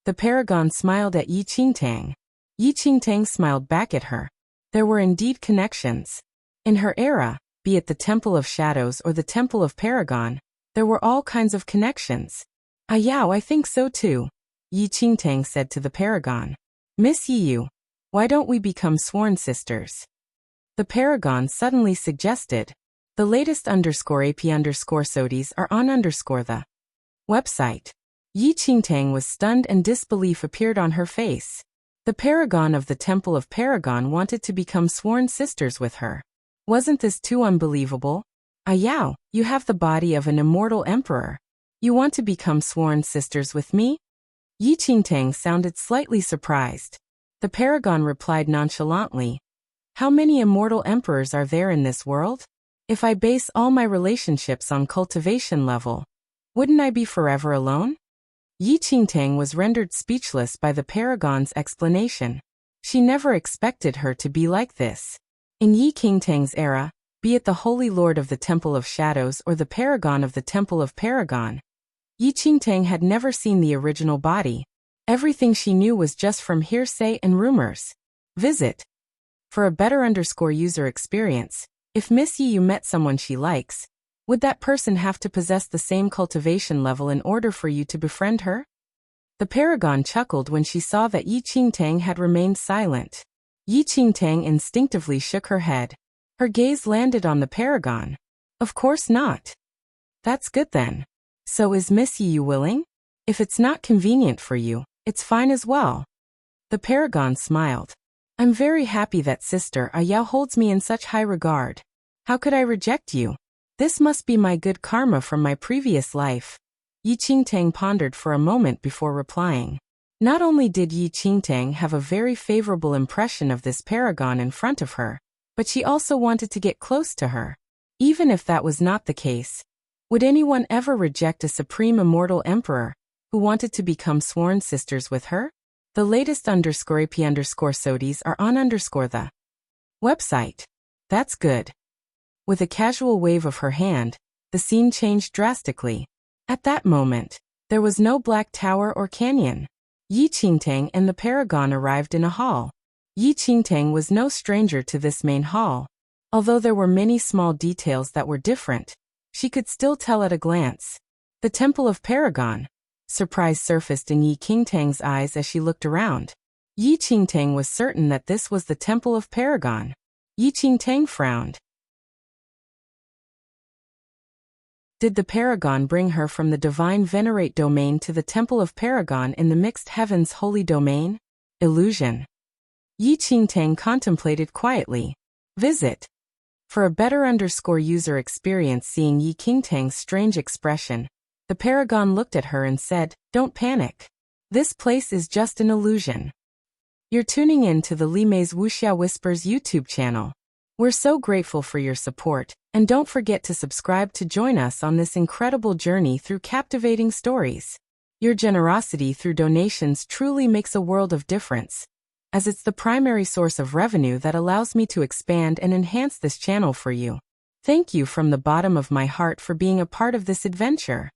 The paragon smiled at Yi Qingtang. Yi Qingtang smiled back at her. There were indeed connections. In her era, be it the Temple of Shadows or the Temple of Paragon, there were all kinds of connections. I think so too, Yi Qingtang said to the paragon. Miss Yiyu, why don't we become sworn sisters? The paragon suddenly suggested. The latest _AP_SODIES are on the website. Yi Qingtang was stunned and disbelief appeared on her face. The paragon of the Temple of Paragon wanted to become sworn sisters with her. Wasn't this too unbelievable? Yao, you have the body of an immortal emperor. You want to become sworn sisters with me? Yi Qingtang sounded slightly surprised. The paragon replied nonchalantly. How many immortal emperors are there in this world? If I base all my relationships on cultivation level, wouldn't I be forever alone? Yi Qingtang was rendered speechless by the paragon's explanation. She never expected her to be like this. In Yi Qingtang's era, be it the Holy Lord of the Temple of Shadows or the paragon of the Temple of Paragon, Yi Qingtang had never seen the original body. Everything she knew was just from hearsay and rumors. Visit. For a better user experience, if Miss Yiyu met someone she likes, would that person have to possess the same cultivation level in order for you to befriend her? The paragon chuckled when she saw that Yi Qingtang had remained silent. Yi Qingtang instinctively shook her head. Her gaze landed on the paragon. Of course not. That's good then. So is Miss Yiyu willing? If it's not convenient for you, it's fine as well. The paragon smiled. I'm very happy that Sister Yao holds me in such high regard. How could I reject you? This must be my good karma from my previous life. Yi Qingtang pondered for a moment before replying. Not only did Yi Qingtang have a very favorable impression of this paragon in front of her, but she also wanted to get close to her. Even if that was not the case, would anyone ever reject a supreme immortal emperor who wanted to become sworn sisters with her? The latest _AP_SODIES are on the website. That's good. With a casual wave of her hand, the scene changed drastically. At that moment, there was no black tower or canyon. Yi Qingtang and the paragon arrived in a hall. Yi Qingtang was no stranger to this main hall. Although there were many small details that were different, she could still tell at a glance. The Temple of Paragon. Surprise surfaced in Yi Qingtang's eyes as she looked around. Yi Qingtang was certain that this was the Temple of Paragon. Yi Qingtang frowned. Did the paragon bring her from the divine venerate domain to the Temple of Paragon in the mixed heavens holy domain? Illusion. Yi Qingtang contemplated quietly. Visit. For a better user experience seeing Yi Qingtang's strange expression, the paragon looked at her and said, Don't panic. This place is just an illusion. You're tuning in to the Li Mei's Wuxia Whispers YouTube channel. We're so grateful for your support, and don't forget to subscribe to join us on this incredible journey through captivating stories. Your generosity through donations truly makes a world of difference, as it's the primary source of revenue that allows me to expand and enhance this channel for you. Thank you from the bottom of my heart for being a part of this adventure.